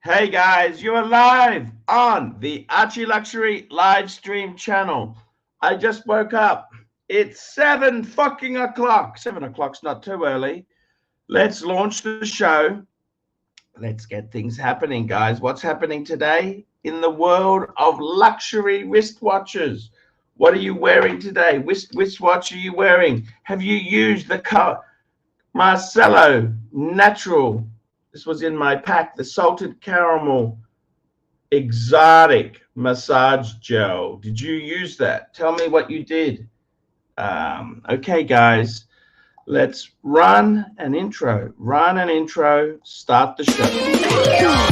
Hey guys, you are live on the ArchieLuxury live stream channel. I just woke up. It's 7 fucking o'clock. 7 o'clock's not too early. Let's launch the show. Let's get things happening, guys. What's happening today in the world of luxury wristwatches? What are you wearing today? Which wristwatch are you wearing? Have you used the Marcello Natural? This was in my pack, the salted caramel exotic massage gel. Did you use that? Tell me what you did. Okay, guys, let's run an intro. Start the show.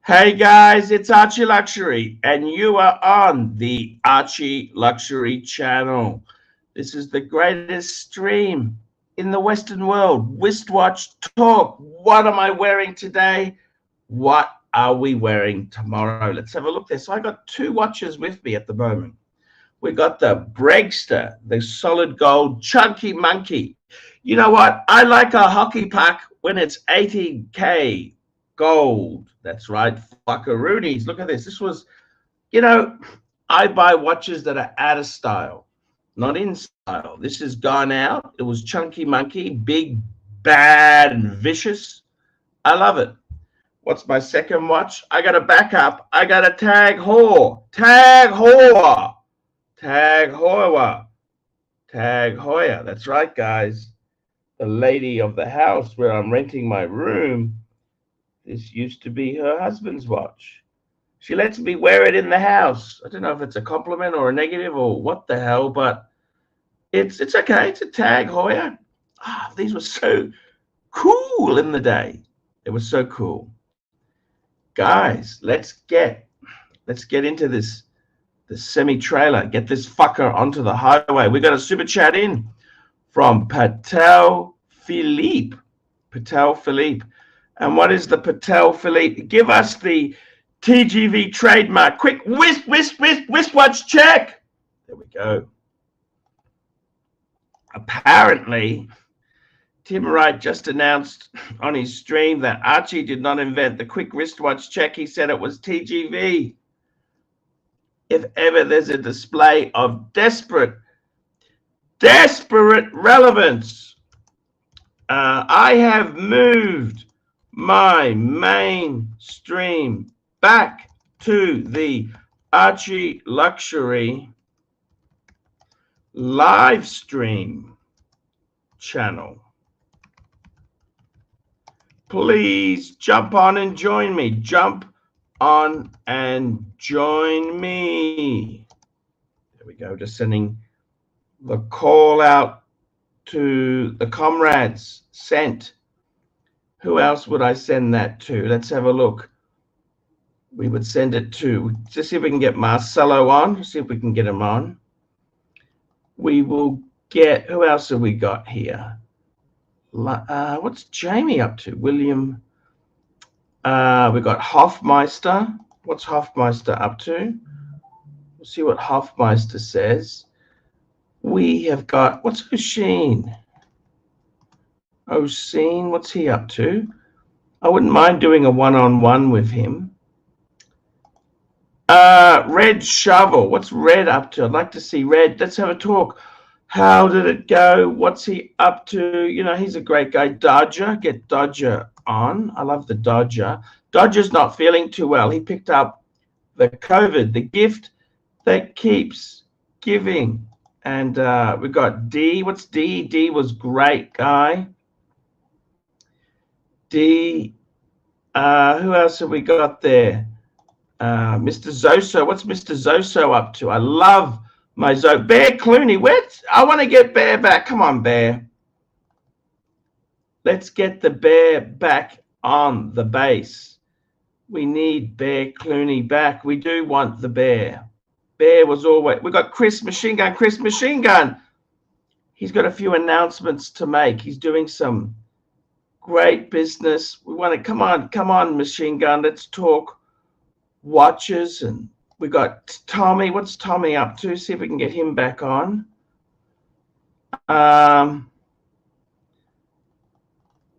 Hey guys, it's ArchieLuxury, and you are on the ArchieLuxury channel. This is the greatest stream in the Western world. Wristwatch talk. What am I wearing today? What are we wearing tomorrow? Let's have a look there. So I got two watches with me at the moment. We got the Bregster, the solid gold chunky monkey. You know what? I like a hockey puck when it's 80K. Gold. That's right, fuckaroonies. Look at this. This was, you know, I buy watches that are out of style, not in style. This has gone out. It was chunky monkey, big, bad, and vicious. I love it. What's my second watch? I got a backup. I got a Tag Heuer. Tag Heuer. Tag Heuer. Tag Heuer. That's right, guys. The lady of the house where I'm renting my room. This used to be her husband's watch. She lets me wear it in the house. I don't know if it's a compliment or a negative or what the hell, but it's okay. It's a Tag Heuer. These were so cool in the day. It was so cool. Guys, let's get into this semi-trailer. Get this fucker onto the highway. We got a super chat in from Patel Philippe. Patel Philippe. And what is the Patel Philippe? Give us the TGV trademark. Quick, wristwatch check. There we go. Apparently, Tim Wright just announced on his stream that Archie did not invent the quick wristwatch check. He said it was TGV. If ever there's a display of desperate relevance, I have moved my main stream back to the ArchieLuxury live stream channel. Please jump on and join me. Jump on and join me. There we go. Just sending the call out to the comrades. Sent. Who else would I send that to? Let's have a look. We would send it to, just see if we can get Marcello on. See if we can get him on. We will get, who else have we got here? What's Jamie up to? William. We got Hofmeister. What's Hofmeister up to? We'll see what Hofmeister says. We have got, what's Hussein? Oseen, what's he up to? I wouldn't mind doing a one-on-one with him. Red Shovel, what's Red up to? I'd like to see Red. Let's have a talk. How did it go? What's he up to? You know, he's a great guy. Dodger, get Dodger on. I love the Dodger. Dodger's not feeling too well. He picked up the COVID, the gift that keeps giving. And we got D. What's D? D was great guy. D. Who else have we got there? Mr. Zoso, what's Mr. Zoso up to? I love my Bear Clooney. I want to get Bear back. Come on, Bear. Let's get the Bear back on the base. We need Bear Clooney back. We do want the Bear. Bear was always... We got Chris Machine Gun. Chris Machine Gun. He's got a few announcements to make. He's doing some great business. We want to... Come on, Machine Gun. Let's talk watches. And we got Tommy. What's Tommy up to? See if we can get him back on.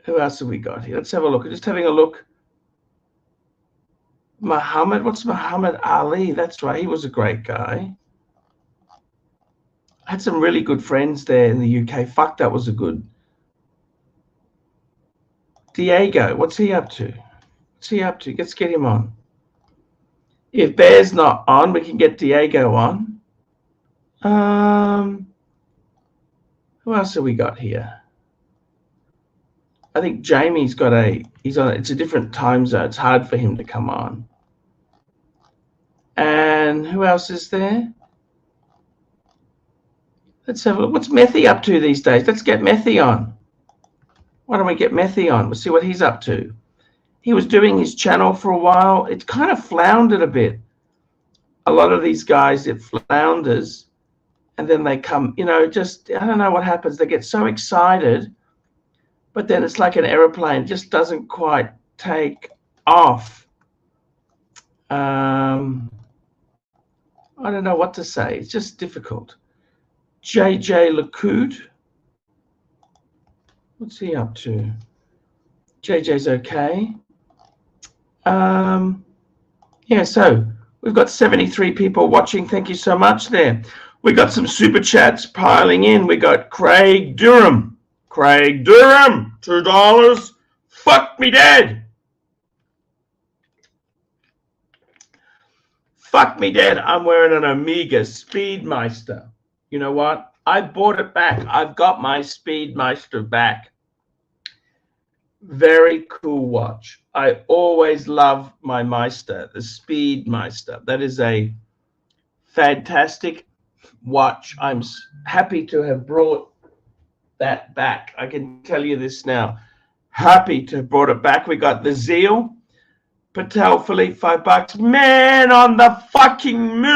Who else have we got here? Let's have a look. Just having a look. Muhammad. What's Muhammad Ali? That's right. He was a great guy. I had some really good friends there in the UK. Fuck, that was a good. Diego. What's he up to? What's he up to? Let's get him on. If Bear's not on, we can get Diego on. Who else have we got here? I think Jamie's got he's on, it's a different time zone. It's hard for him to come on. And who else is there? Let's have a look. What's Methy up to these days? Let's get Methy on. Why don't we get Methy on? We'll see what he's up to. He was doing his channel for a while. It kind of floundered a bit. A lot of these guys, it flounders. And then they come, you know, just, I don't know what happens. They get so excited. But then it's like an aeroplane, just doesn't quite take off. I don't know what to say. It's just difficult. JJ Lacoud. What's he up to? JJ's okay. Yeah, so we've got 73 people watching. Thank you so much there. We got some super chats piling in. We got Craig Durham. Craig Durham, $2. Fuck me dead. Fuck me dead. I'm wearing an Omega Speedmeister. You know what? I bought it back. I've got my Speedmeister back. Very cool watch. I always love my Meister, the Speedmeister. That is a fantastic watch. I'm happy to have brought that back. I can tell you this now. Happy to have brought it back. We got the Zeal. Patel Philippe, $5. Man on the fucking moon.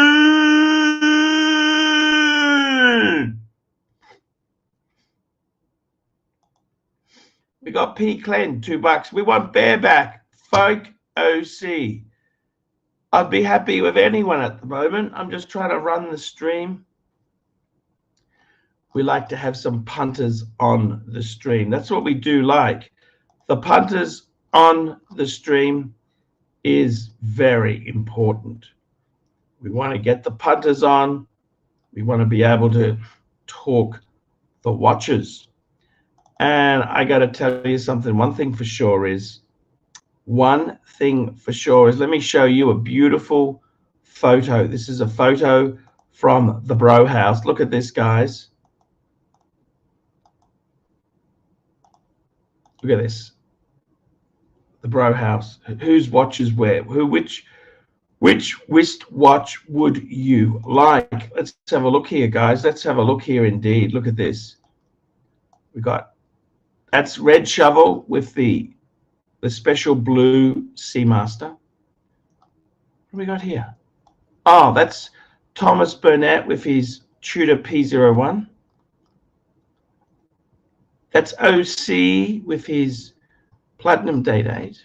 We got P. Clen, $2. We want Bear back. Folk OC. I'd be happy with anyone at the moment. I'm just trying to run the stream. We like to have some punters on the stream. That's what we do like. The punters on the stream is very important. We want to get the punters on. We want to be able to talk the watches. And I got to tell you something. One thing for sure is, let me show you a beautiful photo. This is a photo from the Bro House. Look at this, guys. Look at this. The Bro House. Whose watches where? Which wrist watch would you like? Let's have a look here, guys. Let's have a look here indeed. Look at this. We got, that's Red Shovel with the special blue Seamaster. What do we got here? Oh, that's Thomas Burnett with his Tudor P01. That's OC with his Platinum Date 8.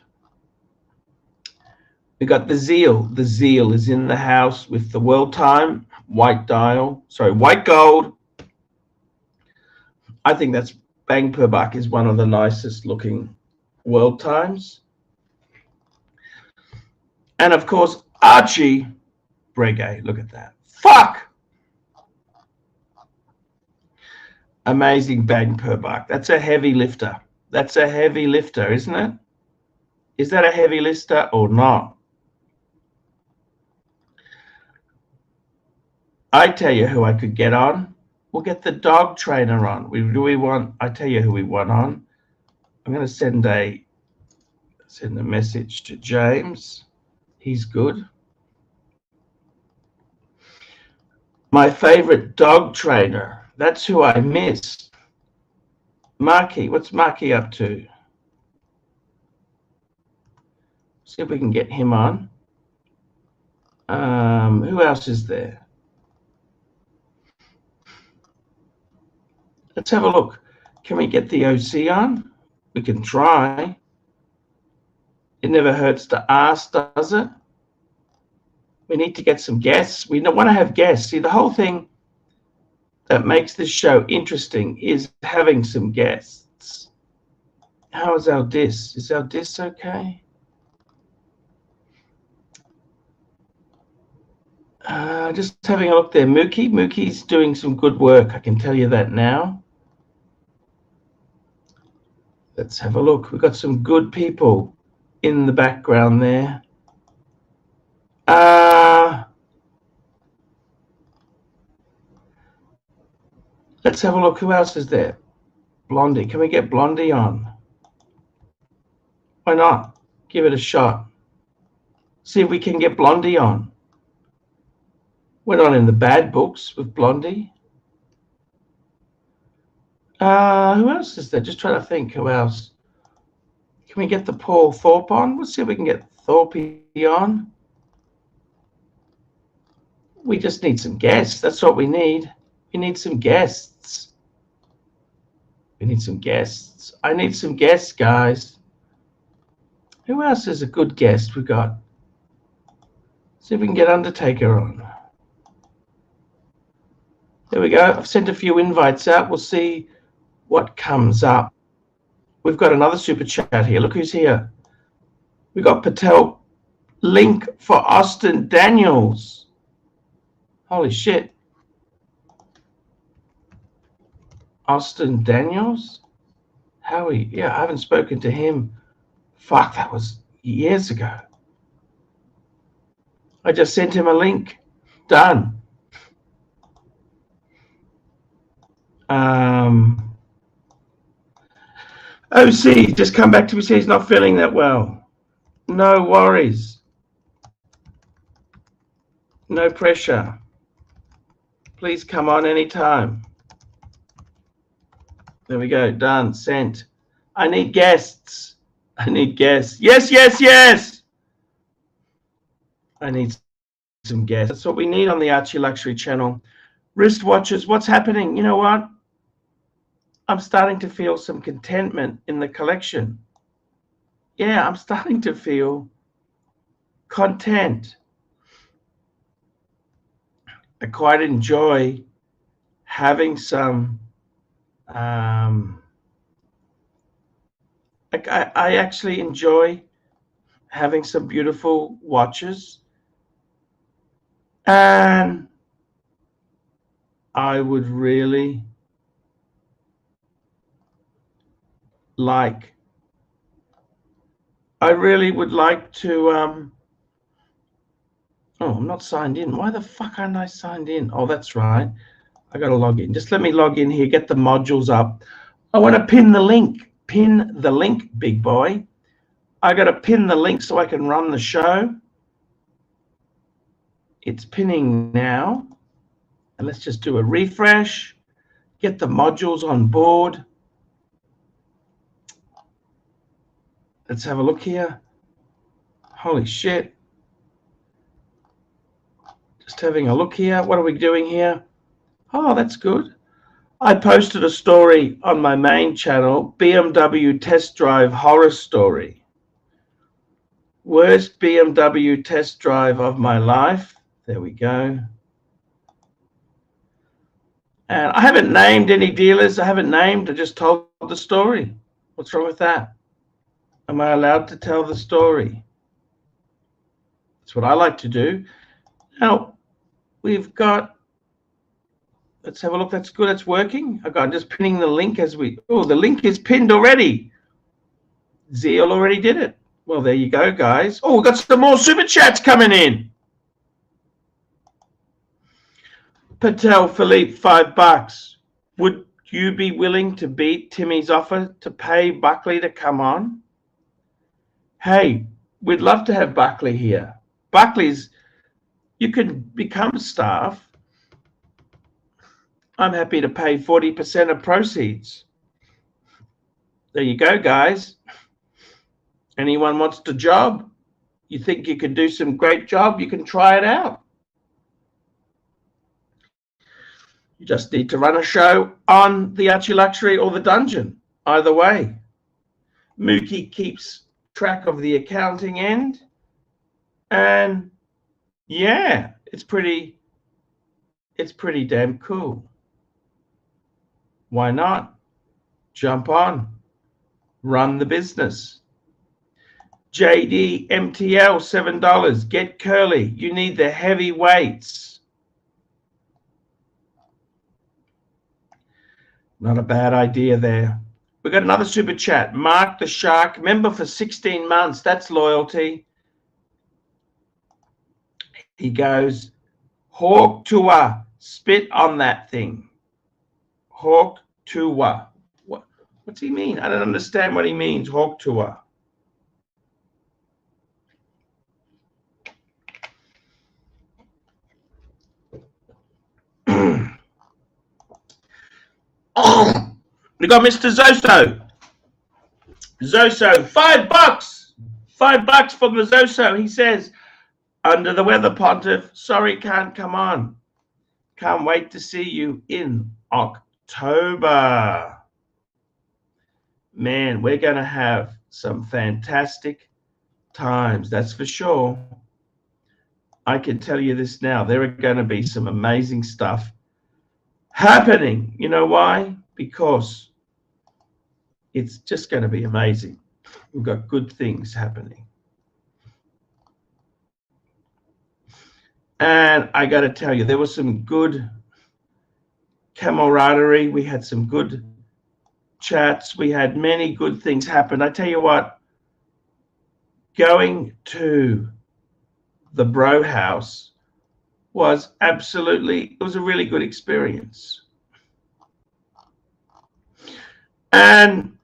We got the Zeal. The Zeal is in the house with the World Time, white dial, sorry, white gold. I think that's bang per buck is one of the nicest looking World Times. And of course, Archie Breguet. Look at that. Fuck! Amazing bang per buck. That's a heavy lifter. That's a heavy lifter, isn't it? Is that a heavy lifter or not? I tell you who I could get on. We'll get the dog trainer on. I tell you who we want on. I'm going to send a message to James. He's good. My favorite dog trainer. That's who I miss. Marky, what's Marky up to? See if we can get him on. Who else is there? Let's have a look. Can we get the OC on? We can try. It never hurts to ask, does it? We need to get some guests. We want to have guests. See, the whole thing that makes this show interesting is having some guests. How is our dis? Is our dis okay? Just having a look there. Mookie's doing some good work. I can tell you that now. Let's have a look. We've got some good people in the background there. Let's have a look. Who else is there? Blondie. Can we get Blondie on? Why not? Give it a shot. See if we can get Blondie on. We're not in the bad books with Blondie. Who else is there? Just trying to think who else. Can we get the Paul Thorpe on? Let's see if we can get Thorpe on. We just need some guests. That's what we need. We need some guests. We need some guests. I need some guests, guys. Who else is a good guest we got? See if we can get Undertaker on. There we go. I've sent a few invites out. We'll see what comes up. We've got another super chat here. Look who's here. We got Patel. Link for Austin Daniels. Holy shit. Austin Daniels? Howie. Yeah, I haven't spoken to him. Fuck, that was years ago. I just sent him a link. Done. OC, just come back to me, say he's not feeling that well. No worries. No pressure. Please come on anytime. There we go. Done. Sent. I need guests. I need guests. Yes, yes, yes. I need some guests. That's what we need on the ArchieLuxury channel. Wristwatches. What's happening? You know what? I'm starting to feel some contentment in the collection. Yeah, I'm starting to feel content. I quite enjoy having some I actually enjoy having some beautiful watches, and I would really like, would like to oh, I'm not signed in. Why the fuck aren't I signed in? Oh, that's right. I got to log in. Just let me log in here, get the modules up. I want to pin the link. Pin the link, big boy. I got to pin the link so I can run the show. It's pinning now. And let's just do a refresh. Get the modules on board. Let's have a look here. Holy shit. Just having a look here. What are we doing here? Oh, that's good. I posted a story on my main channel, BMW test drive horror story. Worst BMW test drive of my life. There we go. And I haven't named any dealers. I haven't named. I just told the story. What's wrong with that? Am I allowed to tell the story? That's what I like to do. Now, we've got, let's have a look. That's good. It's working. Okay, I'm just pinning the link as we, oh, the link is pinned already. Zeal already did it. Well, there you go, guys. Oh, we've got some more super chats coming in. Patel Philippe, $5. Would you be willing to beat Timmy's offer to pay Buckley to come on? Hey, we'd love to have Buckley here. Buckley's, you can become staff I'm happy to pay 40% of proceeds. There you go, guys. Anyone wants the job? You think you can do some great job? You can try it out. You just need to run a show on the ArchieLuxury or the Dungeon. Either way. Mookie keeps track of the accounting end. And yeah, it's pretty damn cool. Why not? Jump on. Run the business. JD MTL $7. Get curly. You need the heavy weights. Not a bad idea there. We got another super chat. Mark the Shark, member for 16 months. That's loyalty. He goes, Hawk Tua, spit on that thing. Hawk Tua. What's he mean? I don't understand what he means, Hawk Tua. We got Mr. Zoso. Zoso, $5. $5 from the Zoso. He says, under the weather, Pontiff. Sorry, can't come on. Can't wait to see you in October. Man, we're going to have some fantastic times. That's for sure. I can tell you this now. There are going to be some amazing stuff happening. You know why? Because it's just going to be amazing. We've got good things happening. And I got to tell you, there was some good camaraderie. We had some good chats. We had many good things happen. I tell you what, going to the Bro House was absolutely, it was a really good experience. And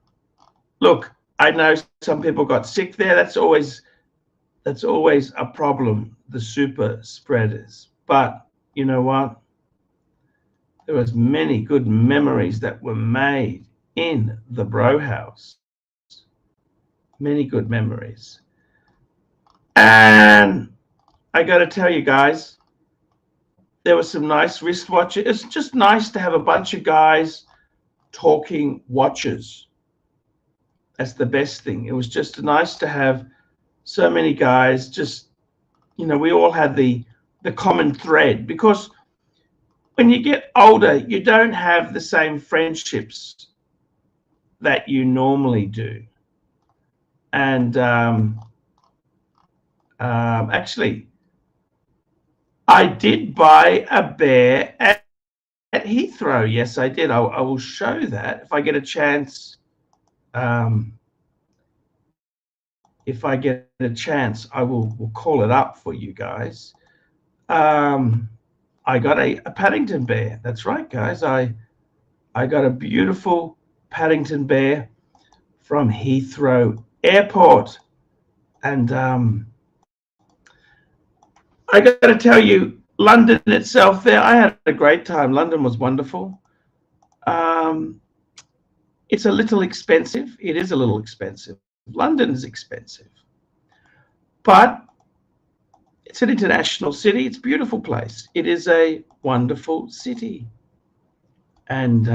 look, I know some people got sick there. That's always a problem, the super spreaders. But you know what? There was many good memories that were made in the Bro House. Many good memories. And I got to tell you guys, there were some nice wristwatches. It's just nice to have a bunch of guys talking watches. That's the best thing. It was just nice to have so many guys just, you know, we all had the common thread, because when you get older, you don't have the same friendships that you normally do. And actually, I did buy a bear at Heathrow. Yes, I did. I will show that if I get a chance. If I get a chance, I will call it up for you guys. I got a Paddington bear. That's right, guys. I got a beautiful Paddington bear from Heathrow Airport. And I got to tell you, London itself there, I had a great time. London was wonderful. It's a little expensive. It is a little expensive. London is expensive. But it's an international city. It's a beautiful place. It is a wonderful city. And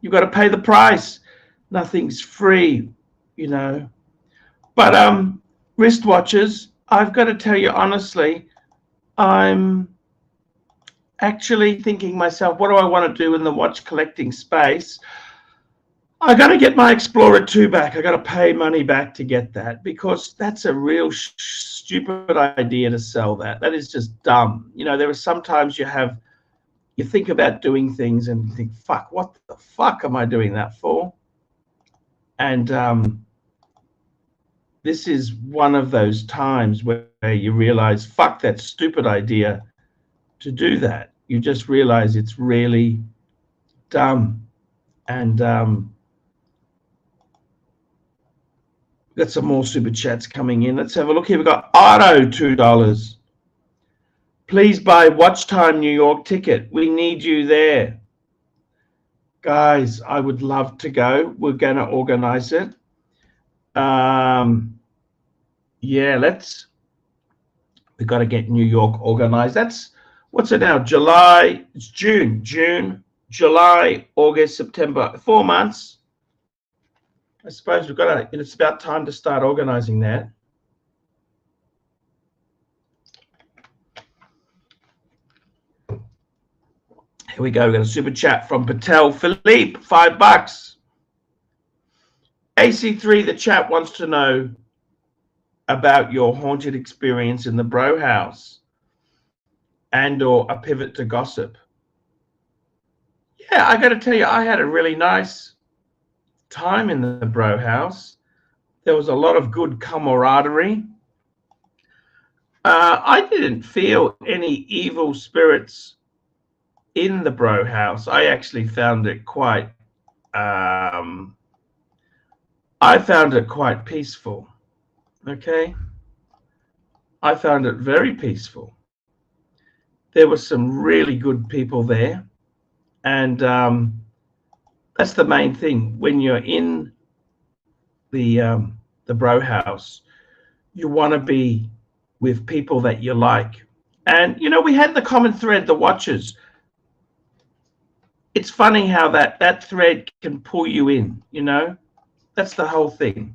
you've got to pay the price. Nothing's free, you know. But wristwatches, I've got to tell you honestly, I'm actually thinking myself, what do I want to do in the watch collecting space? I got to get my Explorer 2 back. I got to pay money back to get that, because that's a real stupid idea to sell that. That is just dumb. You know, there are sometimes you think about doing things and you think, fuck, what the fuck am I doing that for? And this is one of those times where you realize, fuck that stupid idea to do that. You just realize it's really dumb. And got some more super chats coming in. Let's have a look here. We've got Otto, $2. Please buy Watch Time New York ticket. We need you there. Guys, I would love to go. We're going to organize it. Yeah, we got to get New York organized. That's, what's it now? July, it's June, July, August, September, 4 months. I suppose we've got to, it's about time to start organizing that. Here we go. We've got a super chat from Patel Philippe, $5. AC3, the chat wants to know about your haunted experience in the bro house and or a pivot to gossip. Yeah, I got to tell you, I had a really nice time in the bro house. There was a lot of good camaraderie. I didn't feel any evil spirits in the bro house. I actually found it quite peaceful. Okay, I found it very peaceful. There were some really good people there, and that's the main thing. When you're in the bro house, you want to be with people that you like. And you know, we had the common thread, the watchers. It's funny how that thread can pull you in, you know. That's the whole thing.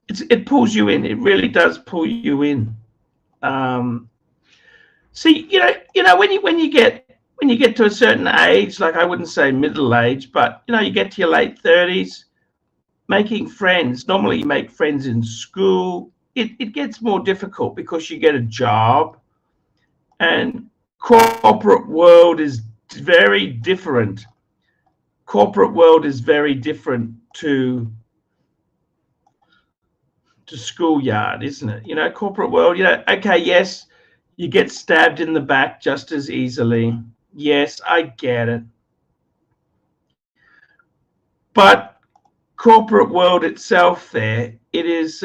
It pulls you in. It really does pull you in. See, you know, when you get to a certain age, like I wouldn't say middle age, but you know, you get to your late 30s, making friends. Normally, you make friends in school. It gets more difficult because you get a job, and corporate world is very different. Corporate world is very different to schoolyard, isn't it? You know, corporate world, you know, okay, yes, you get stabbed in the back just as easily. Yes, I get it. But corporate world itself there, it is,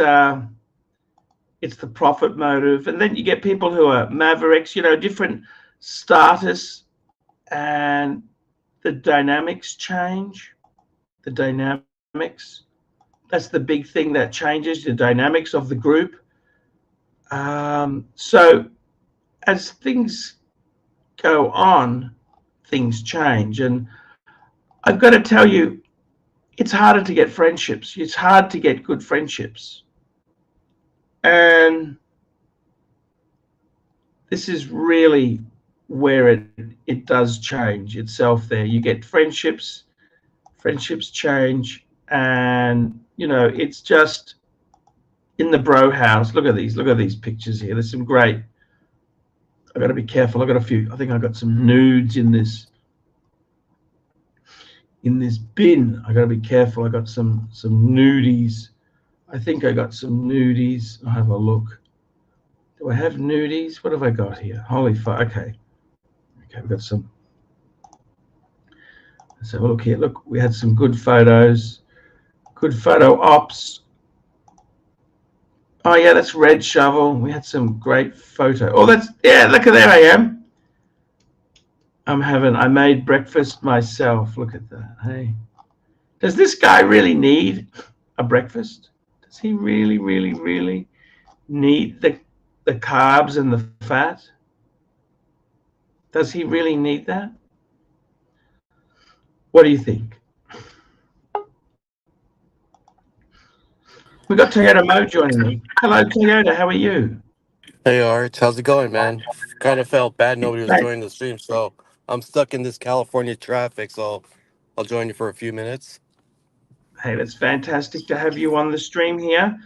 it's the profit motive. And then you get people who are mavericks, you know, different status, and the dynamics change. The dynamics. That's the big thing that changes, the dynamics of the group. So as things go on, things change. And I've got to tell you, it's harder to get friendships. It's hard to get good friendships. And this is really where it does change itself there. You get friendships change, and you know, it's just in the bro house. Look at these pictures here. There's some great, I've got to be careful. I've got a few, I think I've got some nudes in this bin. I got to be careful. I got some nudies. I think I got some nudies. I'll have a look. Do I have nudies? What have I got here? Holy fuck. Okay, we've got some. Let's have a look here. Look, we had some good photos. Good photo ops. Oh yeah, that's Red Shovel. We had some great photo. Oh, that's, yeah, look at there I am. I made breakfast myself. Look at that. Hey, does this guy really need a breakfast? Does he really need the carbs and the fat? Does he really need that? What do you think? We got Toyota Mo joining me. Hello, Toyota. How are you? Hey, Arch, how's it going, man? Kind of felt bad nobody was joining the stream, so I'm stuck in this California traffic, so I'll join you for a few minutes. Hey, that's fantastic to have you on the stream here.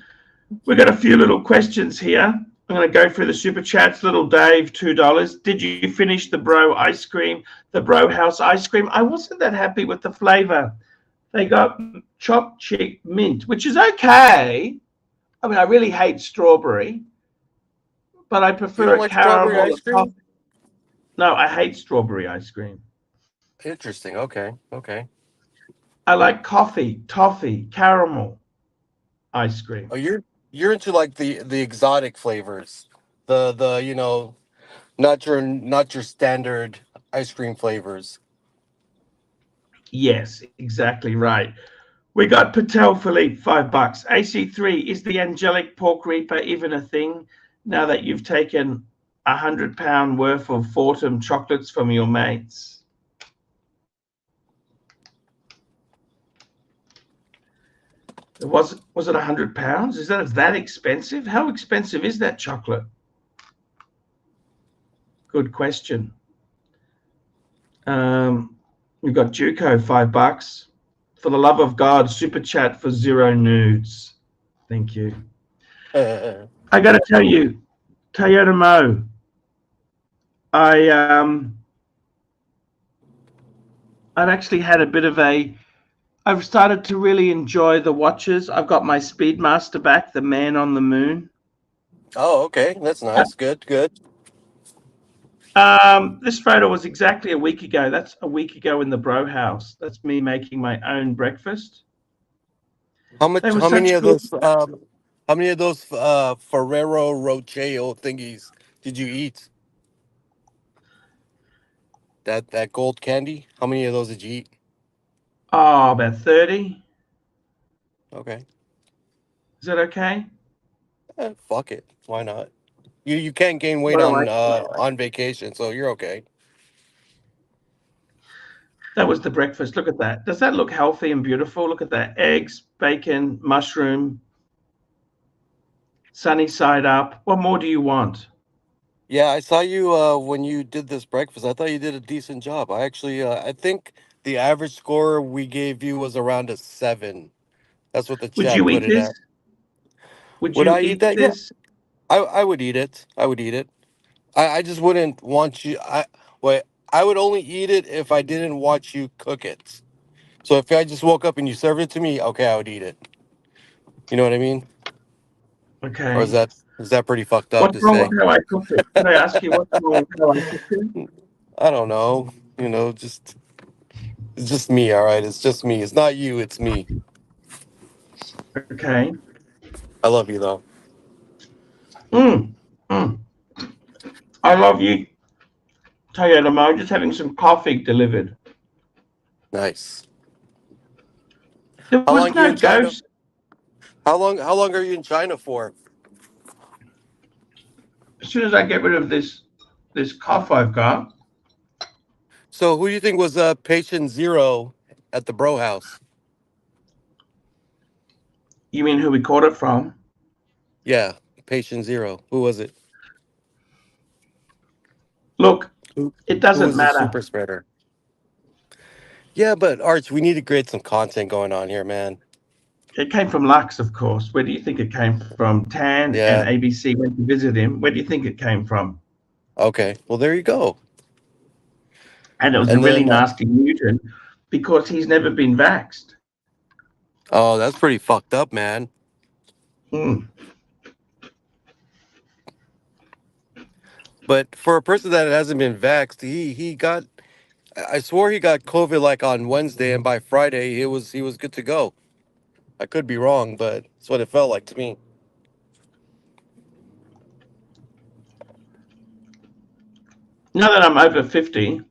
We've got a few little questions here. I'm going to go through the super chats. Little Dave, $2. Did you finish the bro ice cream, the bro house ice cream? I wasn't that happy with the flavor. They got chopped chick mint, which is okay. I mean, I really hate strawberry, but I prefer You don't like strawberry caramel. ice cream? No, I hate strawberry ice cream. Interesting. Okay. I like toffee, caramel ice cream. Oh, you're into like the exotic flavors, the you know, not your standard ice cream flavors. Yes, exactly right. We got Patel Philippe, $5. AC3, is the angelic pork reaper even a thing now that you've taken £100 worth of Fortum chocolates from your mates? Was it £100? Is that expensive? How expensive is that chocolate? Good question. We've got Juco, $5. For the love of God, super chat for 0 nudes. Thank you. I got to tell you, Toyota Mo, I've actually had a bit of I've started to really enjoy the watches. I've got my Speedmaster back, the Man on the Moon. Oh, okay. That's nice. Good, good. This photo was exactly a week ago. That's a week ago in the Bro House. That's me making my own breakfast. How They much? were How many such of good. those? How many of those Ferrero Rocher thingies did you eat? That gold candy. How many of those did you eat? Oh, about 30. Okay. Is that okay? Fuck it. Why not? You can't gain weight What am I? on vacation, so you're okay. That was the breakfast. Look at that. Does that look healthy and beautiful? Look at that. Eggs, bacon, mushroom, sunny side up. What more do you want? Yeah, I saw you when you did this breakfast. I thought you did a decent job. I think the average score we gave you was around a 7. That's what the Would chat you put eat it this? at. Would Would you I eat eat that? Yeah, this? I would eat it. I would eat it. I just wouldn't want you. Wait. I would only eat it if I didn't watch you cook it. So if I just woke up and you served it to me, okay, I would eat it. You know what I mean? Or Okay. is that pretty fucked up What's to wrong with say? how I cooked it? Could I ask you what's wrong with how I cooked it? I don't know. Just it's just me. All right, it's just me. It's not you. It's me. Okay. I love you though. Mm, mm. I love you, Toyota Mo. Just having some coffee delivered. Nice. There How was long you no in China? ghost. How long are you in China for? As soon as I get rid of this cough I've got, So who do you think was patient zero at the bro house? you mean who we caught it from? Yeah, patient zero. Who was it? Look, Who it who doesn't was the matter. super spreader? Yeah, but Arch, we need to create some content going on here, man. It came from Lux, of course. Where do you think it came from? Tan and Yeah. ABC went to visit him. Where do you think it came from? Okay. Well, there you go. And it was a And really then, nasty mutant because he's never been vaxxed. oh, that's pretty fucked up, man. Hmm. But for a person that hasn't been vaxxed, he got. I swore he got COVID like on Wednesday, and by Friday he was good to go. I could be wrong, but that's what it felt like to me. Now that I'm over 50,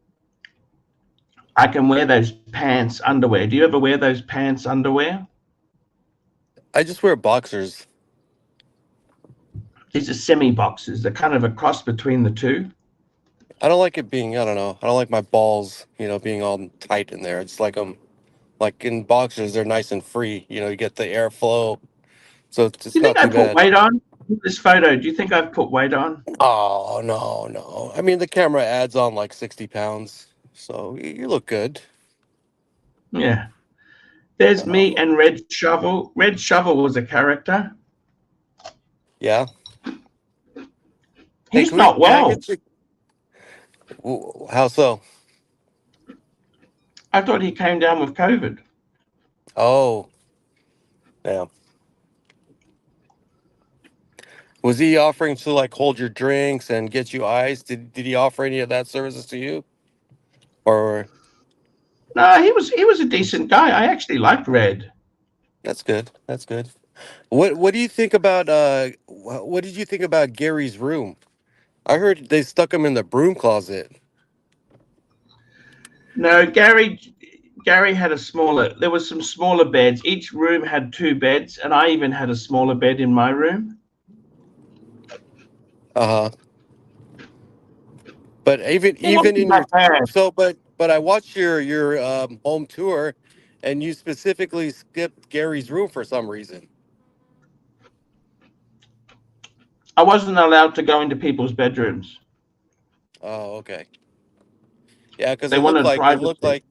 I can wear those pants underwear. Do you ever wear those pants underwear? I just wear boxers. These are semi boxes. They're kind of a cross between the two. I don't like it being. I don't know. I don't like my balls, being all tight in there. It's like like in boxers, they're nice and free. You get the airflow, so Do it's you think not I too put bad. weight on this photo? Do you think I've put weight on? Oh no, no. I mean, the camera adds on like 60 pounds, so you look good. Yeah. There's me Oh, and Red Shovel. Red Shovel was a character. yeah. Hey, He's can we not can I well. get you? How so? I thought he came down with COVID. Oh, yeah. Was he offering to like hold your drinks and get you ice? Did he offer any of that services to you? Or No, he was a decent guy. I actually liked Red. that's good. That's good. What do you think about what did you think about Gary's room? I heard they stuck him in the broom closet. No, Gary. Gary had a smaller, there was some smaller beds. Each room had 2 beds, and I even had a smaller bed in my room. Uh-huh. But It even wasn't in your that bad. but I watched your home tour, and you specifically skipped Gary's room for some reason. I wasn't allowed to go into people's bedrooms. Oh, okay. Yeah, because They wanted it looked privacy. like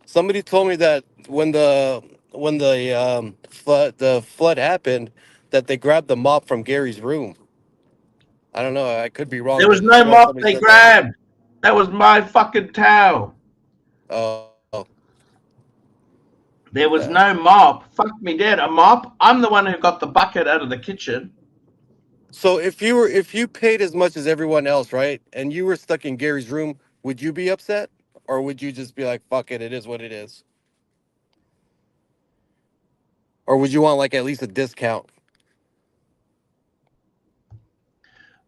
somebody told me that when the flood happened, that they grabbed the mop from Gary's room. I don't know. I could be wrong, There was but no someone mop told me they said that. grabbed. That was my fucking towel. Oh, There was okay. no mop. Fuck me dead. A mop? I'm the one who got the bucket out of the kitchen. So if you paid as much as everyone else, right, and you were stuck in Gary's room, would you be upset, or would you just be like, "Fuck it, it is what it is," or would you want like at least a discount?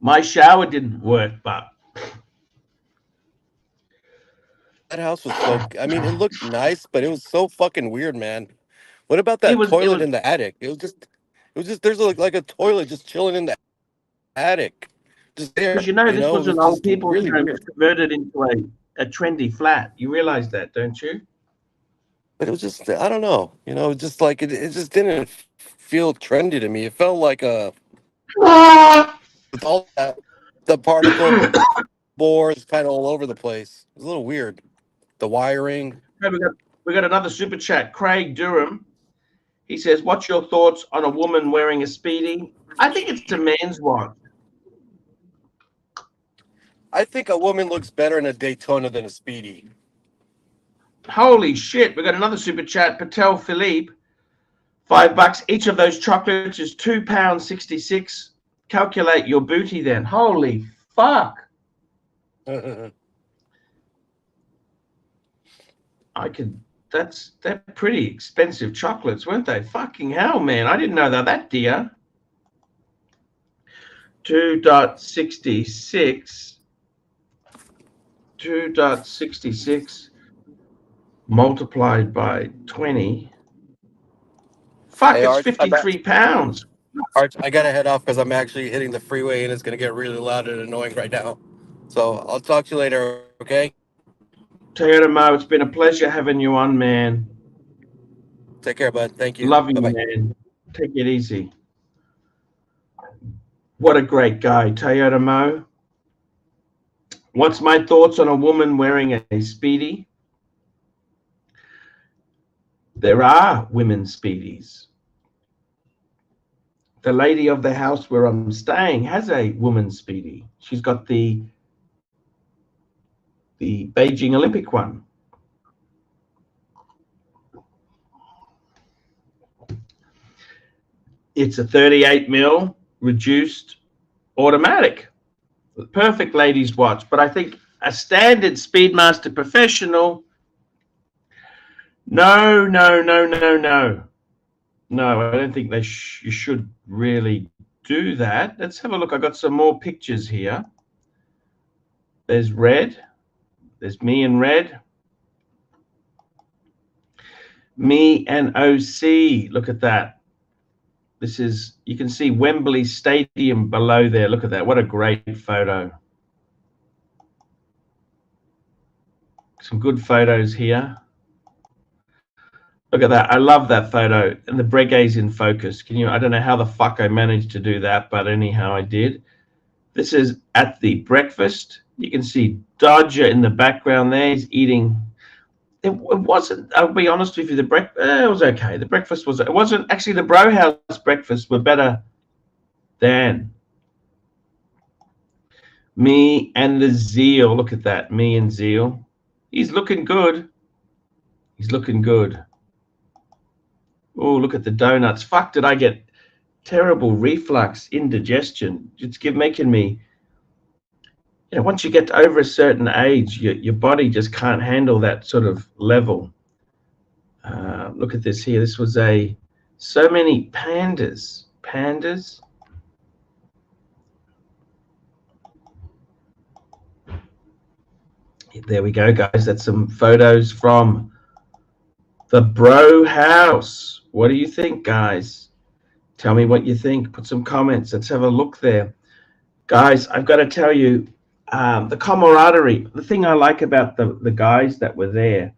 My shower didn't work, but That house was so. I mean, it looked nice, but it was so fucking weird, man. What about it that was it toilet was in the attic? It was just there's like a toilet just chilling in the attic, just because there. you know You this know, it was was an old just people's really home. weird. It's converted into a trendy flat. You realize that, don't you? But it was just I don't know. You know, just like it just didn't feel trendy to me. It felt like with all that the particle boards kind of all over the place. It was a little weird. The wiring. Okay, we got another super chat. Craig Durham. He says, "What's your thoughts on a woman wearing a speedy?" I think it's a man's watch. I think a woman looks better in a Daytona than a Speedy. Holy shit! We got another super chat. Patel Philippe. $5 each of those chocolates is £2.66. Calculate your booty then. Holy fuck! I could. They're pretty expensive chocolates, weren't they? Fucking hell, man! I didn't know they're that dear. 2.66. 2.66 multiplied by 20. Fuck! Hey, It's Art, £53. Art, I gotta head off because I'm actually hitting the freeway and it's gonna get really loud and annoying right now. So I'll talk to you later. Okay? Toyota Mo, it's been a pleasure having you on, man. Take care, bud. Thank you. Love Bye you, bye. man. Take it easy. What a great guy, Toyota Mo. What's my thoughts on a woman wearing a speedy? There are women speedies. The lady of the house where I'm staying has a woman speedy. She's got the Beijing Olympic one. It's a 38 mil reduced automatic. Perfect ladies watch, but I think a standard Speedmaster Professional, no, no, no, no, no. No, I don't think you should really do that. Let's have a look. I got some more pictures here. There's red. There's me in red. Me and OC. Look at that. This is, you can see Wembley Stadium below there. Look at that. What a great photo. Some good photos here. Look at that. I love that photo. And the Breguet's in focus. I don't know how the fuck I managed to do that, but anyhow, I did. This is at the breakfast. You can see Dodger in the background there. He's eating. It wasn't, I'll be honest with you, it was okay. The breakfast it wasn't actually, the Bro House breakfasts were better than me and the Zeal. Look at that. Me and Zeal. He's looking good. He's looking good. Oh, look at the donuts. Fuck, did I get terrible reflux, indigestion. It's making me, once you get over a certain age, your body just can't handle that sort of level. Look at this here. This was so many pandas. Pandas. There we go, guys. That's some photos from The Bro House. What do you think, guys? Tell me what you think. Put some comments. Let's have a look there. Guys, I've got to tell you, the camaraderie, the thing I like about the guys that were there,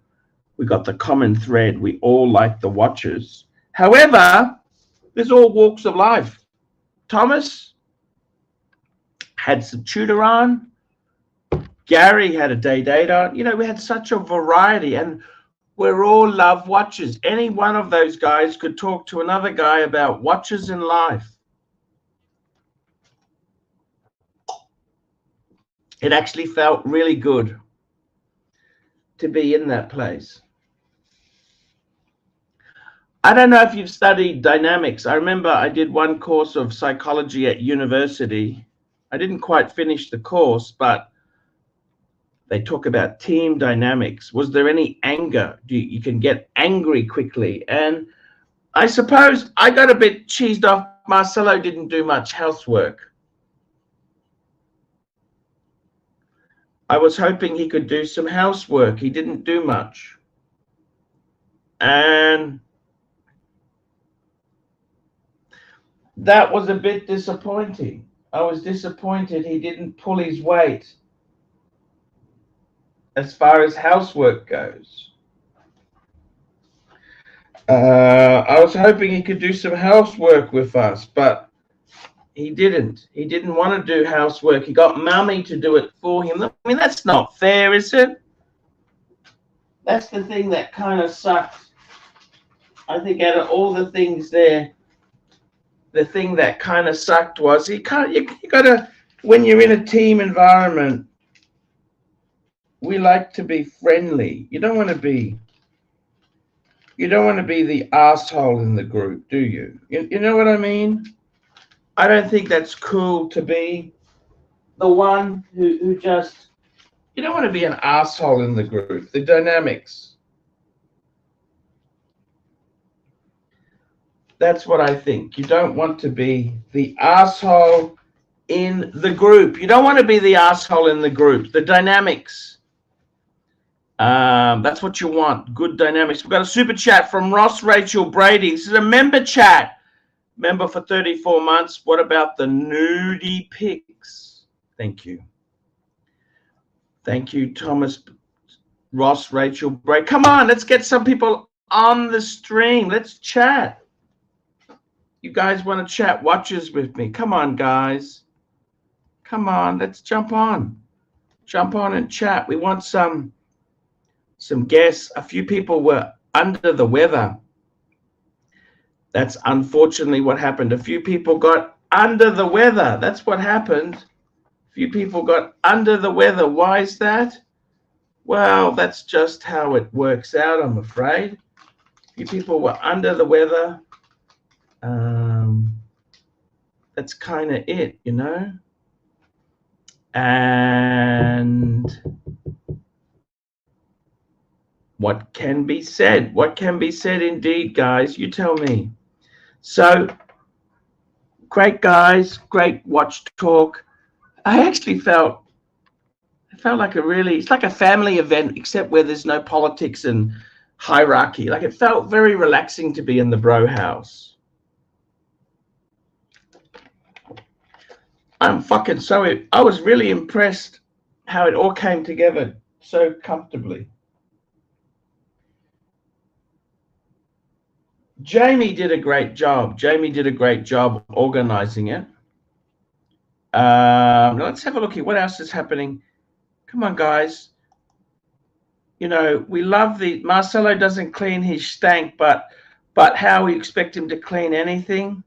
we got the common thread. We all like the watches. However, there's all walks of life. Thomas had some tutor on. Gary had a date on. You know, we had such a variety, and we're all love watches. Any one of those guys could talk to another guy about watches in life. It actually felt really good to be in that place. I don't know if you've studied dynamics. I remember I did one course of psychology at university. I didn't quite finish the course, but they talk about team dynamics. Was there any anger? You can get angry quickly. And I suppose I got a bit cheesed off. Marcelo didn't do much housework. I was hoping he could do some housework. He didn't do much. And that was a bit disappointing. I was disappointed he didn't pull his weight as far as housework goes. I was hoping he could do some housework with us, but he didn't. He didn't want to do housework. He got Mummy to do it for him. I mean, that's not fair, is it? That's the thing that kind of sucked. I think out of all the things there, the thing that kind of sucked was you got to, when you're in a team environment, we like to be friendly. You don't want to be the asshole in the group, do you? You know what I mean? I don't think that's cool to be the one who just, you don't want to be an asshole in the group. The dynamics. That's what I think. You don't want to be the asshole in the group. You don't want to be the asshole in the group. The dynamics. That's what you want. Good dynamics. We've got a super chat from Ross Rachel Brady. This is a member chat. Member for 34 months. What about the nudie pics? Thank you. Thank you, Thomas. Ross Rachel Brady. Come on, let's get some people on the stream. Let's chat. You guys want to chat watches with me? Come on, guys. Come on, let's jump on. Jump on and chat. We want some guests. A few people were under the weather. That's unfortunately what happened. A few people got under the weather. That's what happened. A few people got under the weather. Why is that? Well, that's just how it works out, I'm afraid. A few people were under the weather. That's kind of it, you know. And what can be said? What can be said indeed, guys? You tell me. So, great guys, great watch talk. I actually felt like it's like a family event, except where there's no politics and hierarchy. Like, it felt very relaxing to be in the Bro House. I was really impressed how it all came together so comfortably. Jamie did a great job. Jamie did a great job organizing it. Let's have a look at what else is happening. Come on, guys. You know, we love Marcelo doesn't clean his stank, but how we expect him to clean anything.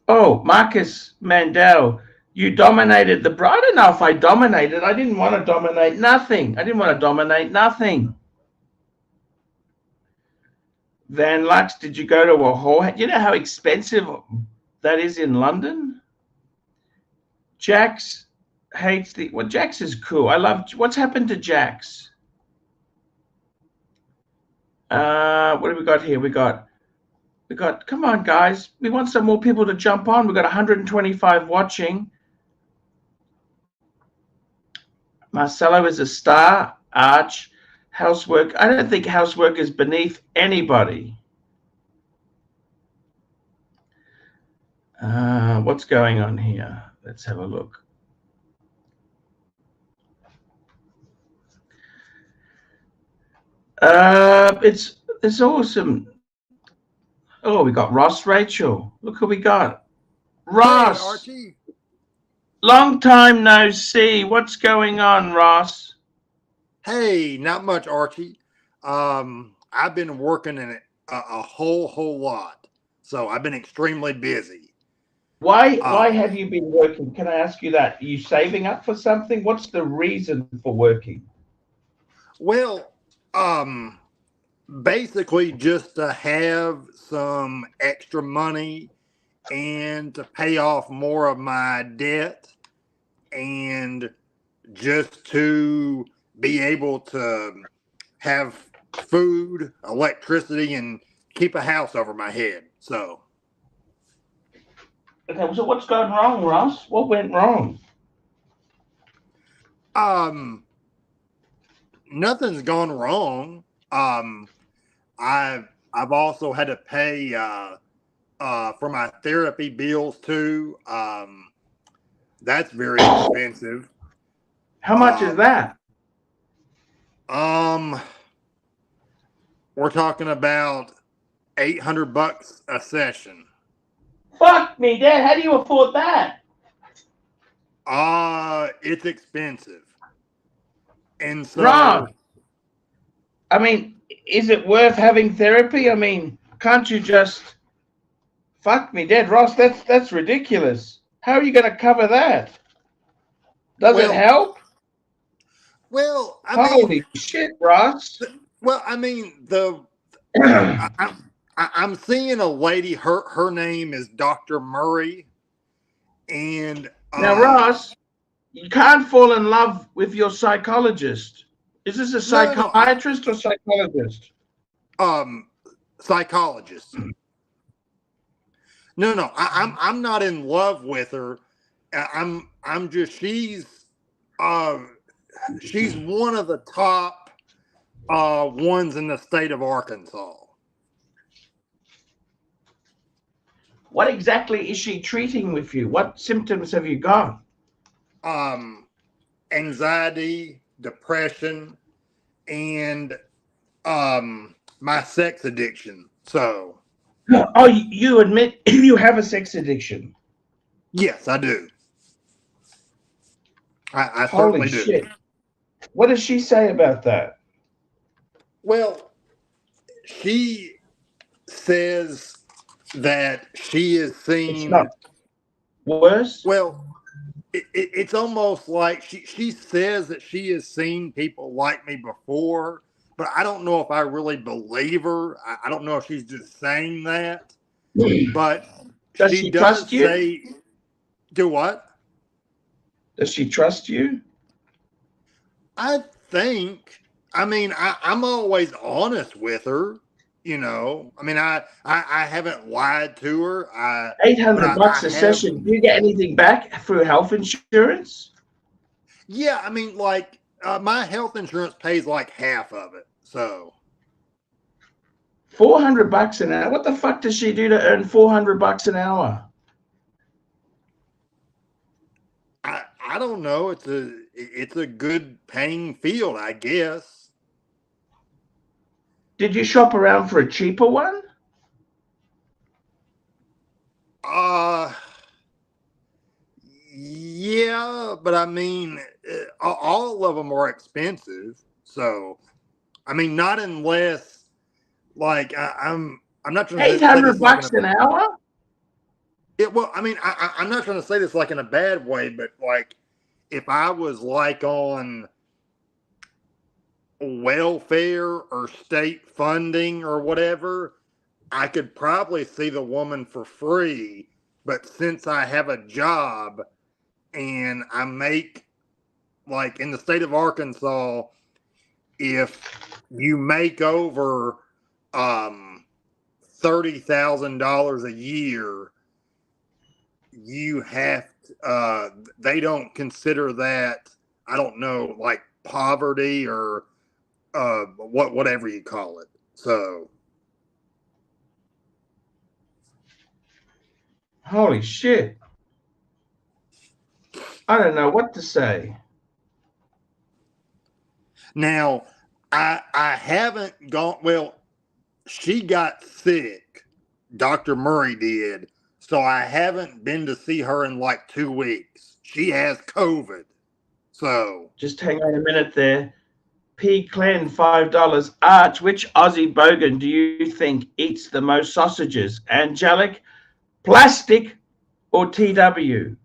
Oh, Marcus Mandel, you dominated the Bro. I don't know if I dominated. I didn't want to dominate nothing. Van Lux, did you go to a hall? Do you know how expensive that is in London? Jax hates Jax is cool. I love, what's happened to Jax? What have we got here? We got, come on, guys. We want some more people to jump on. We've got 125 watching. Marcelo is a star. Arch, housework. I don't think housework is beneath anybody. What's going on here? Let's have a look. It's awesome. Oh, we got Ross, Rachel. Look who we got. Ross. Hey, Archie. Long time no see. What's going on, Ross? Hey, not much, Archie. I've been working in it a whole lot, so I've been extremely busy. Why have you been working? Can I ask you that? Are you saving up for something? What's the reason for working? Well, basically just to have some extra money and to pay off more of my debt and just to be able to have food, electricity, and keep a house over my head. So, Okay, so what's going wrong, Ross? What went wrong? nothing's gone wrong. I've also had to pay for my therapy bills too. That's very expensive. How much is that? We're talking about $800 a session. Fuck me, Dad. How do you afford that? It's expensive. And so, Ross, I mean, is it worth having therapy? I mean, can't you just fuck me, Dad? Ross, that's ridiculous. How are you going to cover that? Does it help? Well, Holy shit, Ross. Well, I mean, I'm seeing a lady. Her name is Dr. Murray, and now, Ross, you can't fall in love with your psychologist. Is this a psychiatrist or psychologist? Psychologist. No, I'm not in love with her. I'm just she's one of the top ones in the state of Arkansas. What exactly is she treating with you? What symptoms have you got? Anxiety, depression, and my sex addiction. So, oh, you admit you have a sex addiction? Yes, I do. I certainly do. Shit. What does she say about that? Well, she says that she has seen. It's not worse? Well, it's almost like she says that she has seen people like me before, but I don't know if I really believe her. I don't know if she's just saying that. But does she trust you? Say, do what? Does she trust you? I think. I mean, I'm always honest with her. You know, I mean, I haven't lied to her. $800 a session. Do you get anything back through health insurance? Yeah, I mean, like my health insurance pays like half of it. So $400 an hour. What the fuck does she do to earn $400 an hour? I don't know. It's a good paying field, I guess. Did you shop around for a cheaper one? Yeah, but I mean, all of them are expensive. So, I mean, not unless, like, I'm not trying to $800 an hour. Well, I mean, I'm not trying to say this like in a bad way, but like, if I was like on welfare or state funding or whatever, I could probably see the woman for free. But since I have a job and I make, like in the state of Arkansas, if you make over $30,000 a year, you have they don't consider that, I don't know, like poverty or whatever you call it. So Holy shit. I don't know what to say. now I haven't gone. Well, she got sick. Dr. Murray did. So I haven't been to see her in like 2 weeks. She has COVID. So Just hang on a minute there. P. Clen, $5. Arch, which Aussie bogan do you think eats the most sausages? Angelic, plastic, or TW?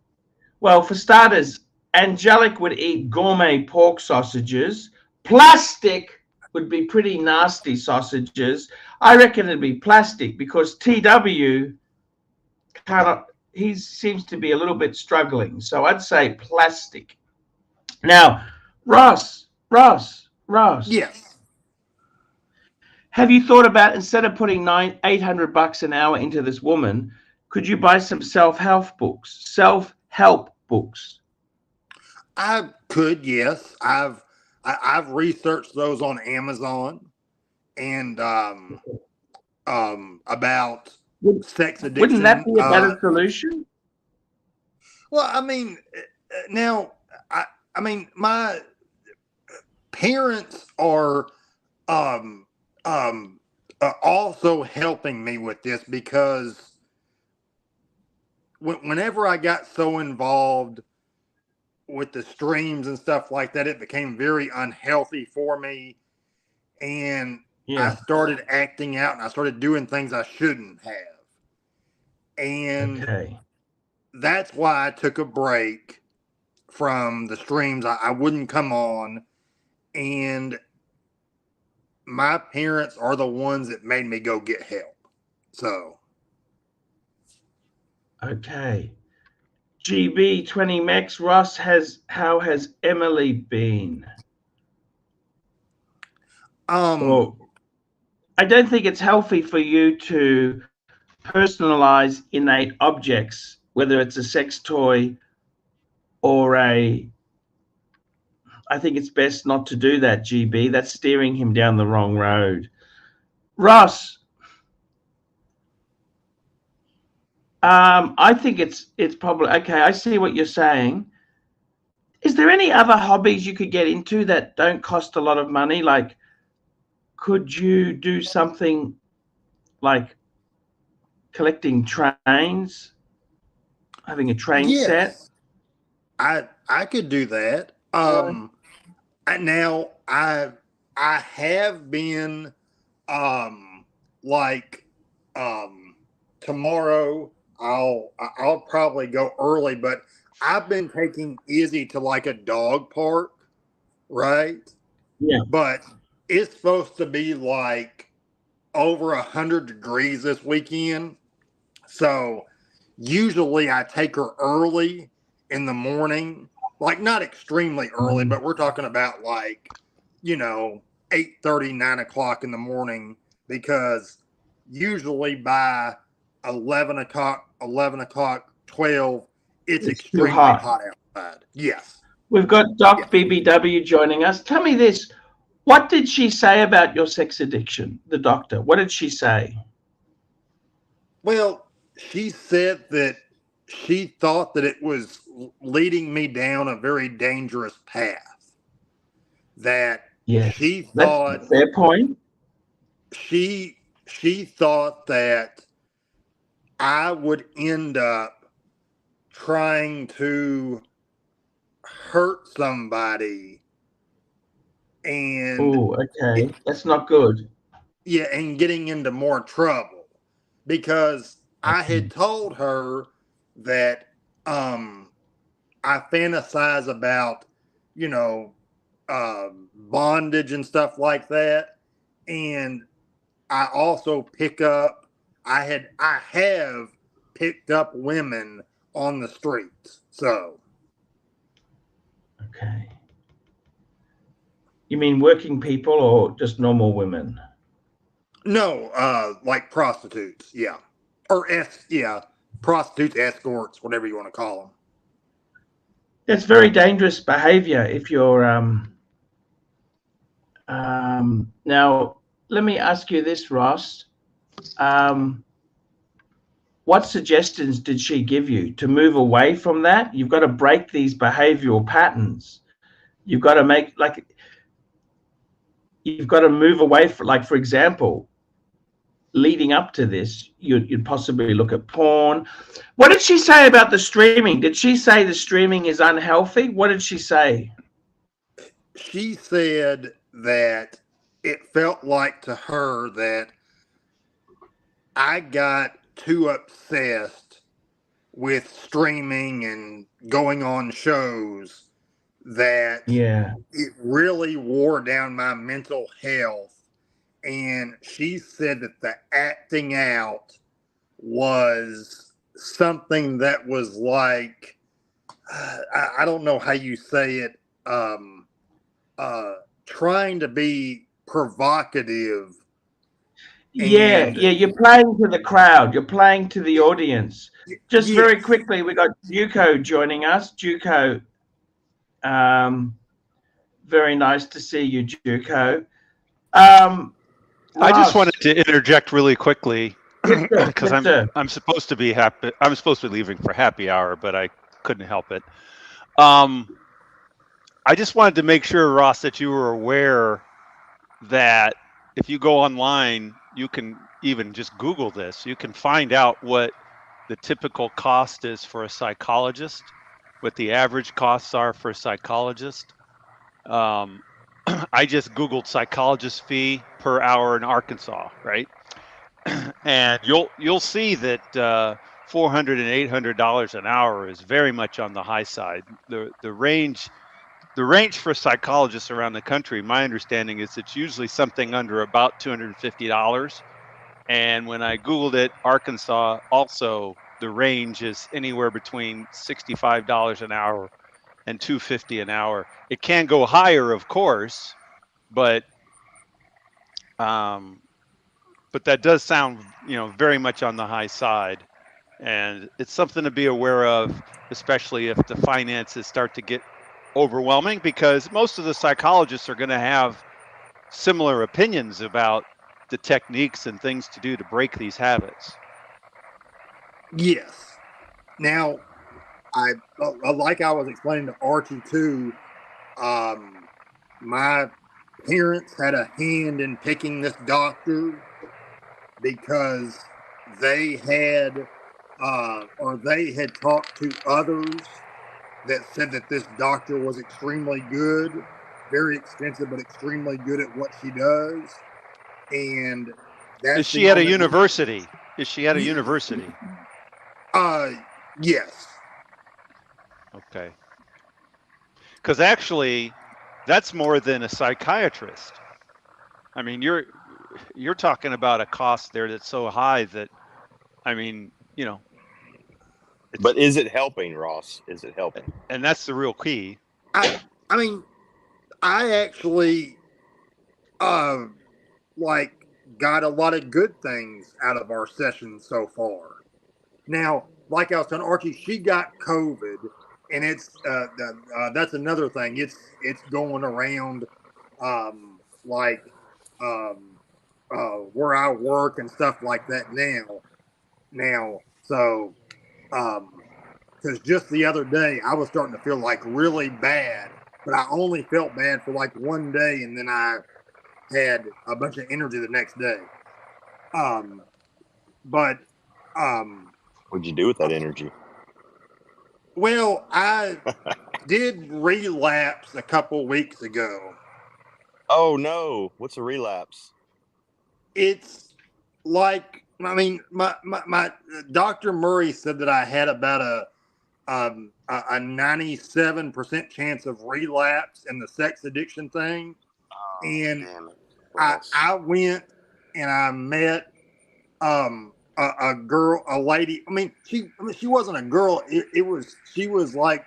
Well, for starters, Angelic would eat gourmet pork sausages. Plastic would be pretty nasty sausages. I reckon it'd be plastic because TW cannot, he seems to be a little bit struggling. So I'd say plastic. Now, Ross, yes. have you thought about, instead of putting $800 an hour into this woman, could you buy some self-help books? Self-help books. I could, yes. I've researched those on Amazon and about sex addiction. Wouldn't that be a better solution? Well, I mean, now I mean my parents are also helping me with this because whenever I got so involved with the streams and stuff like that, it became very unhealthy for me. And I started acting out and I started doing things I shouldn't have. And that's why I took a break from the streams. I wouldn't come on. And my parents are the ones that made me go get help. So. Okay. GB 20 Mex, Ross, how has Emily been? Well, I don't think it's healthy for you to personalize innate objects, whether it's a sex toy or I think it's best not to do that, GB. That's steering him down the wrong road. Ross, I think it's probably okay. I see what you're saying. Is there any other hobbies you could get into that don't cost a lot of money? Like, could you do something like collecting trains, having a train set? I could do that. Now I have been tomorrow I'll probably go early, but I've been taking Izzy to like a dog park, right? Yeah. But it's supposed to be like over 100 degrees this weekend. So usually I take her early in the morning, like not extremely early, but we're talking about like, 8:30, 9 o'clock in the morning, because usually by 11 o'clock, 12, it's extremely hot outside. Yes. We've got Doc BBW joining us. Tell me this. What did she say about your sex addiction, the doctor? What did she say? Well, she said that she thought that it was leading me down a very dangerous path. That she thought, that's a fair point. She thought that I would end up trying to hurt somebody, and okay, that's not good. Yeah, and getting into more trouble, because I had told her that I fantasize about, bondage and stuff like that, and I also pick up. I have picked up women on the streets. So. Okay. You mean working people or just normal women? No, like prostitutes, yeah. Or prostitutes, escorts, whatever you want to call them. It's very dangerous behavior if you're Now, let me ask you this, Ross. What suggestions did she give you to move away from that? You've got to break these behavioral patterns. You've got to you've got to move away from, like, for example, leading up to this, you'd possibly look at porn. What did she say about the streaming? Did she say the streaming is unhealthy? What did she say? She said that it felt like to her that I got too obsessed with streaming and going on shows that it really wore down my mental health. And she said that the acting out was something that was like, I don't know how you say it, trying to be provocative. You're playing to the crowd. You're playing to the audience. Just very quickly, we got Juco joining us. Juco, very nice to see you, Juco. I just wanted to interject really quickly because I'm supposed to be happy. I'm supposed to be leaving for happy hour, but I couldn't help it. I just wanted to make sure, Ross, that you were aware that if you go online, you can even just Google this. You can find out what the typical cost is for a psychologist, what the average costs are for a psychologist. I just Googled psychologist fee per hour in Arkansas, right? And you'll see that $400 and $800 an hour is very much on the high side. The range for psychologists around the country, my understanding is it's usually something under about $250. And when I Googled it, Arkansas also, the range is anywhere between $65 an hour and $250 an hour. It can go higher, of course, but that does sound, very much on the high side, and it's something to be aware of, especially if the finances start to get overwhelming, because most of the psychologists are going to have similar opinions about the techniques and things to do to break these habits. Yes. Now, I like I was explaining to Archie too. My parents had a hand in picking this doctor because they had talked to others that said that this doctor was extremely good, very expensive, but extremely good at what she does. And that's Is she at a university? Is she at a university? Yes. Okay. Because actually, that's more than a psychiatrist. I mean, you're talking about a cost there that's so high that, I mean, But is it helping, Ross? Is it helping? And that's the real key. I mean, I actually got a lot of good things out of our session so far. Now, like I was telling Archie, she got COVID, and it's that's another thing. It's going around where I work and stuff like that now. So because just the other day I was starting to feel like really bad, but I only felt bad for like one day, and then I had a bunch of energy the next day. What'd you do with that energy? Well, I did relapse a couple weeks ago. Oh no! What's a relapse? It's like, I mean, my Dr. Murray said that I had about a 97% chance of relapse in the sex addiction thing. And I went and I met a girl, a lady. I mean, she wasn't a girl. She was like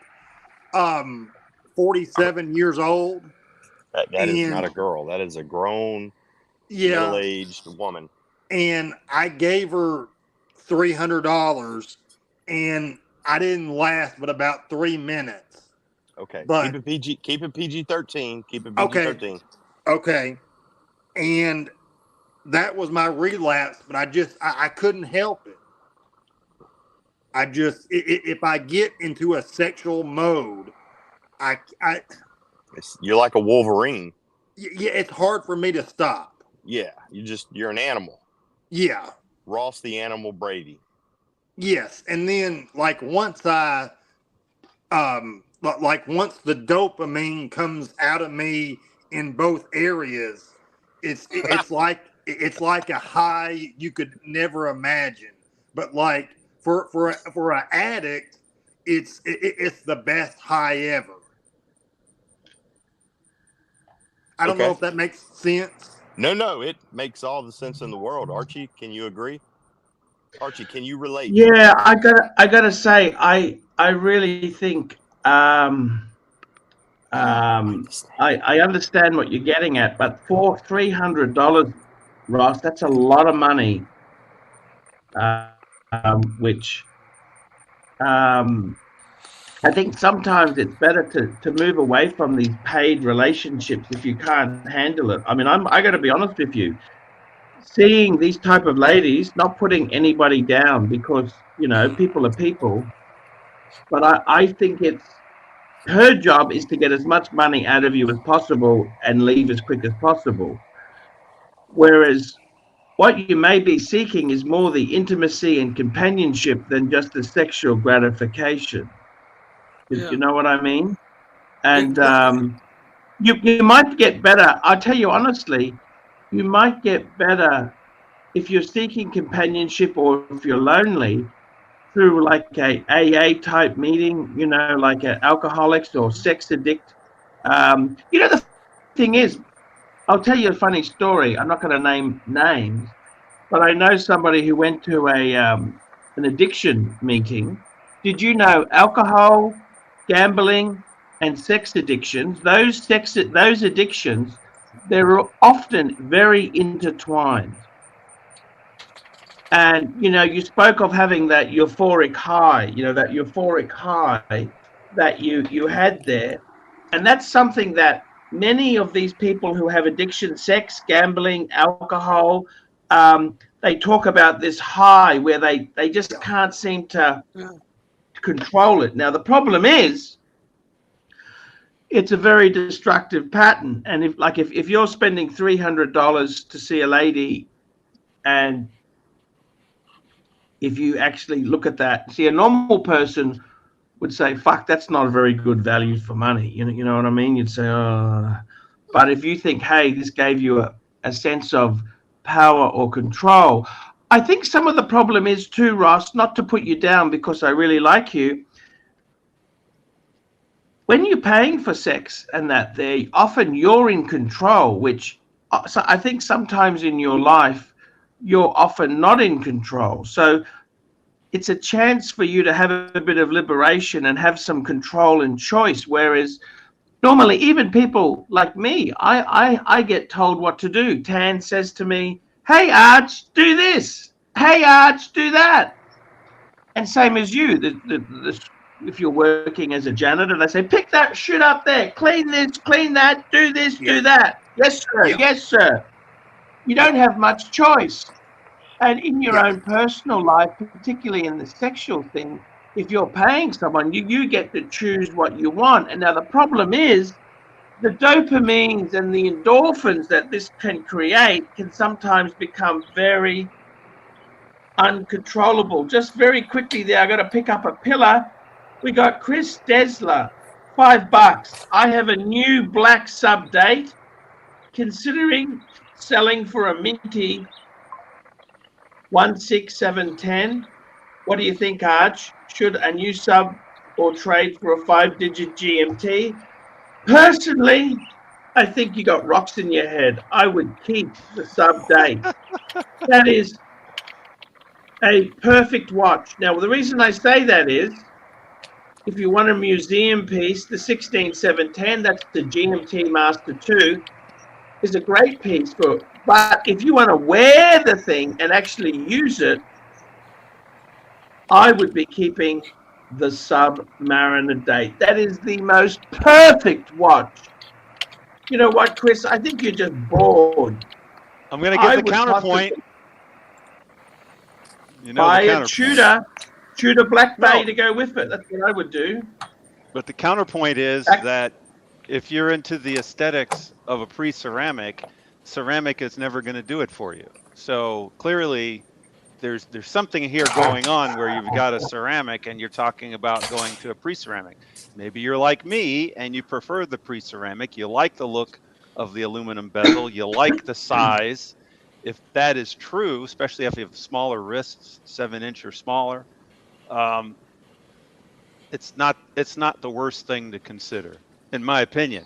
47 years old. That is not a girl. That is a grown, middle-aged woman. And I gave her $300, and I didn't last but about 3 minutes. Okay, but keep it PG. Keep it PG-13. Keep it PG-13. Okay. And that was my relapse, but I couldn't help it. If I get into a sexual mode, you're like a Wolverine. Yeah, it's hard for me to stop. Yeah, you're an animal. Yeah. Ross the Animal Brady. Yes, and then like once the dopamine comes out of me in both areas, it's like a high you could never imagine. But like for an addict, it's the best high ever. I don't know if that makes sense. No, it makes all the sense in the world. Archie, can you agree? Archie, can you relate? Yeah, I gotta say, I really think I understand what you're getting at, but for $300, Ross, that's a lot of money. Which I think sometimes it's better to move away from these paid relationships if you can't handle it. I mean, I got to be honest with you. Seeing these type of ladies, not putting anybody down because, you know, people are people, but I think her job is to get as much money out of you as possible and leave as quick as possible. Whereas what you may be seeking is more the intimacy and companionship than just the sexual gratification. You know what I mean? And you might get better. I'll tell you honestly, you might get better if you're seeking companionship or if you're lonely through like a AA type meeting, you know, like an alcoholics or sex addict. You know, the thing is, I'll tell you a funny story. I'm not going to name names, but I know somebody who went to an addiction meeting. Did you know alcohol, gambling, and sex addictions? Those addictions, they're often very intertwined. And you know, you spoke of having that euphoric high. You know, that euphoric high that you had there, and that's something that many of these people who have addiction, sex, gambling, alcohol, they talk about this high where they just can't seem to control it. Now the problem is, it's a very destructive pattern. And if you're spending $300 to see a lady, and if you actually look at that, see, a normal person would say, fuck, that's not a very good value for money. You know what I mean? You'd say, oh. But if you think, hey, this gave you a sense of power or control, I think some of the problem is too, Ross, not to put you down because I really like you. When you're paying for sex and that, often you're in control, which so I think sometimes in your life, you're often not in control. So it's a chance for you to have a bit of liberation and have some control and choice. Whereas normally, even people like me, I get told what to do. Tan says to me, hey, Arch, do this. Hey, Arch, do that. And same as you, if you're working as a janitor, they say, pick that shit up there, clean this, clean that, do this, do that. Yes, sir. Yes, sir. You don't have much choice. And in your own personal life, particularly in the sexual thing, if you're paying someone, you get to choose what you want. And now the problem is the dopamines and the endorphins that this can create can sometimes become very uncontrollable. Just very quickly there, I got to pick up a pillar. We got Chris Desler, $5. I have a new black sub date, considering selling for a minty 16710. What do you think, Arch? Should a new sub or trade for a 5-digit GMT? Personally, I think you got rocks in your head. I would keep the sub date. That is a perfect watch. Now, the reason I say that is, if you want a museum piece, the 16710, that's the GMT Master 2, is a great piece for. But if you want to wear the thing and actually use it, I would be keeping the Submariner date. That is the most perfect watch You know what, Chris? I think you're just bored. I'm going to give the counterpoint. You know, buy the a Tudor Black Bay No. to go with it. That's what I would do. But the counterpoint is that if you're into the aesthetics of a pre-ceramic, ceramic is never going to do it for you. So clearly, there's something here going on where you've got a ceramic and you're talking about going to a pre-ceramic. Maybe you're like me and you prefer the pre-ceramic. You like the look of the aluminum bezel. You like the size. If that is true, especially if you have smaller wrists, 7-inch or smaller, it's not the worst thing to consider, in my opinion.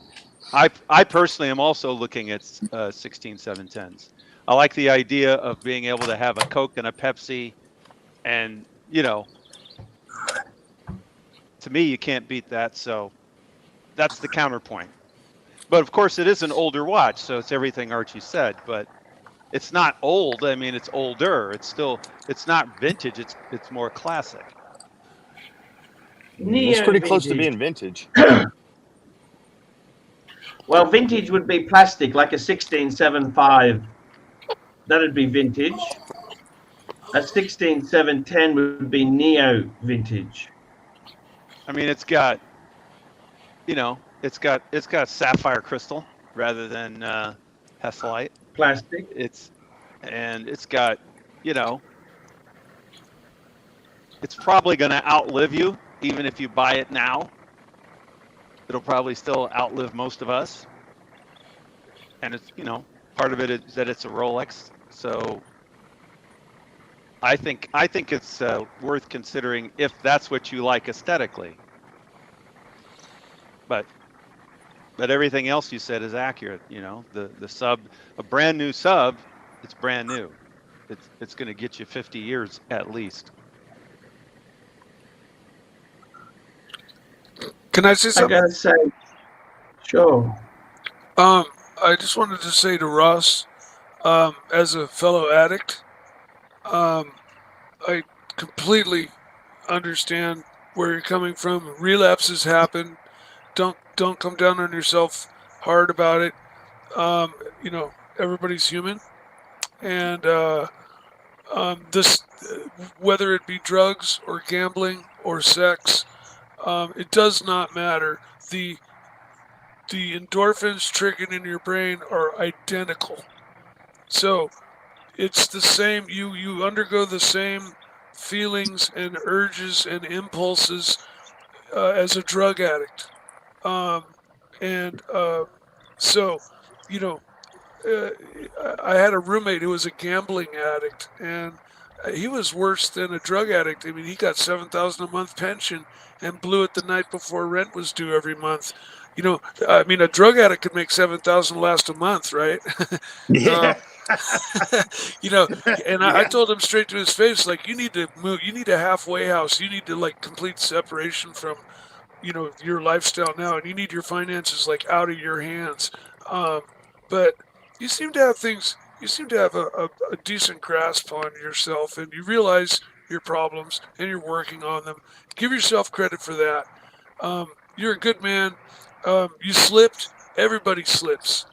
I personally am also looking at 16 710s. I like the idea of being able to have a Coke and a Pepsi, and you know, to me, you can't beat that. So that's the counterpoint. But of course, it is an older watch, so it's everything Archie said. But it's not old. I mean, it's older. It's not vintage. It's more classic. It's pretty close to being vintage. Well, vintage would be plastic, like a 1675. That'd be vintage. A 16710 would be neo vintage. I mean, it's got, you know, it's got sapphire crystal rather than Hesalite. Plastic. It's got, you know, it's probably going to outlive you even if you buy it now. It'll probably still outlive most of us. And it's, you know, part of it is that it's a Rolex. So I think it's worth considering if that's what you like aesthetically. But everything else you said is accurate. You know, the sub, a brand new sub, it's brand new. It's going to get you 50 years at least. Can I say something? I gotta say, sure. I just wanted to say to Ross, as a fellow addict, I completely understand where you're coming from. Relapses happen. Don't come down on yourself hard about it. You know, everybody's human, and this, whether it be drugs or gambling or sex, it does not matter. The endorphins triggering in your brain are identical. So it's the same. You undergo the same feelings and urges and impulses as a drug addict. So, you know, I had a roommate who was a gambling addict, and he was worse than a drug addict. I mean, he got $7,000 a month pension and blew it the night before rent was due every month. You know, I mean, a drug addict could make $7,000 last a month, right? Yeah. You know, and I told him straight to his face, like, you need to move. You need a halfway house. You need to like complete separation from, you know, your lifestyle now, and you need your finances like out of your hands. But you seem to have things. You seem to have a decent grasp on yourself, and you realize your problems, and you're working on them. Give yourself credit for that. You're a good man. You slipped. Everybody slips.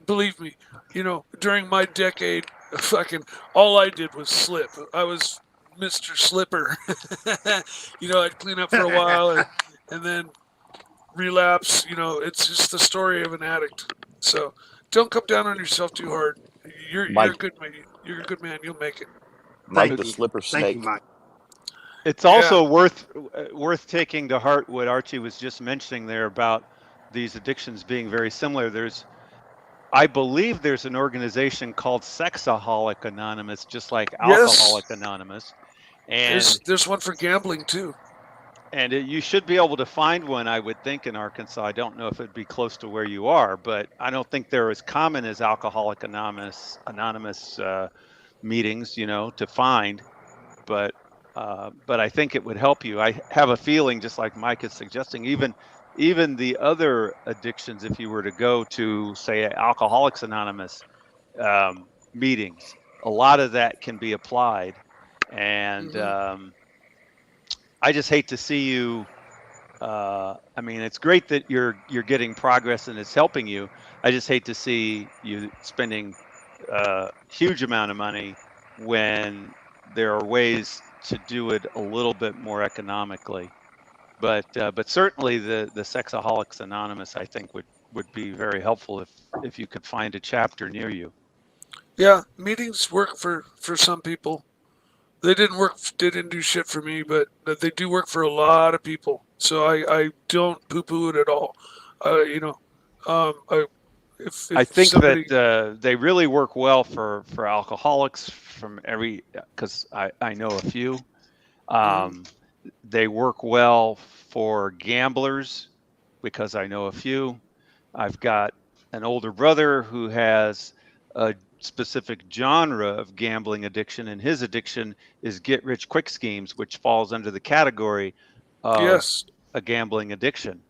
Believe me. You know, during my decade, fucking all I did was slip. I was Mr. Slipper. You know, I'd clean up for a while and then relapse. You know, it's just the story of an addict. So don't come down on yourself too hard. You're a good man. You're a good man. You'll make it. Mike the Slipper Thank Snake. you, Mike. It's also worth taking to heart what Archie was just mentioning there about these addictions being very similar. I believe there's an organization called Sexaholic Anonymous, just like Alcoholic Anonymous. And there's one for gambling too. And you should be able to find one, I would think, in Arkansas. I don't know if it'd be close to where you are, but I don't think they're as common as Alcoholic Anonymous meetings, you know, to find. But I think it would help you. I have a feeling, just like Mike is suggesting, even the other addictions, if you were to go to, say, Alcoholics Anonymous meetings, a lot of that can be applied. And I just hate to see you I mean, it's great that you're getting progress and it's helping you. I just hate to see you spending a huge amount of money when there are ways to do it a little bit more economically. But certainly the Sexaholics Anonymous, I think, would be very helpful if you could find a chapter near you. Yeah, meetings work for some people. They didn't do shit for me, but they do work for a lot of people. So I don't poo-poo it at all. You know, if I think somebody, that they really work well for alcoholics because I know a few. They work well for gamblers because I know a few. I've got an older brother who has a specific genre of gambling addiction, and his addiction is get-rich-quick schemes, which falls under the category of yes, a gambling addiction.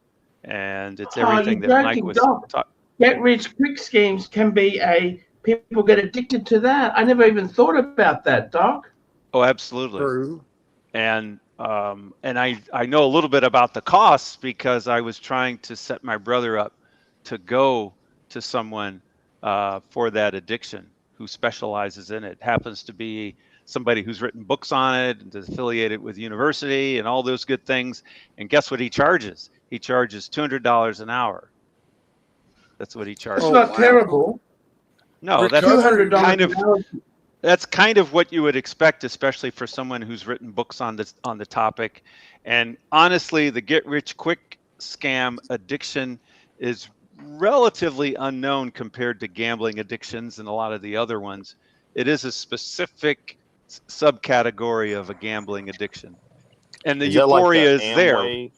And it's Oh, everything you're that Mike joking, was Doc. talking. Get-rich-quick schemes can be people get addicted to that. I never even thought about that, Doc. Oh, absolutely. True. And I know a little bit about the costs because I was trying to set my brother up to go to someone for that addiction who specializes in it. Happens to be somebody who's written books on it and is affiliated with university and all those good things. And guess what he charges? He charges $200 an hour. That's what he charges. It's not terrible. No, that's Recovery. kind of that's kind of what you would expect, especially for someone who's written books on the topic. And honestly, the get-rich-quick scam addiction is relatively unknown compared to gambling addictions and a lot of the other ones. It is a specific subcategory of a gambling addiction, and the Is that like euphoria the is there. Amway,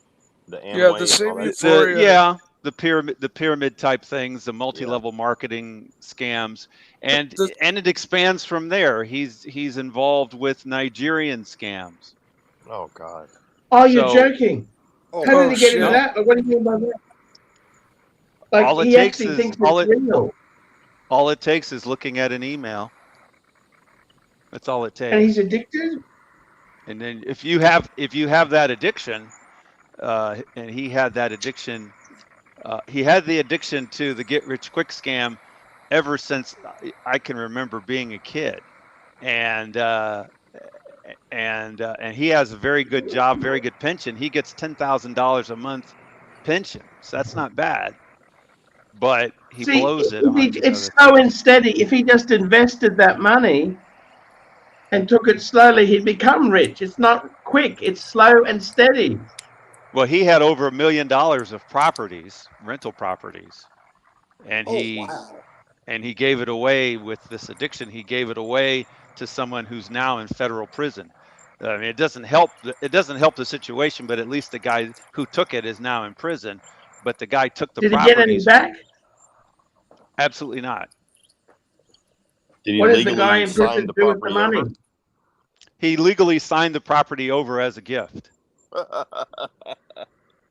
the Amway, yeah, the same all that? euphoria. The pyramid type things, the multi-level marketing scams, and it expands from there. He's involved with Nigerian scams. Oh God. Oh, you're joking. How did he get into shit. that? Like, what do you mean by that? Like, All it he takes actually is thinks it's real. all it takes is looking at an email. That's all it takes. And he's addicted? And then if you have that addiction, and he had that addiction, he had the addiction to the get-rich-quick scam ever since I can remember being a kid, and he has a very good job, very good pension. He gets $10,000 a month pension, so that's not bad. But he blows it. It's slow and steady. If he just invested that money and took it slowly, he'd become rich. It's not quick. It's slow and steady. Well, he had over $1 million of properties, rental properties, and he gave it away with this addiction. He gave it away to someone who's now in federal prison. I mean, it doesn't help the situation, but at least the guy who took it is now in prison. But the guy took the properties. Did he get any back? Absolutely not. Did he What did the legally guy in sign prison the do with the property money? over? He legally signed the property over as a gift.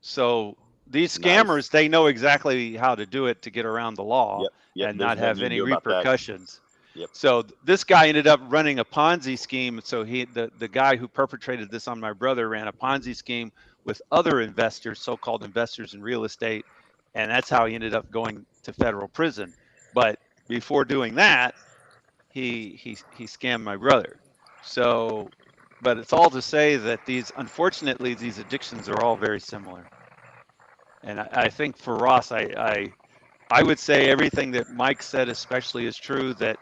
So these scammers, they know exactly how to do it to get around the law and not have any repercussions. Yep. So this guy ended up running a Ponzi scheme. So the guy who perpetrated this on my brother ran a Ponzi scheme with other investors, so-called investors in real estate, and that's how he ended up going to federal prison. But before doing that, he scammed my brother. So, but it's all to say that unfortunately, these addictions are all very similar. And I think for Ross, I would say everything that Mike said especially is true, that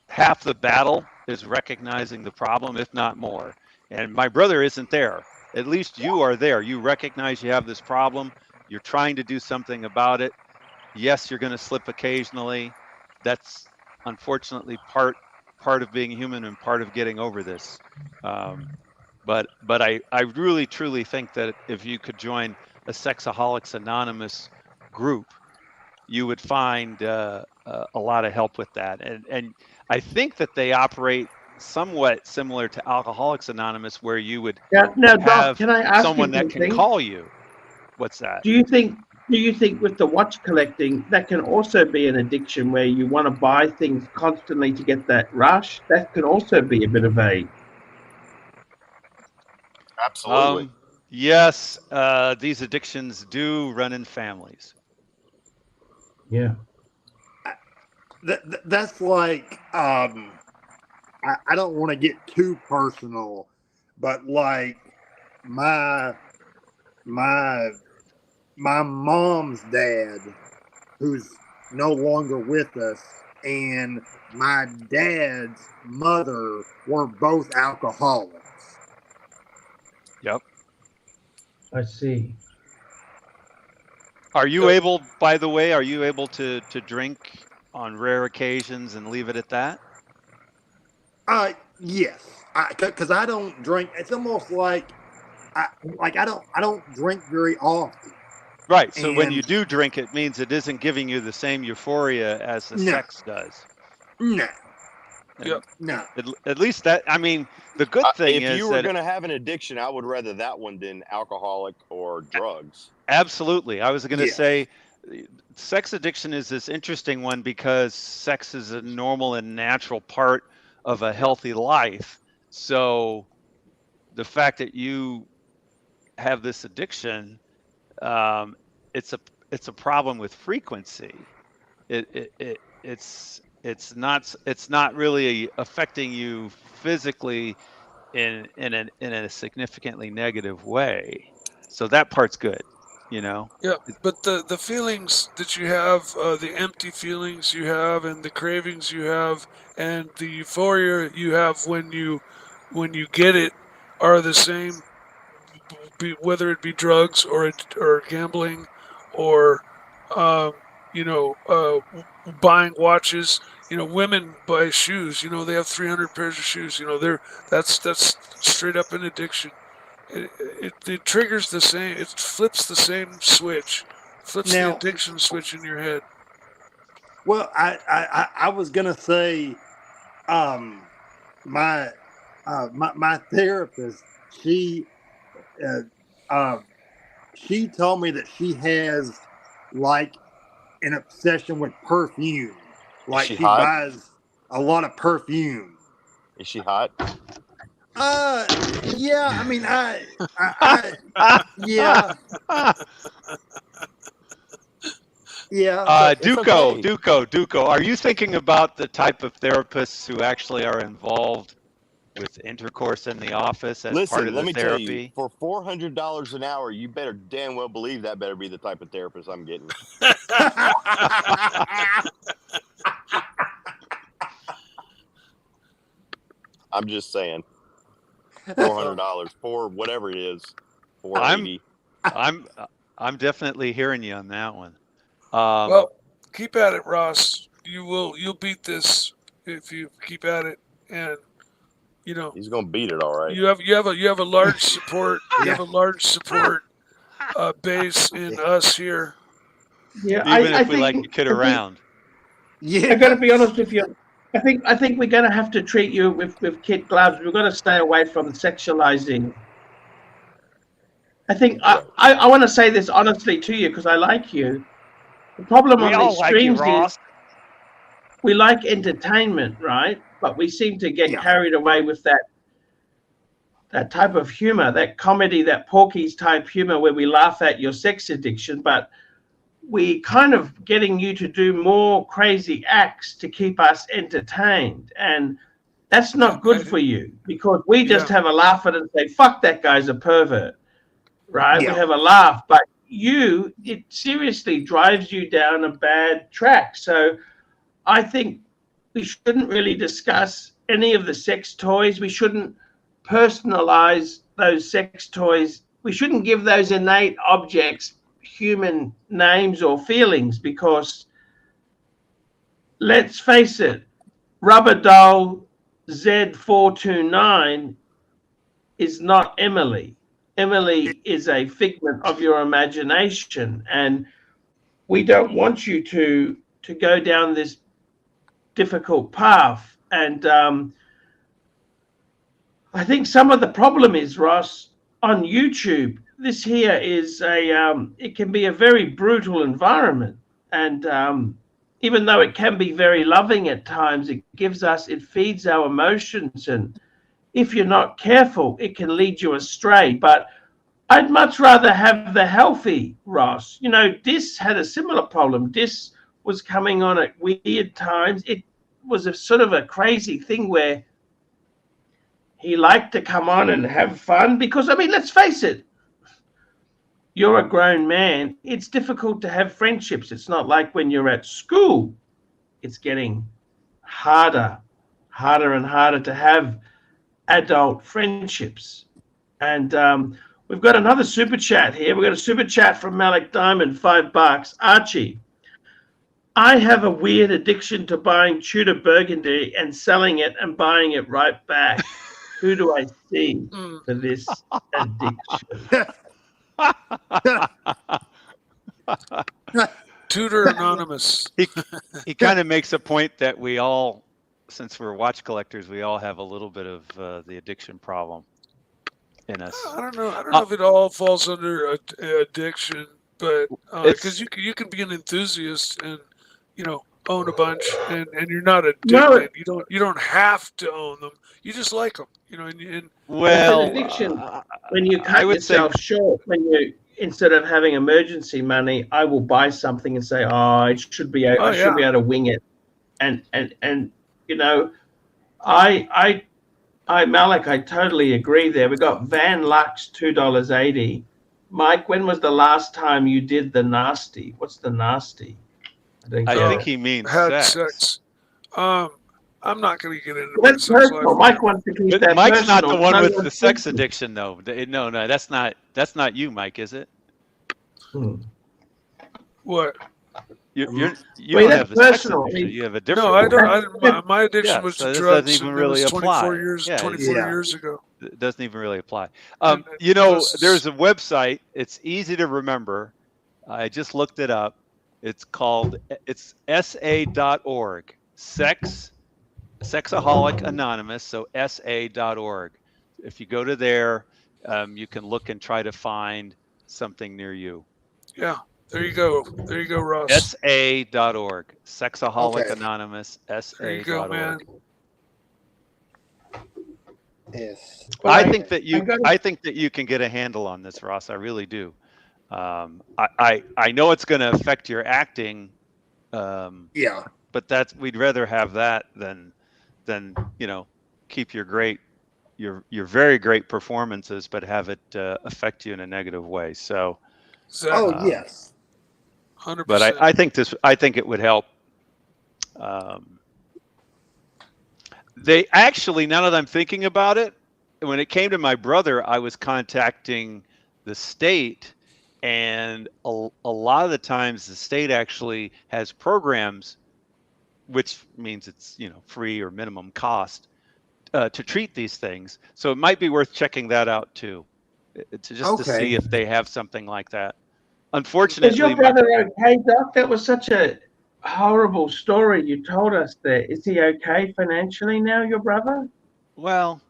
half the battle is recognizing the problem, if not more. And my brother isn't there. At least you are there. You recognize you have this problem. You're trying to do something about it. Yes, you're going to slip occasionally. That's unfortunately part of being human and part of getting over this. But I really truly think that if you could join a Sexaholics Anonymous group, you would find a lot of help with that. And I think that they operate somewhat similar to Alcoholics Anonymous, where you would Doc, have can I ask someone you that can call you. What's that? Do you think with the watch collecting, that can also be an addiction where you want to buy things constantly to get that rush? That can also be a bit of a... Absolutely. Yes, these addictions do run in families. Yeah. That's like I don't want to get too personal, but like my my my mom's dad, who's no longer with us, and my dad's mother were both alcoholics. Yep. I see. Are you So- able, by the way, are you able to drink on rare occasions and leave it at that? Yes, because I don't drink. It's almost like I don't drink very often. Right. So when you And do drink, it means it isn't giving you the same euphoria as the No. sex does. no, And Yep. no. At least that, I mean, the good thing If is you were that going to have an addiction, I would rather that one than alcoholic or drugs. absolutely. I was going to Yes. say sex addiction is this interesting one because sex is a normal and natural part of a healthy life. So the fact that you have this addiction, it's a problem with frequency. It's not really affecting you physically in a significantly negative way. So that part's good, you know. Yeah, but the feelings that you have, the empty feelings you have, and the cravings you have, and the euphoria you have when you get it, are the same. Whether it be drugs or gambling, or um, buying watches. Women buy shoes. They have 300 pairs of shoes. That's straight up an addiction. It triggers the same. It flips the same switch. Flips the Now, addiction switch in your head. well, I was gonna say, um, my my therapist, she uh, uh, she told me that she has like an obsession with perfume. Like she she hot? buys a lot of perfume. Is she hot? Yeah. I mean, yeah, yeah. But It's Duco, okay. Duco. Are you thinking about the type of therapists who actually are involved with intercourse in the office as part Listen, of let the me tell you, therapy? for $400 an hour, you better damn well believe that better be the type of therapist I'm getting. I'm just saying, $400 for whatever it is, $480. I'm definitely hearing you on that one. Well, keep at it, Ross. You'll beat this if you keep at it, and He's gonna beat it, all right. you have a large support. You have a large support base in us here. Yeah. Even I if we think, like to kid around. yeah. I got to be honest with you. I think we're going to have to treat you with kid gloves. We've got to stay away from sexualizing. I think I want to say this honestly to you because I like you. The problem We on all these like you, streams is Ross. we like entertainment, right? But we seem to get Yeah. carried away with that type of humor, that comedy, that Porky's type humor where we laugh at your sex addiction, but we kind of getting you to do more crazy acts to keep us entertained. And that's not good for you because we just have a laugh at it and say, fuck, that guy's a pervert, right? Yeah. We have a laugh, but it seriously drives you down a bad track. So I think we shouldn't really discuss any of the sex toys. We shouldn't personalize those sex toys. We shouldn't give those innate objects human names or feelings because let's face it, Rubber Doll Z429 is not Emily. Emily is a figment of your imagination, and we don't want you to go down this difficult path. And I think some of the problem is, Ross, on YouTube, this here is it can be a very brutal environment. And even though it can be very loving at times, it feeds our emotions. And if you're not careful, it can lead you astray. But I'd much rather have the healthy Ross. You know, Dis had a similar problem. Dis was coming on at weird times. It was a sort of a crazy thing where he liked to come on and have fun because, I mean, let's face it, you're a grown man. It's difficult to have friendships. It's not like when you're at school. It's getting harder and harder to have adult friendships. And we've got another super chat here. We've got a super chat from Malik Diamond, $5. Archie, I have a weird addiction to buying Tudor Burgundy and selling it and buying it right back. Who do I see for this addiction? Tudor Anonymous. He kind of makes a point that we all, since we're watch collectors, we all have a little bit of the addiction problem in us. I don't know. I don't know if it all falls under addiction, but because you can be an enthusiast and own a bunch, and you're not addicted. No, you don't have to own them. You just like them. And well, it's an addiction when you cut yourself short. When you, instead of having emergency money, I will buy something and say, "Oh, it should be. I should be able to wing it." And Malik, I totally agree there. We got Van Lux, $2.80. Mike, when was the last time you did the nasty? What's the nasty? I think he means sex. I'm not going to get into that's personal. Mike wants to keep that Mike's personal. not the one with the sex addiction, though. No, that's not you, Mike, is it? What? You don't have the sex addiction. You have a different. No, I don't. My addiction was to drugs. Doesn't even really apply. 24 years ago. It doesn't even really apply. There's a website. It's easy to remember. I just looked it up. It's sa.org. Sexaholic Anonymous. So sa.org. If you go to there, you can look and try to find something near you. Yeah. There you go, Ross. sa.org. Sexaholic Anonymous. sa.org. There you go, man. Yes. I think that you can get a handle on this, Ross. I really do. I know it's going to affect your acting. But we'd rather have that than keep your very great performances, but have it affect you in a negative way. So. Yes. 100%. But I think it would help. They actually, now that I'm thinking about it, when it came to my brother, I was contacting the state, and a lot of the times the state actually has programs, which means it's free or minimum cost to treat these things. So it might be worth checking that out too, to see if they have something like that. Unfortunately, is your brother okay, Doc? That was such a horrible story you told us there. Is he okay financially now, your brother? Well,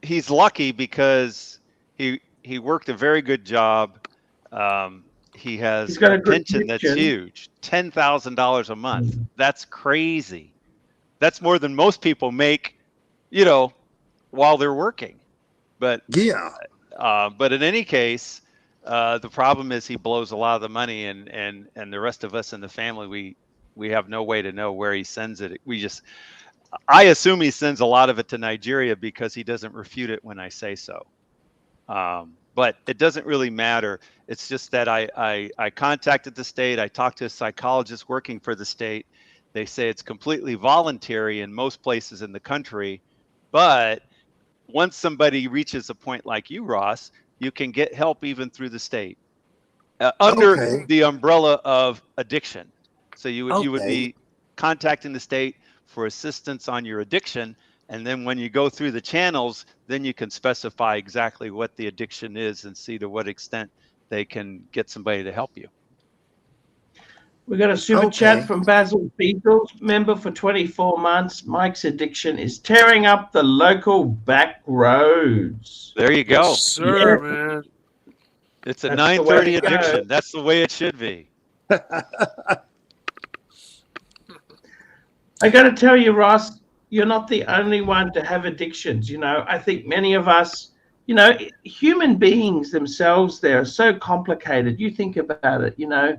he's lucky because he worked a very good job. He has a pension that's huge, $10,000 a month. That's crazy. That's more than most people make, while they're working. But but in any case. The problem is he blows a lot of the money, and the rest of us in the family, we have no way to know where he sends it. I assume he sends a lot of it to Nigeria because he doesn't refute it when I say so. But it doesn't really matter. It's just that I contacted the state. I talked to a psychologist working for the state. They say it's completely voluntary in most places in the country, but once somebody reaches a point like you, Ross, you can get help even through the state under the umbrella of addiction. So you would be contacting the state for assistance on your addiction. And then when you go through the channels, then you can specify exactly what the addiction is and see to what extent they can get somebody to help you. We got a super chat from Basil Beatles, member for 24 months. Mike's addiction is tearing up the local back roads. There you go. Yes, sir, man. It's a 9:30 addiction. That's the way it should be. I got to tell you, Ross, you're not the only one to have addictions. I think many of us you know, human beings themselves, they're so complicated. You think about it, you know,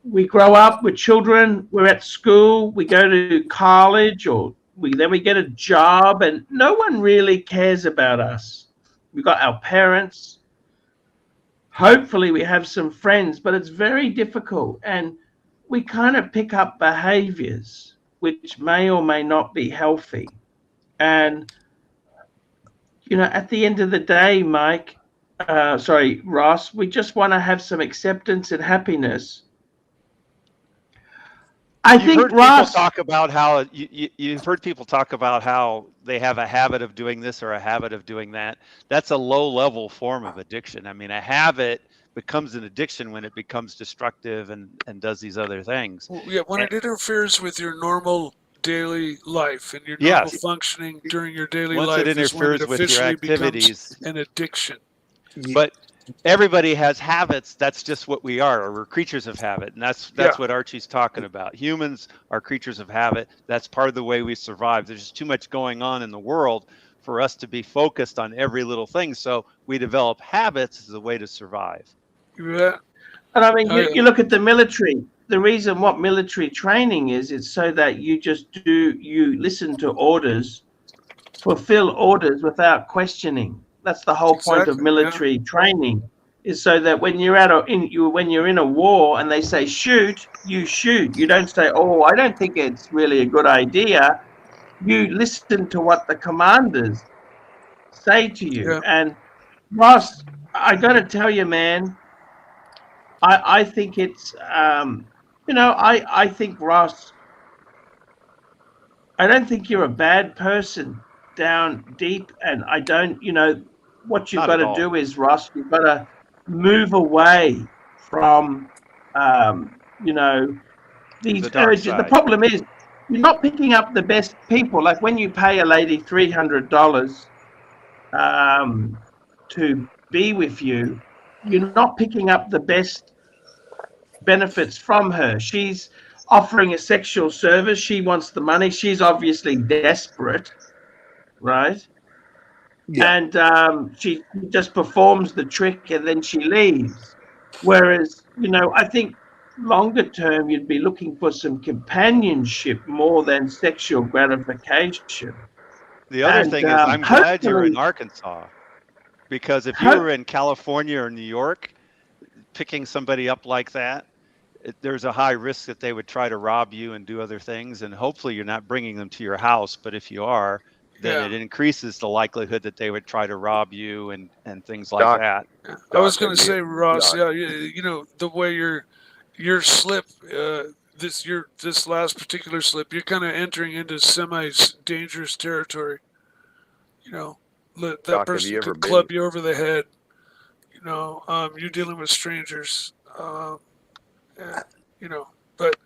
we grow up, we're children, we're at school, we go to college, or then we get a job, and no one really cares about us. We've got our parents. Hopefully we have some friends, but it's very difficult. And we kind of pick up behaviors which may or may not be healthy. And, you know, at the end of the day, Ross, we just want to have some acceptance and happiness. You've heard people talk about how you've heard people talk about how they have a habit of doing this or a habit of doing that. That's a low-level form of addiction. I mean, a habit becomes an addiction when it becomes destructive and does these other things. Well, yeah, when it interferes with your normal daily life and your normal functioning during your daily life. Once it interferes with your activities, an addiction. But everybody has habits. That's just what we are. We're creatures of habit, and that's what Archie's talking about. Humans are creatures of habit. That's part of the way we survive. There's just too much going on in the world for us to be focused on every little thing. So we develop habits as a way to survive. Yeah. And I mean, you look at the military. The reason what military training is, it's so that you listen to orders, fulfill orders without questioning. That's the whole point of military training, is so that when you're when you're in a war and they say shoot, you shoot. You don't say, oh, I don't think it's really a good idea. You listen to what the commanders say to you. Yeah. And Ross, I got to tell you, man, I think it's you know, I think, Ross, I don't think you're a bad person down deep, and I don't, you know, what you've got to do is, Ross, you've got to move away from, you know, these urges. The problem is you're not picking up the best people. Like when you pay a lady $300 to be with you, you're not picking up the best benefits from her. She's offering a sexual service. She wants the money. She's obviously desperate, right? Yeah. And she just performs the trick and then she leaves. Whereas, you know, I think longer term, you'd be looking for some companionship more than sexual gratification. The other thing is, I'm glad you're in Arkansas, because if you were in California or New York, picking somebody up like that, there's a high risk that they would try to rob you and do other things. And hopefully you're not bringing them to your house. But if you are, then it increases the likelihood that they would try to rob you and things like that. I was going to say, Ross, you know, the way your slip, this last particular slip, you're kind of entering into semi-dangerous territory. You know, that person could club you over the head. You know, you're dealing with strangers. You know, but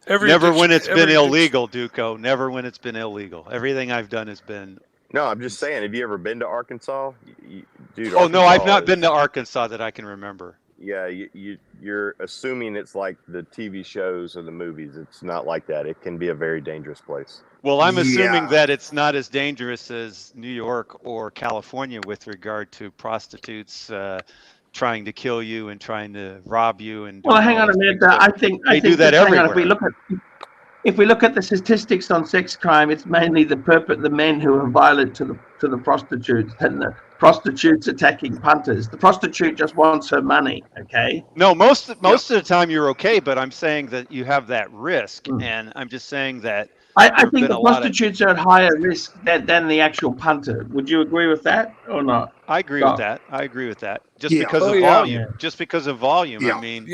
never when it's been illegal, Duco. Never when it's been illegal. Everything I've done has been. No, I'm just saying. Have you ever been to Arkansas, dude? Oh no, I've not been to Arkansas that I can remember. Yeah, you're assuming it's like the TV shows or the movies. It's not like that. It can be a very dangerous place. Well, I'm assuming that it's not as dangerous as New York or California with regard to prostitutes trying to kill you and trying to rob you. And well, hang on a minute. I think do that everywhere. If we look at the statistics on sex crime, it's mainly the men who are violent to the prostitutes, and the prostitutes attacking punters. The prostitute just wants her money. Okay. No, most of the time you're okay, but I'm saying that you have that risk, and I'm just saying that. I think the prostitutes are at higher risk than the actual punter. Would you agree with that or not? I agree with that. Just because of volume. Just because of volume. I mean,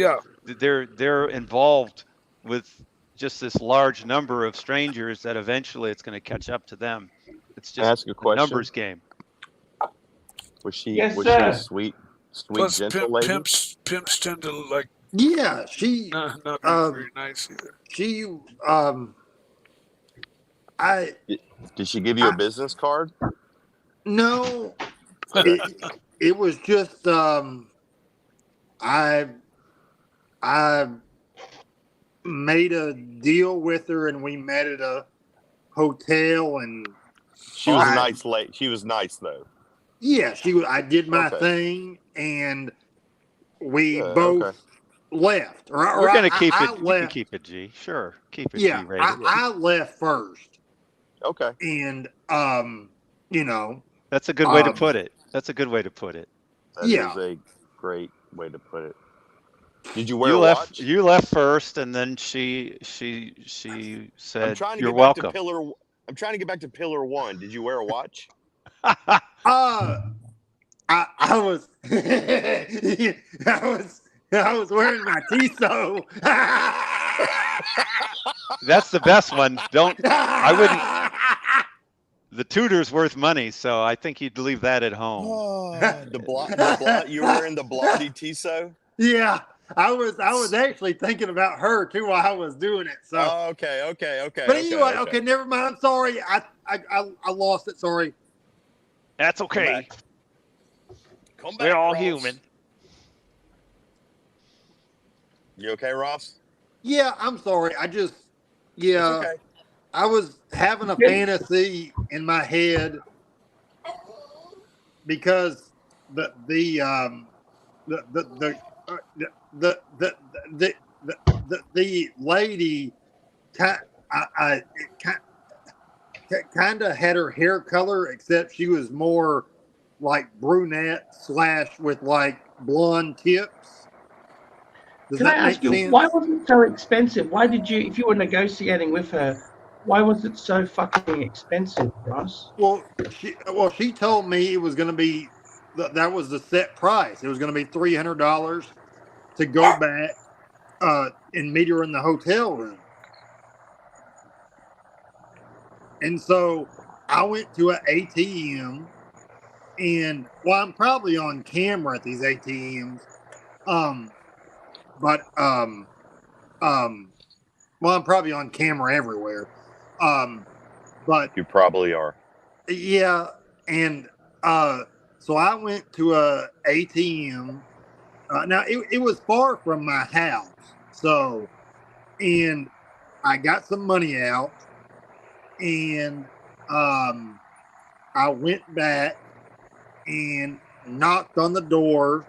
they're involved with just this large number of strangers that eventually it's going to catch up to them. It's just a numbers game. Was she a sweet, plus, gentle lady? Pimps tend to like. Yeah, she not very nice either. She Did she give you a business card? No, it was just I made a deal with her and we met at a hotel, and she was nice. She was nice though. Yeah, I did my Okay. thing, and we Yeah, both okay. left. We're gonna keep I it. You can left. keep it G. Sure, keep it Yeah, G-rated. I left first, Okay. and you know, That's a good way to put it. That's a good way to put it. That yeah. is a great way to put it. Did you wear a watch? You left first, and then she I'm said, trying to "You're get back to welcome." pillar. I'm trying to get back to pillar 1. Did you wear a watch? I was I was wearing my Tissot. That's the best one. I wouldn't. The Tudor's worth money, so I think you'd leave that at home. You were wearing the blondie Tissot? Yeah, I was actually thinking about her too while I was doing it. So okay. But anyway, okay, never mind. I'm sorry. I lost it. Sorry. That's okay. Come back. We're all Ross. human. You okay, Ross? Yeah, I'm sorry. It's okay. I was having a fantasy in my head because the lady kind of had her hair color, except she was more like brunette / with like blonde tips. Can I ask you, why was it so expensive? Why did you, if you were negotiating with her, why was it so fucking expensive, Ross? Well, she told me it was going to be, that was the set price. It was going to be $300 to go back and meet her in the hotel room. And so I went to an ATM, and well, I'm probably on camera at these ATMs. Well, I'm probably on camera everywhere. But You probably are. yeah, and so I went to a ATM. Now it was far from my house, so, and I got some money out, and I went back and knocked on the door,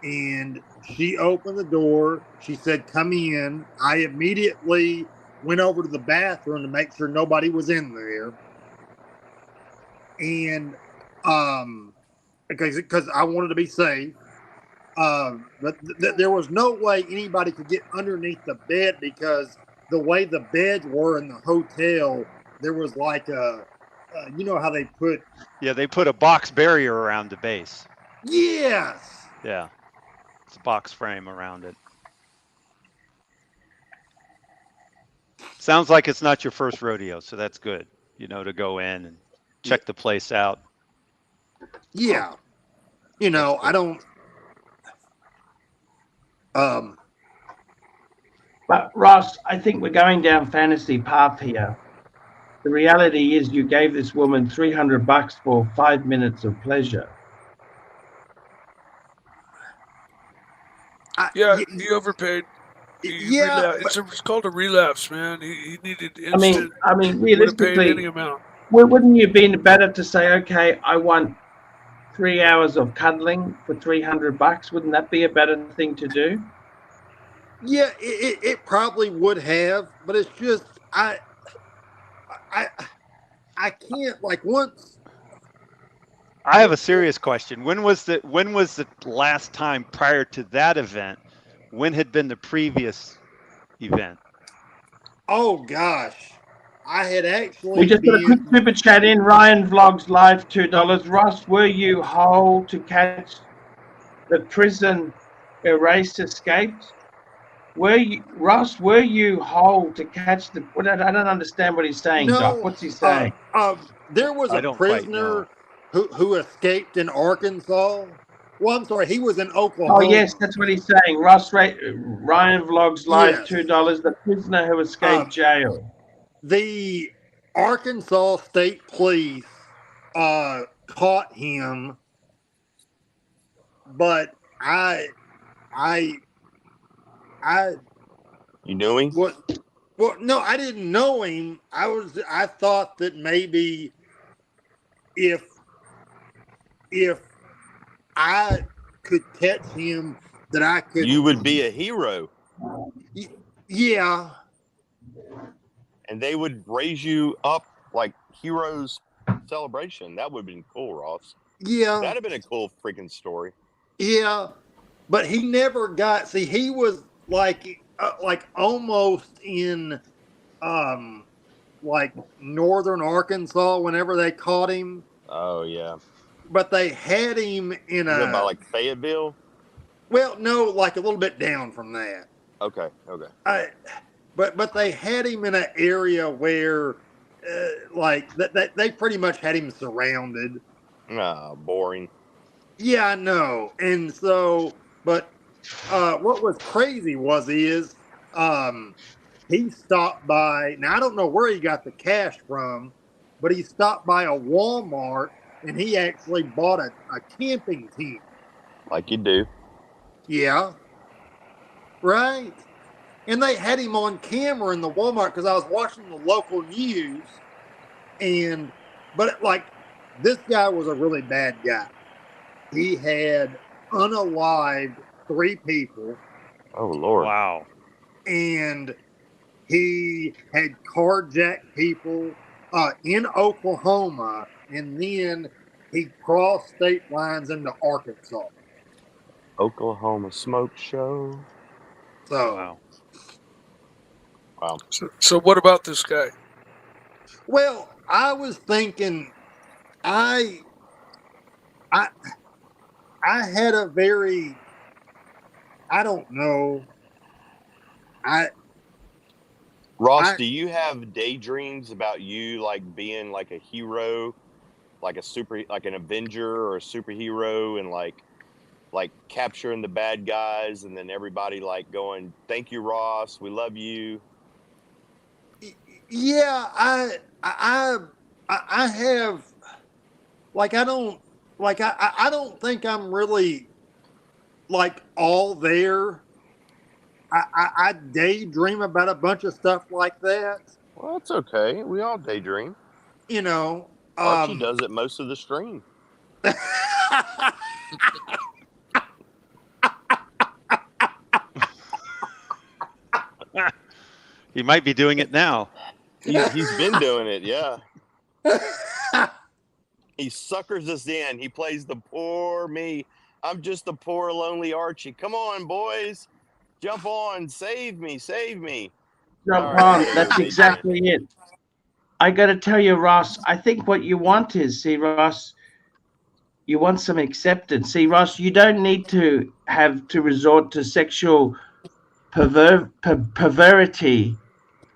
and she opened the door. She said, "Come in." I immediately went over to the bathroom to make sure nobody was in there. And because I wanted to be safe. But there was no way anybody could get underneath the bed, because the way the beds were in the hotel, there was like you know how they put... Yeah, they put a box barrier around the base. Yes. Yeah. It's a box frame around it. Sounds like it's not your first rodeo, so that's good, you know, to go in and check the place out. Yeah. You know, I don't... But Ross, I think we're going down fantasy path here. The reality is you gave this woman $300 for 5 minutes of pleasure. He overpaid. It's called a relapse, man. He needed instant. I mean, would have paid realistically, any amount. Wouldn't you have been better to say, okay, I want 3 hours of cuddling for $300? Wouldn't that be a better thing to do? Yeah, it probably would have, but it's just I can't, like, once. I have a serious question. When was the last time prior to that event? When had been the previous event? Oh gosh, I had actually... We just got a quick super chat in. Ryan Vlogs Live, $2. Ross, were you whole to catch the prison erase escaped? Were you whole to catch the... I don't understand what he's saying, No, Doc. What's he saying? There was a prisoner who escaped in Arkansas. Well, I'm sorry, he was in Oklahoma. Oh, yes, that's what he's saying. Ryan Vlogs Live, $2. The prisoner who escaped jail. The Arkansas State Police caught him, but I You knew him? Well, no, I didn't know him. I thought that maybe if if I could catch him, that I could. You would be a hero, Yeah. and they would raise you up like heroes celebration. That would have been cool, Ross. Yeah. That'd have been a cool freaking story. Yeah. But he never got. See, he was like almost in, like northern Arkansas whenever they caught him. Oh yeah. But they had him in Is it a. by like Fayetteville? Well, no, like a little bit down from that. Okay. Okay. But they had him in an area where, like that they pretty much had him surrounded. Boring. Yeah, I know. And so, but what was crazy is he stopped by. Now I don't know where he got the cash from, but he stopped by a Walmart and he actually bought a camping tent. Like you do. Yeah. Right. And they had him on camera in the Walmart because I was watching the local news. But like, this guy was a really bad guy. He had unalived 3 people. Oh Lord. Wow. And he had carjacked people in Oklahoma. And then he crossed state lines into Arkansas. Oklahoma smoke show. So, Wow. So what about this guy? well, I was thinking, I had a very, I don't know. Ross, do you have daydreams about you like being like a hero, like an Avenger or a superhero, and like capturing the bad guys, and then everybody like going, "Thank you, Ross. We love you." Yeah, I have, like, I don't think I'm really like all there. I daydream about a bunch of stuff like that. Well, that's okay. We all daydream. You know, Archie does it most of the stream. He might be doing it now. He's been doing it, yeah. He suckers us in. He plays the poor me. I'm just a poor, lonely Archie. Come on, boys. Jump on. Save me. Save me. Jump All right. on. That's exactly it. I got to tell you, Ross, I think what you want is, see, Ross, you want some acceptance. See, Ross, you don't need to have to resort to sexual perverity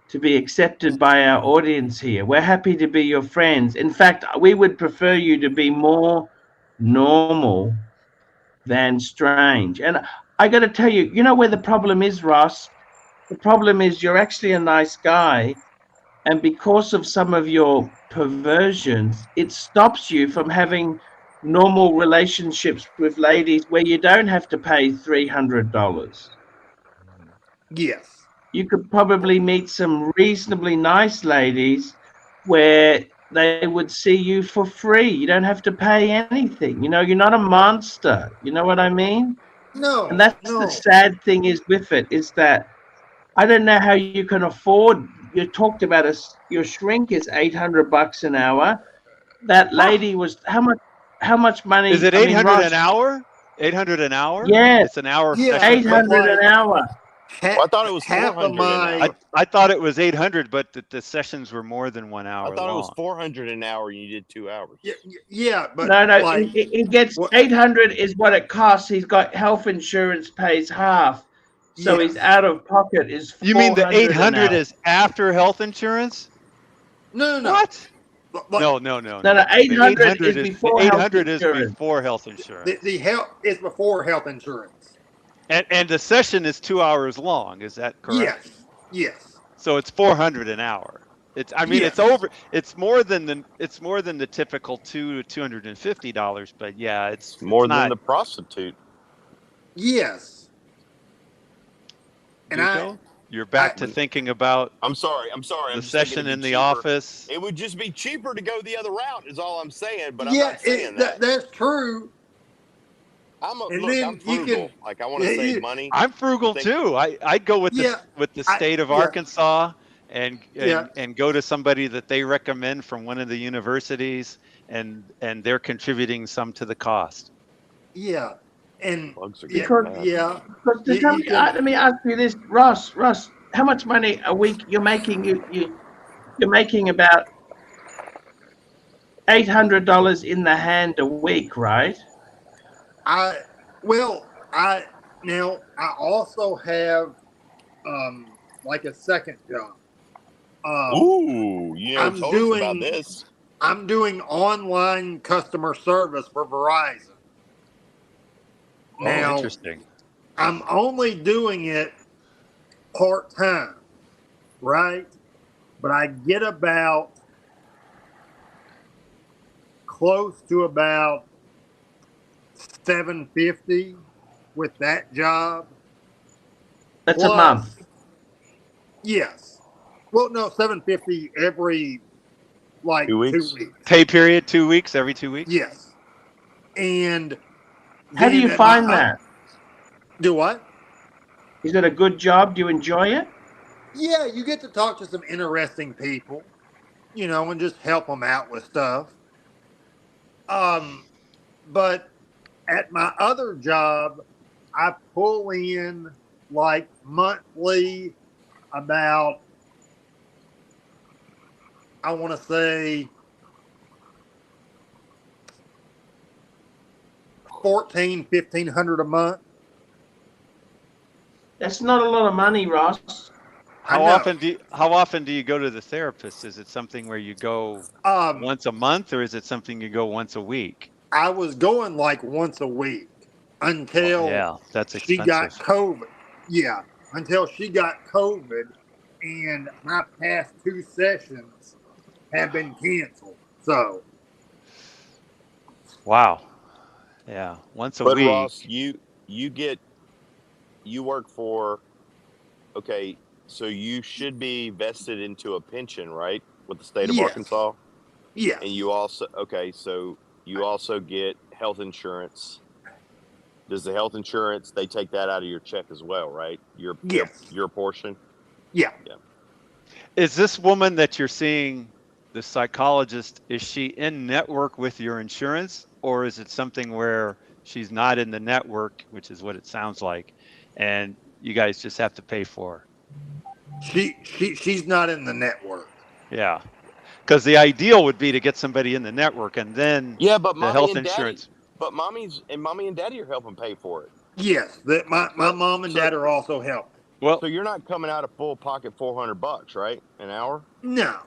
to be accepted by our audience here. We're happy to be your friends. In fact, we would prefer you to be more normal than strange. And I got to tell you, you know where the problem is, Ross? The problem is you're actually a nice guy. And because of some of your perversions, it stops you from having normal relationships with ladies where you don't have to pay $300. Yes. You could probably meet some reasonably nice ladies where they would see you for free. You don't have to pay anything. You know, you're not a monster. You know what I mean? No. And that's the sad thing is with it, is that I don't know how you can afford. You talked about your shrink is $800 an hour. That lady was how much money? Is it 800 an hour? 800 an hour? Yeah, It's an hour. Yeah, session. 800 an hour. Well, I thought it was half 400 of my. I thought it was 800, but the sessions were more than 1 hour. I thought long. it was 400 an hour and you did 2 hours. Yeah, but No, like, he gets 800 is what it costs. He's got health insurance pays half, so Yeah. he's out of pocket is 400. You mean the 800 an hour. is after health insurance? no. What? Like, No. No, 800 is before the health 800 is insurance. before health insurance. The health is before health insurance. And the session is 2 hours long. Is that correct? Yes. So it's 400 an hour. It's Yes. it's more than the typical $250, but yeah, it's More not, than the prostitute. Yes. And Duco? You're back to thinking about I'm sorry. I'm the just thinking session it'd be in the cheaper. office. It would just be cheaper to go the other route, is all I'm saying. But I'm Yeah, not saying that. that's true. I'm And then I'm you frugal. can- Like I want to yeah, save you- money. I'm frugal Think- too. I'd go with Yeah, the state of yeah. Arkansas and Yeah. go to somebody that they recommend from one of the universities, and they're contributing some to the cost. Yeah, and Bugs are yeah, getting mad. yeah. Because You- how you much- can- let me ask you this, Ross, how much money a week you're making? You're making about $800 in the hand a week, right? I also have like a second job. Ooh, you know, I'm told us about doing- this. I'm doing online customer service for Verizon. Oh, Now, interesting. I'm only doing it part-time, right? But I get about close to about $750 with that job. That's a Plus- month. Yes. Well, no, $750 every 2 weeks? 2 weeks. Pay period 2 weeks, every 2 weeks. Yes. And How do then you at find my- that? Do what? Is it a good job? Do you enjoy it? Yeah, you get to talk to some interesting people, and just help them out with stuff. But at my other job, I pull in like monthly about, I want to say, $1,400-1,500 a month. That's not a lot of money, Ross. I How know. often do you go to the therapist? Is it something where you go once a month, or is it something you go once a week? I was going like once a week until Yeah, that's she got expensive. COVID. Yeah, until she got COVID, and my past 2 sessions have been canceled. So, Wow. Yeah, once a But week. Ross, you work for, okay, so you should be vested into a pension, right? With the state of Yes. Arkansas. yes, And you also, okay, so you also get health insurance. Does the health insurance, they take that out of your check as well, right? Your portion? yeah. Is this woman that you're seeing, the psychologist, is she in network with your insurance, or is it something where she's not in the network, which is what it sounds like, and you guys just have to pay for her? She's not in the network. Yeah, because the ideal would be to get somebody in the network, and then Yeah, but the mommy health and insurance. daddy, but mommy and daddy are helping pay for it. Yes, that my mom and dad are also helping. Well, So you're not coming out of full pocket $400, right? An hour? No.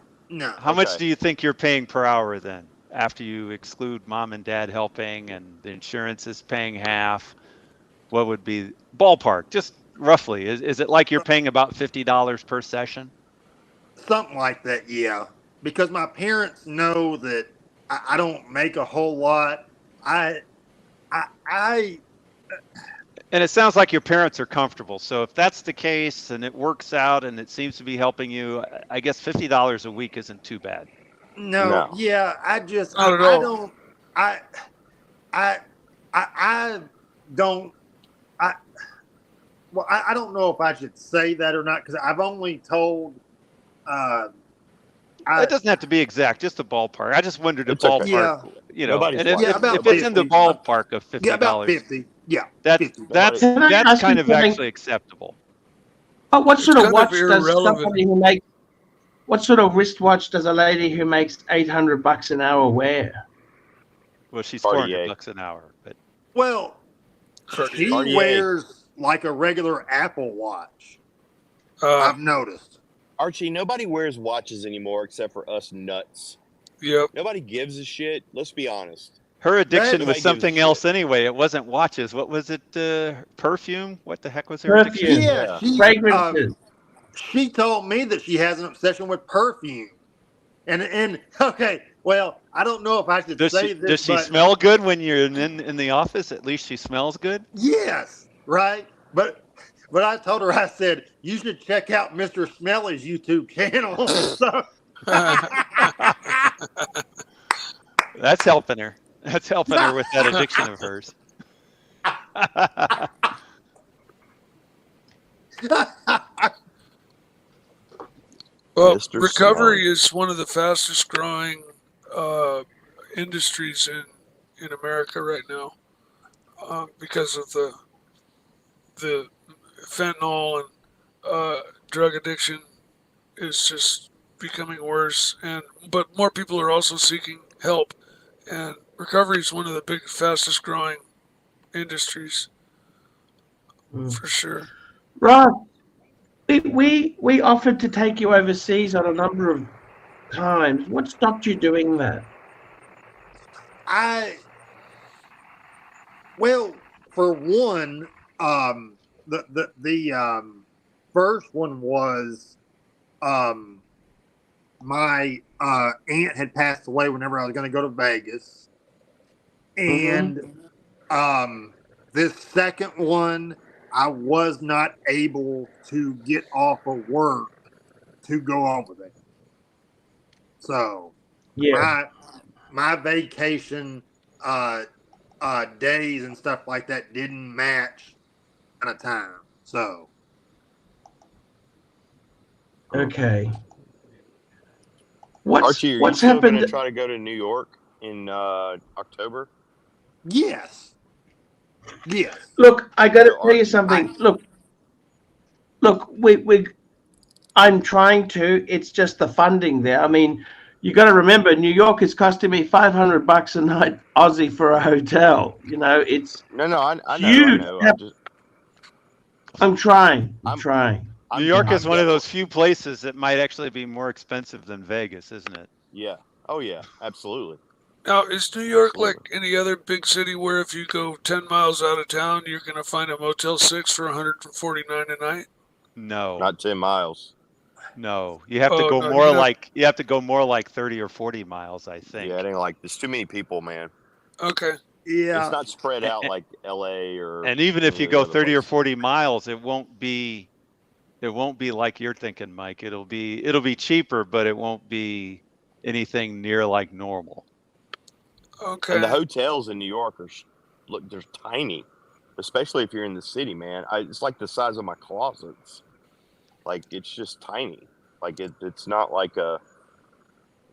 how much Okay. do you think you're paying per hour then, after you exclude mom and dad helping and the insurance is paying half? What would be ballpark, just roughly? Is it like you're paying about $50 per session? Something like that, yeah. Because my parents know that I don't make a whole lot. I And it sounds like your parents are comfortable. So if that's the case and it works out and it seems to be helping you, I guess $50 a week isn't too bad. No. Yeah, I just Not at I all. don't I don't I don't know if I should say that or not, because I've only told It doesn't have to be exact, just a ballpark. I just wondered a It's okay. ballpark, Nobody's and if, watching. Yeah, about if it's in the 50. ballpark of $50, yeah, about 50. Yeah. that's 50. that's Can I that's ask kind you of something? actually acceptable. Oh, what sort of kind of watch does irrelevant. somebody who makes? What sort of wristwatch does a lady who makes $800 an hour wear? Well, she's Cartier. $400 an hour, but Well, she Cartier. wears like a regular Apple Watch. Uh, I've noticed. Archie, nobody wears watches anymore except for us nuts. yep. Nobody gives a shit. Let's be honest. her addiction Nobody was gives something a else shit. anyway. It wasn't watches. What was it? Perfume? What the heck was her Perfume. addiction? Yeah, Yeah. Fragrances. She told me that she has an obsession with perfume. And okay, well, I don't know if I should Does say she, this, does she but smell good when you're in the office? At least she smells good. yes, right. But But I told her, I said, you should check out Mr. Smelly's YouTube channel. So, That's helping her. That's helping her with that addiction of hers. Well, Mr. recovery Smelly. is one of the fastest growing industries in America right now because of the fentanyl and drug addiction is just becoming worse, but more people are also seeking help, and recovery is one of the big, fastest growing industries for sure. Right. We offered to take you overseas on a number of times. What stopped you doing that? Well, for one, the first one was my aunt had passed away whenever I was going to go to Vegas, and this second one, I was not able to get off of work to go over there. So my vacation days and stuff like that didn't match kind of time. So Okay. Archie, are you what's still going happened? to try to go to New York in October? yes. Look, I got to tell you something. Look, I'm trying to. It's just the funding there. I mean, you got to remember, New York is costing me $500 a night Aussie for a hotel. You know, it's No, I huge. know. I'm trying. New York is one of those few places that might actually be more expensive than Vegas, isn't it? Yeah. Oh, yeah. Absolutely. Now, is New York like any other big city where if you go 10 miles out of town, you're going to find a Motel 6 for $149 a night? No. Not 10 miles. No. You have to go more like 30 or 40 miles, I think. Yeah, it ain't like there's too many people, man. Okay. Yeah. It's not spread out like LA or. And even if you go 30 or 40 miles, it won't be like you're thinking, Mike. It'll be cheaper, but it won't be anything near like normal. Okay. And the hotels in New York they're tiny, especially if you're in the city, man. It's like the size of my closets. Like, it's just tiny. Like, it's not like and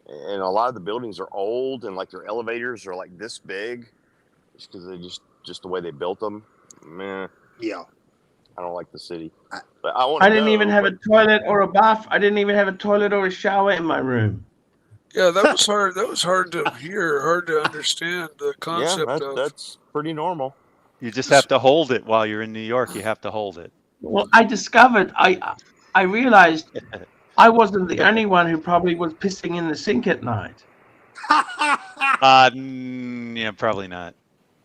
a lot of the buildings are old and like their elevators are like this big just because they just the way they built them. Meh. Yeah. I don't like the city. But I didn't even have a toilet or a bath. I didn't even have a toilet or a shower in my room. Yeah, that was hard. That was hard to hear, hard to understand the concept of. That's pretty normal. You just have to hold it while you're in New York. You have to hold it. Well, I discovered, I realized I wasn't the only one who probably was pissing in the sink at night. Yeah, probably not.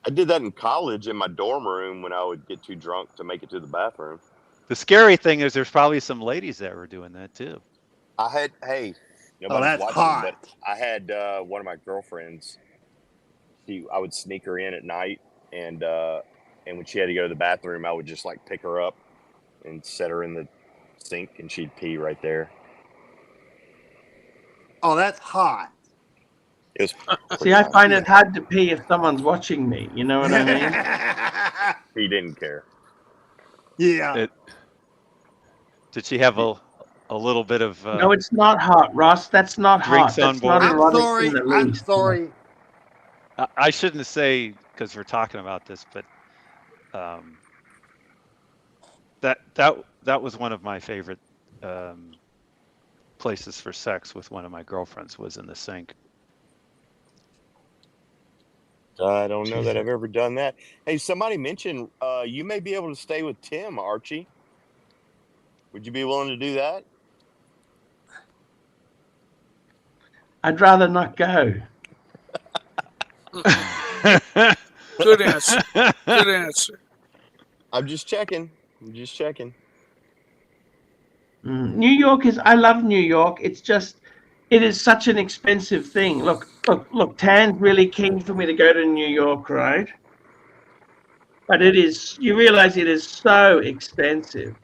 I did that in college in my dorm room when I would get too drunk to make it to the bathroom. The scary thing is there's probably some ladies that were doing that too. Nobody's that's watching, hot. but I had one of my girlfriends. I would sneak her in at night, and when she had to go to the bathroom, I would just like pick her up and set her in the sink, and she'd pee right there. Oh, that's hot. It was See, I find it hard to pee if someone's watching me. You know what I mean? He didn't care. Yeah. Did she have a little bit of? No, it's not hot, Ross. That's not hot. Drinks on That's board. not I'm erotic sorry. in the I'm least. sorry. I shouldn't say because we're talking about this, but that was one of my favorite places for sex with one of my girlfriends was in the sink. I don't know that I've ever done that. Hey, somebody mentioned you may be able to stay with Tim, Archie. Would you be willing to do that? I'd rather not go. Good answer. Good answer. I'm just checking. New York I love New York. It's just, it is such an expensive thing. Look, Tan's really keen for me to go to New York, right? But it is, you realize it is so expensive.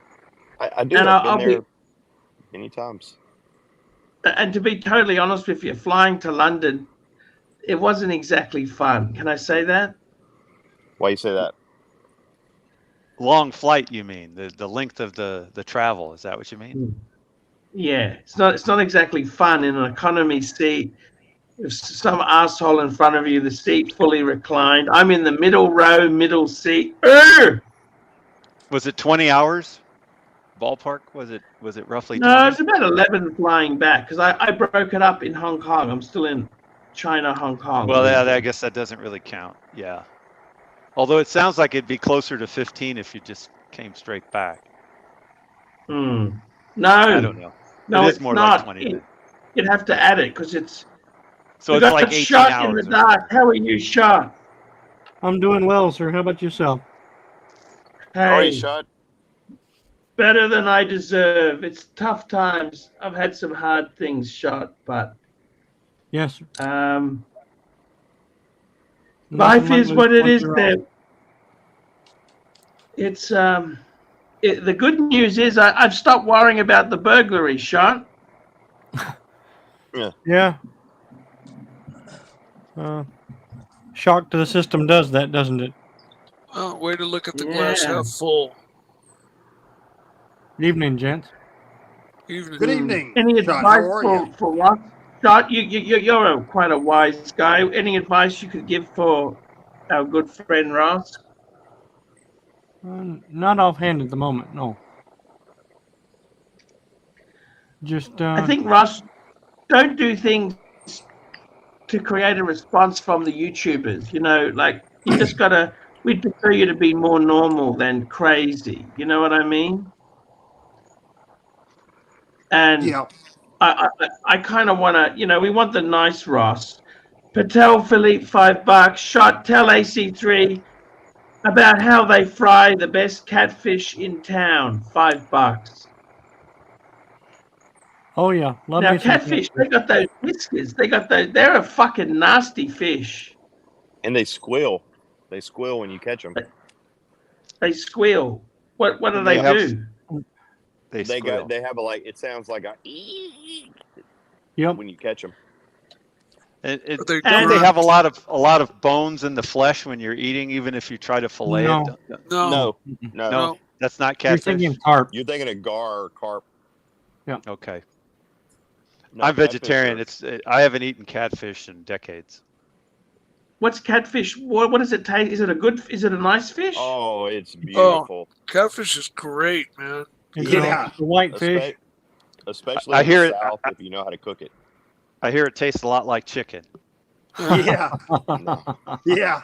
I do. And I've been I'll there be, many times. and to be totally honest with you, flying to London, it wasn't exactly fun. Can I say that? Why you say that? Long flight, you mean? The length of the travel? Is that what you mean? Yeah, it's not exactly fun in an economy seat. If some asshole in front of you, the seat fully reclined. I'm in the middle row, middle seat. Was it 20 hours? Ballpark? Was it roughly No, 20? it's about 11 flying back because I broke it up in Hong Kong. I'm still in China, Hong Kong. Well, yeah, I guess that doesn't really count. Yeah. Although it sounds like it'd be closer to 15 if you just came straight back. No, I don't know. no, it is it's more not. like 20 then. You'd have to add it because it's. So we it's got like 18 shot hours. in the or dark. something. How are you, Shot? I'm doing well, sir. How about yourself? How are you, Hey, Shot? better than I deserve. It's tough times. I've had some hard things, Shot, but Yes, sir. life Nothing like is what it losing is. one There, it's the good news is I've stopped worrying about the burglary, Shot. Yeah. Shock to the system does that, doesn't it? Oh, way to look at the glass Yeah. half full. Good evening, gents. Evening. Good evening, Any Sean. advice How are you? for what? Shot, you're quite a wise guy. Any advice you could give for our good friend Ross? Not offhand at the moment, no. Just I think Ross, don't do things to create a response from the YouTubers. You know, like you just gotta. We'd prefer you to be more normal than crazy. You know what I mean? And Yeah. I kind of want to, we want the nice Ross. Patel Philippe, $5. Shot, tell AC3 about how they fry the best catfish in town. $5. oh yeah, love Now me some catfish, they got those whiskers. They got those. They're a fucking nasty fish. And they squeal. They squeal when you catch them. They squeal. What do And they they have- do? They They squeal. have a it sounds like a Yep. when you catch them. And They don't they grunt. have a lot of bones in the flesh when you're eating, even if you try to fillet No. it? No. No, that's not You're catfish. thinking carp. You're thinking of gar or carp. Okay, No, I'm catfish vegetarian. are- I haven't eaten catfish in decades. What's catfish? What does it taste? Is it a nice fish? Oh, it's beautiful. Catfish is great, man. It's Yeah. a white fish. Especially I in hear the it- South if you know how to cook it. I hear it tastes a lot like chicken. Yeah. No. Yeah.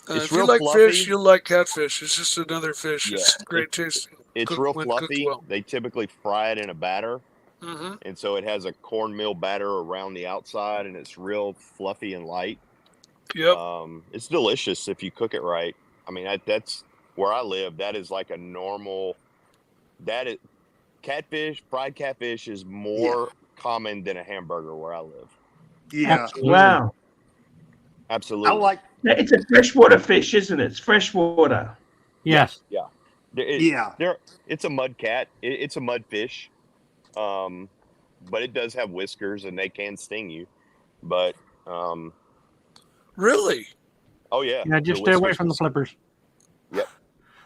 It's If you real like fluffy. fish, you'll like catfish. It's just another fish. It's Yeah. great tasting. It's Cooked real when cooked fluffy. well. They typically fry it in a batter, Mm-hmm. and so it has a cornmeal batter around the outside, and it's real fluffy and light. Yep. It's delicious if you cook it right. I mean, that's where I live. That is like a normal. That is catfish. Fried catfish is more common than a hamburger where I live. Yeah. Absolutely. Wow. Absolutely. I like. It's a freshwater fish, isn't it? It's freshwater. Yes. Yeah. It's a mud cat. It's a mud fish, but it does have whiskers and they can sting you. But Really? oh yeah, Yeah, just stay away from the flippers.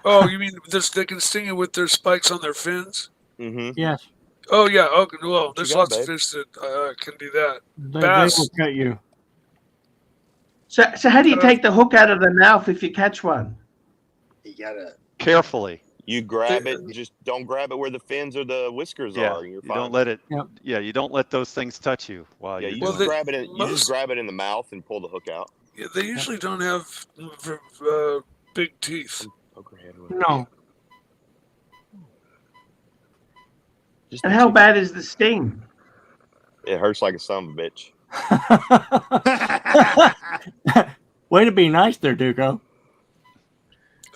Oh, you mean they can sting you with their spikes on their fins? Mm-hmm. Yes. Oh, yeah. Okay. Well, there's got, lots of babe? fish that can do that. They Bass. will cut you. So how do you take the hook out of the mouth if you catch one? You gotta. Carefully. You grab it, just don't grab it where the fins or the whiskers Yeah. are. You're You fine. don't let it. Yep. Yeah, you don't let those things touch you while Yeah, you're you Well, just they- grab it. You just most- grab it in the mouth and pull the hook out. Yeah, they usually don't have big teeth. No. Just And the how chicken. bad is the sting? It hurts like a son of a bitch. Way to be nice there, Duco.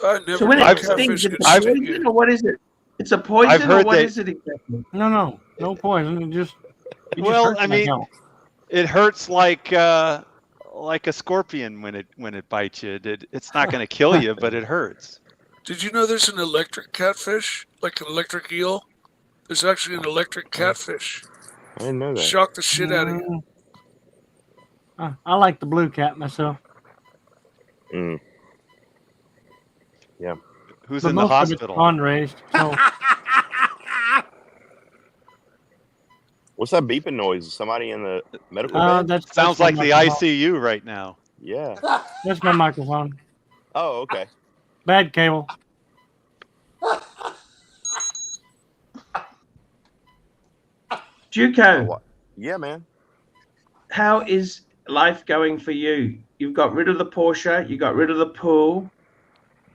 I never So when got it I've- stings, catfish it's get a stung. poison or what is it? It's a poison or heard what they- is it exactly? No poison. It just Well, hurts I my mean, health. It hurts like like a scorpion when it bites you. It's not going to kill you, but it hurts. Did you know there's an electric catfish, like an electric eel? There's actually an electric catfish. I didn't know that. Shock the shit out of you. I like the blue cat myself. Mm. Yeah. Who's But in the most of it's hospital? pond raised. So What's that beeping noise? Is somebody in the medical bed? that's Sounds my like the microphone. ICU right now. Yeah. That's my microphone. Oh, okay. Bad cable. Duco, Yeah, man. how is life going for you? You've got rid of the Porsche. You got rid of the pool.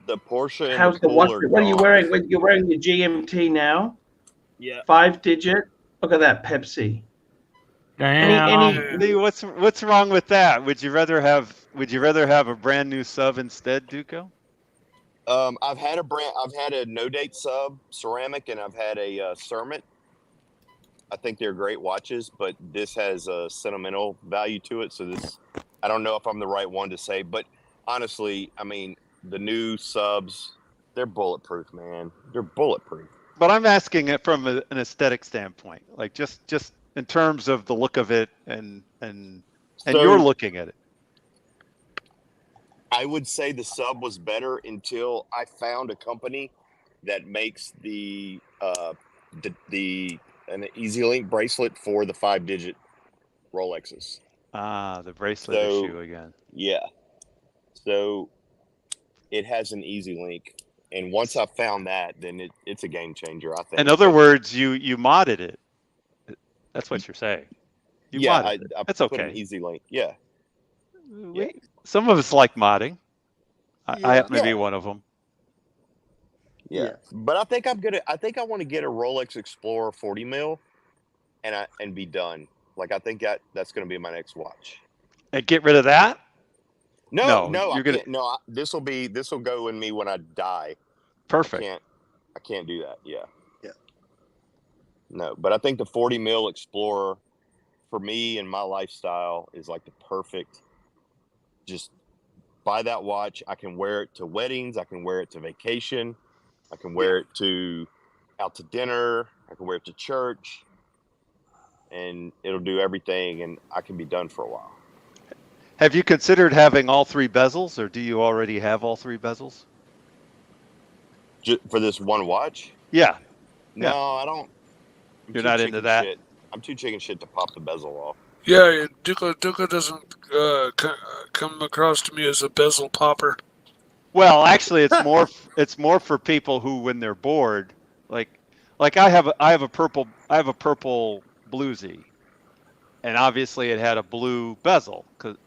The Porsche and How's the the watch? pool are What are you gone. wearing? You're wearing your GMT now. Yeah. 5-digit. Look at that Pepsi. Damn. Lee, what's wrong with that? Would you rather have a brand new sub instead, Duco? I've had a no date sub ceramic, and I've had a Cermet. I think they're great watches, but this has a sentimental value to it. So I don't know if I'm the right one to say, but honestly, I mean, the new subs, they're bulletproof, man. They're bulletproof. But I'm asking it from an aesthetic standpoint, like just in terms of the look of it, and you're looking at it. I would say the sub was better until I found a company that makes an Easy Link bracelet for the 5-digit Rolexes. Ah, the bracelet issue again. Yeah. So it has an Easy Link. And once I found that, then it's a game changer, I think. In other words, you modded it. That's what you're saying. I That's put okay. an Easy Link. Yeah. Some of us like modding. I happen to be one of them. Yeah. But I think I want to get a Rolex Explorer 40 mil and be done. Like, I think that's going to be my next watch. And get rid of that? No, this will go in me when I die. Perfect. I can't do that. Yeah. No, but I think the 40 mil Explorer for me and my lifestyle is like the perfect, just buy that watch. I can wear it to weddings. I can wear it to vacation. I can wear it out to dinner. I can wear it to church, and it'll do everything, and I can be done for a while. Have you considered having all 3 bezels, or do you already have all 3 bezels? For this one watch? Yeah. No, I don't. You're not into that? Shit. I'm too chicken shit to pop the bezel off. Yeah, Duco doesn't come across to me as a bezel popper. Well, actually, it's more for people who, when they're bored, like I have a purple bluesy, and obviously it had a blue bezel because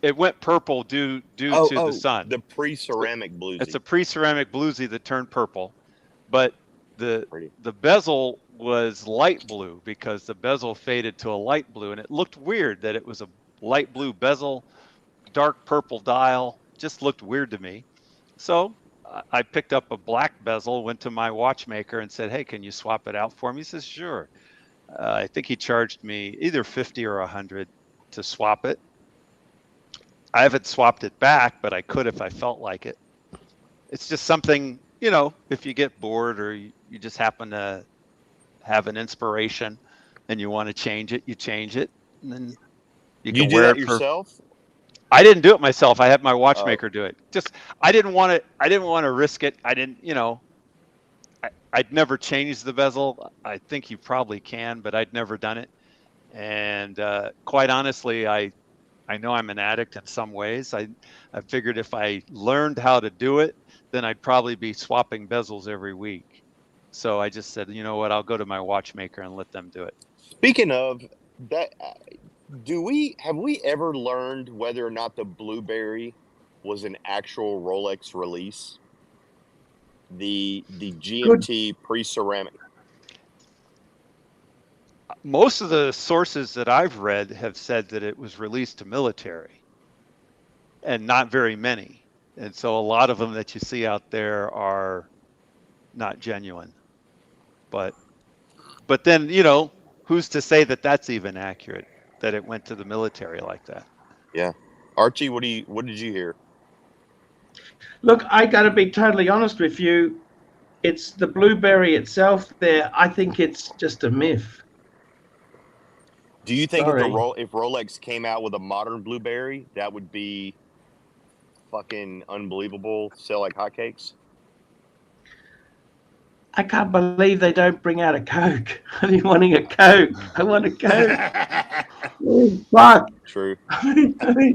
it went purple due to the sun. The pre-ceramic bluesy. It's a pre-ceramic bluesy that turned purple, but the bezel was light blue because the bezel faded to a light blue, and it looked weird that it was a light blue bezel, dark purple dial. Just looked weird to me. So I picked up a black bezel, went to my watchmaker and said, "Hey, can you swap it out for me?" He says, "Sure." I think he charged me either 50 or 100 to swap it. I haven't swapped it back, but I could if I felt like it. It's just something, if you get bored or you just happen to have an inspiration and you want to change it, you change it, and then you can do wear that it yourself? I didn't do it myself. I had my watchmaker do it. Just I didn't want to risk it. I didn't, I'd never changed the bezel. I think you probably can, but I'd never done it. And quite honestly, I know I'm an addict in some ways. I figured if I learned how to do it, then I'd probably be swapping bezels every week. So I just said, you know what, I'll go to my watchmaker and let them do it. Speaking of that, have we ever learned whether or not the Blueberry was an actual Rolex release? The GMT pre-ceramic. Most of the sources that I've read have said that it was released to military, and not very many. And so a lot of them that you see out there are not genuine. But then, who's to say that that's even accurate, that it went to the military like that? Yeah. Archie, what did you hear? Look, I got to be totally honest with you. It's the blueberry itself there. I think it's just a myth. Do you think Sorry. if Rolex came out with a modern blueberry, that would be fucking unbelievable, sell like hotcakes? I can't believe they don't bring out a Coke. I've been wanting a Coke. I want a Coke. Oh, fuck. True. When are they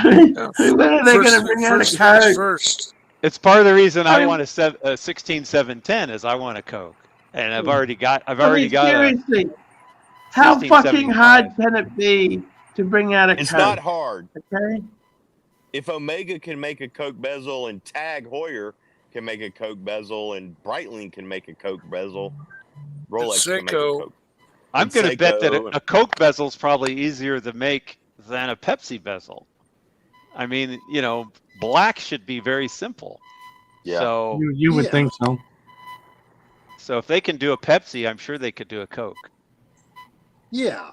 going to bring out a Coke? First. It's part of the reason I want a 16710 is I want a Coke, and I've already got. Seriously, how fucking hard can it be to bring out a Coke? It's not hard. Okay. If Omega can make a Coke bezel and Tag Heuer can make a Coke bezel and Breitling can make a Coke bezel, Rolex can make a Coke. I'm going to bet that a Coke bezel is probably easier to make than a Pepsi bezel. I mean, you know, black should be very simple. Yeah. So You would think so. So if they can do a Pepsi, I'm sure they could do a Coke. Yeah.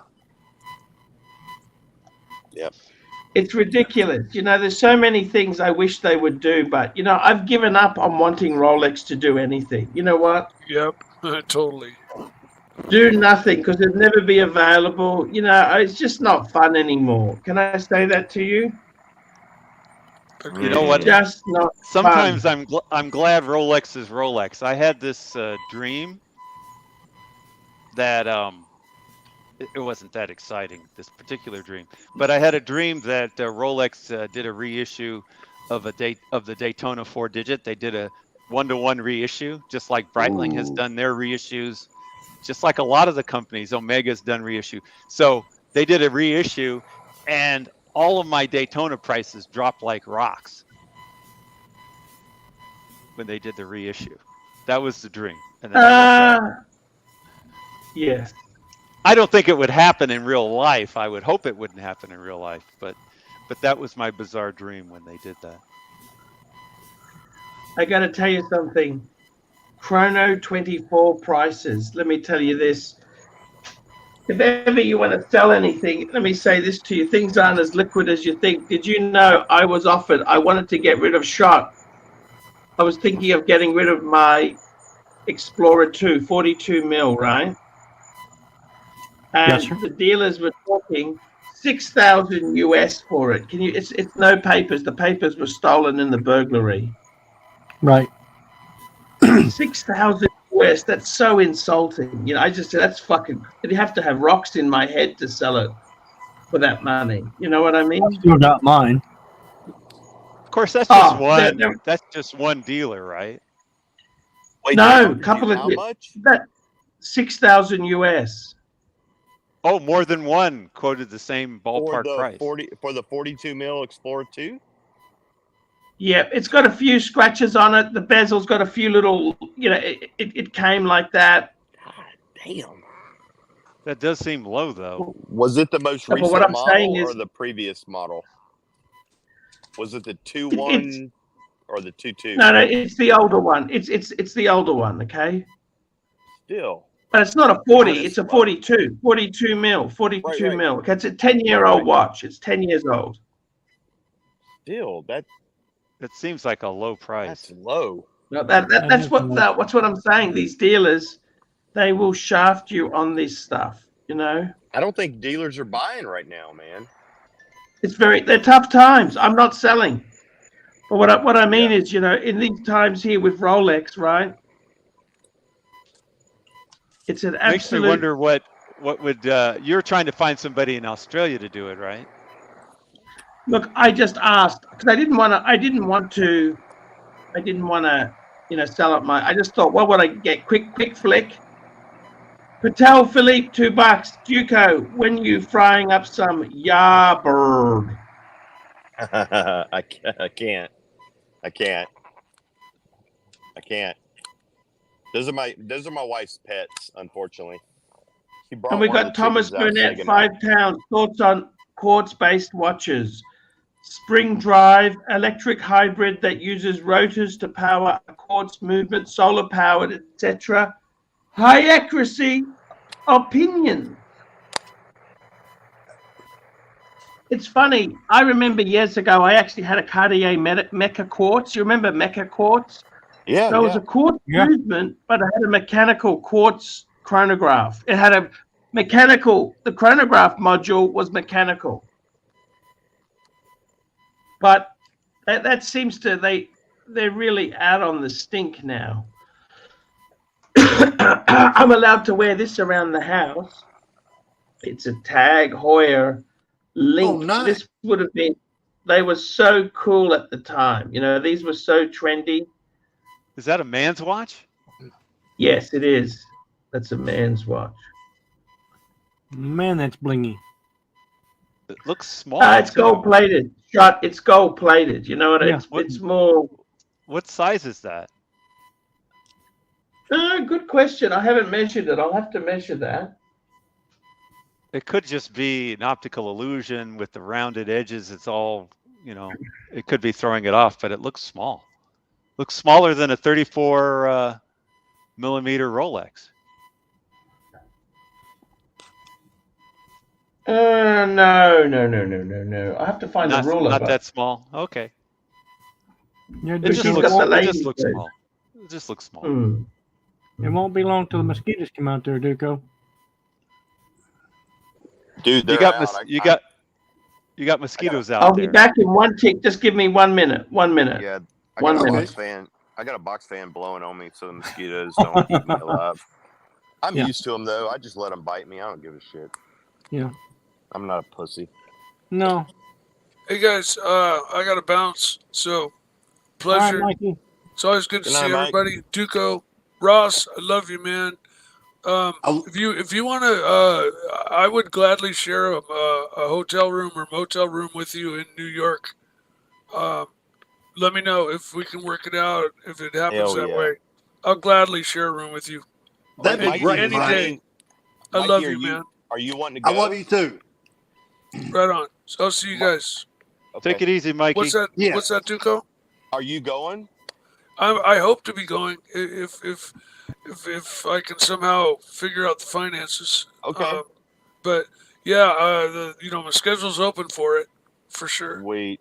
Yep. It's ridiculous. You know, there's so many things I wish they would do, but, you know, I've given up on wanting Rolex to do anything. You know what? Yep, totally. Do nothing because it'll never be available. You know, it's just not fun anymore. Can I say that to you? You know what? Just not Sometimes fun. I'm glad Rolex is Rolex. I had this dream that it wasn't that exciting, this particular dream, but I had a dream that Rolex did a reissue of the Daytona 4-digit. They did a 1-to-1 reissue, just like Breitling has done their reissues, just like a lot of the companies. Omega's done reissue. So they did a reissue, and all of my Daytona prices dropped like rocks when they did the reissue. That was the dream. And then yes. I don't think it would happen in real life. I would hope it wouldn't happen in real life, but that was my bizarre dream when they did that. I got to tell you something. Chrono 24 prices. Let me tell you this. If ever you want to sell anything, let me say this to you. Things aren't as liquid as you think. Did you know I wanted to get rid of Shot. I was thinking of getting rid of my Explorer 2, 42 mil, right? And Yes, the dealers were talking 6,000 US for it. It's no papers. The papers were stolen in the burglary. Right. 6,000 US. That's so insulting. You know, I just said that's fucking. You'd have to have rocks in my head to sell it for that money. You know what I mean? I still got mine. Of course, that's just one. That's just one dealer, right? Wait, no, couple of how much? That 6,000 US. Oh, more than one quoted the same ballpark price. For the 42 mil Explorer 2? Yeah, it's got a few scratches on it. The bezel's got a few little, you know, it came like that. God damn. That does seem low, though. Was it the most recent what I'm model saying is, or the previous model? Was it the 2.1 or the 2.2? No, it's the older one. It's the older one, okay? Still. But it's not a 40, it's a 42. 42 mil. 42 mil. Okay, it's a 10-year-old watch. It's 10 years old. Still, that seems like a low price. That's low. No, that's what I'm saying. These dealers, they will shaft you on this stuff, you know? I don't think dealers are buying right now, man. They're tough times. I'm not selling. But what I mean is, you know, in these times here with Rolex, right? It's an absolute. Makes me wonder what would you're trying to find somebody in Australia to do it, right? Look, I just asked because I didn't want to, you know, sell up my. I just thought, what would I get? Quick flick. Patel Philippe, $2. Duco, when you frying up some yardbird? I can't. Those are my wife's pets, unfortunately. And we got Thomas Burnett, 5 pounds. Thoughts on quartz-based watches. Spring drive, electric hybrid that uses rotors to power a quartz movement, solar powered, etc. High accuracy opinion. It's funny. I remember years ago, I actually had a Cartier Mecca quartz. You remember Mecca quartz? Yeah, So it was a quartz movement, but it had a mechanical quartz chronograph. It had a mechanical. The chronograph module was mechanical, but that seems to they're really out on the stink now. I'm allowed to wear this around the house. It's a Tag Heuer Link. Oh, nice. This would have been, they were so cool at the time. You know, these were so trendy. Is that a man's watch? Yes, it is. That's a man's watch. Man, that's blingy. It looks small. It's gold plated. Shot. It's gold plated. You know what? Yeah. It's more. What size is that? Good question. I haven't measured it. I'll have to measure that. It could just be an optical illusion with the rounded edges. It's all, it could be throwing it off, but it looks small. Looks smaller than a 34 millimeter Rolex. No. I have to find the ruler. Not that small. Okay. Yeah, It just looks small. It just looks small. It won't be long till the mosquitoes come out there, Duco. Dude, you got mosquitoes out there. I'll be back in one tick. Just give me 1 minute. 1 minute. Yeah, I got a box fan blowing on me, so the mosquitoes don't keep me alive. I'm used to them though. I just let them bite me. I don't give a shit. Yeah. I'm not a pussy. No. Hey guys, I gotta bounce. So pleasure. All right, Mikey. It's always good to see Mike. everybody. Duco, Ross, I love you, man. If you want to, I would gladly share a hotel room or motel room with you in New York. Let me know if we can work it out. If it happens that way, I'll gladly share a room with you. That'd be great. Any day. I love you, man. Are you wanting to go? I love you too. Right on. So I'll see you guys. Okay. Take it easy, Mikey. What's that? Yeah. What's that, Duco? Are you going? I hope to be going if I can somehow figure out the finances. Okay. But yeah, my schedule's open for it for sure. Wait.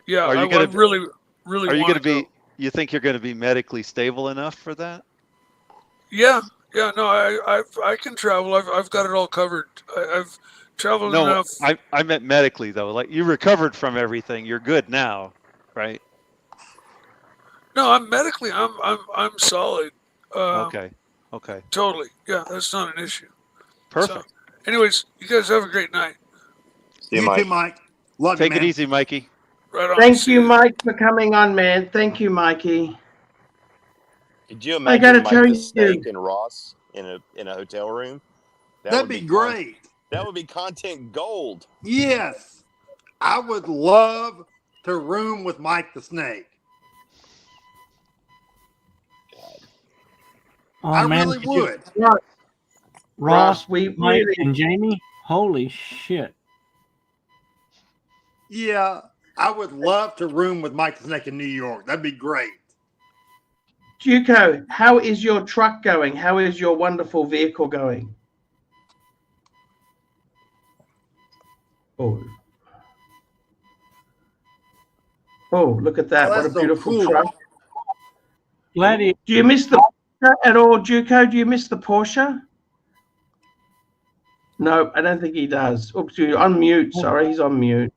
Yeah, Are you I really Are you going to be? You think you're going to be medically stable enough for that? Yeah. No, I can travel. I've got it all covered. I've traveled enough. I meant medically though. Like you recovered from everything. You're good now, right? No, I'm medically. I'm solid. Okay. Totally. Yeah, that's not an issue. Perfect. So, anyways, you guys have a great night. See you, You Mike. too, Mike. Love Take you, it man. easy, Mikey. Right on. Thank you, Mike, for coming on, man. Thank you, Mikey. Could you I gotta imagine Mike tell the you- Snake and Ross in a hotel room? That'd would be great. That would be content gold. Yes. I would love to room with Mike the Snake. Oh, I man, really could you- would. Ross, we Mike, really. and Jamie. Holy shit. Yeah, I would love to room with Mike the Snake in New York. That'd be great. Duco, how is your truck going? How is your wonderful vehicle going? Oh, look at that. Oh, What a that's so beautiful cool. truck. Glad Do you miss the Porsche at all, Duco? Do you miss the Porsche? No, I don't think he does. Oops, you're on mute. Sorry, he's on mute.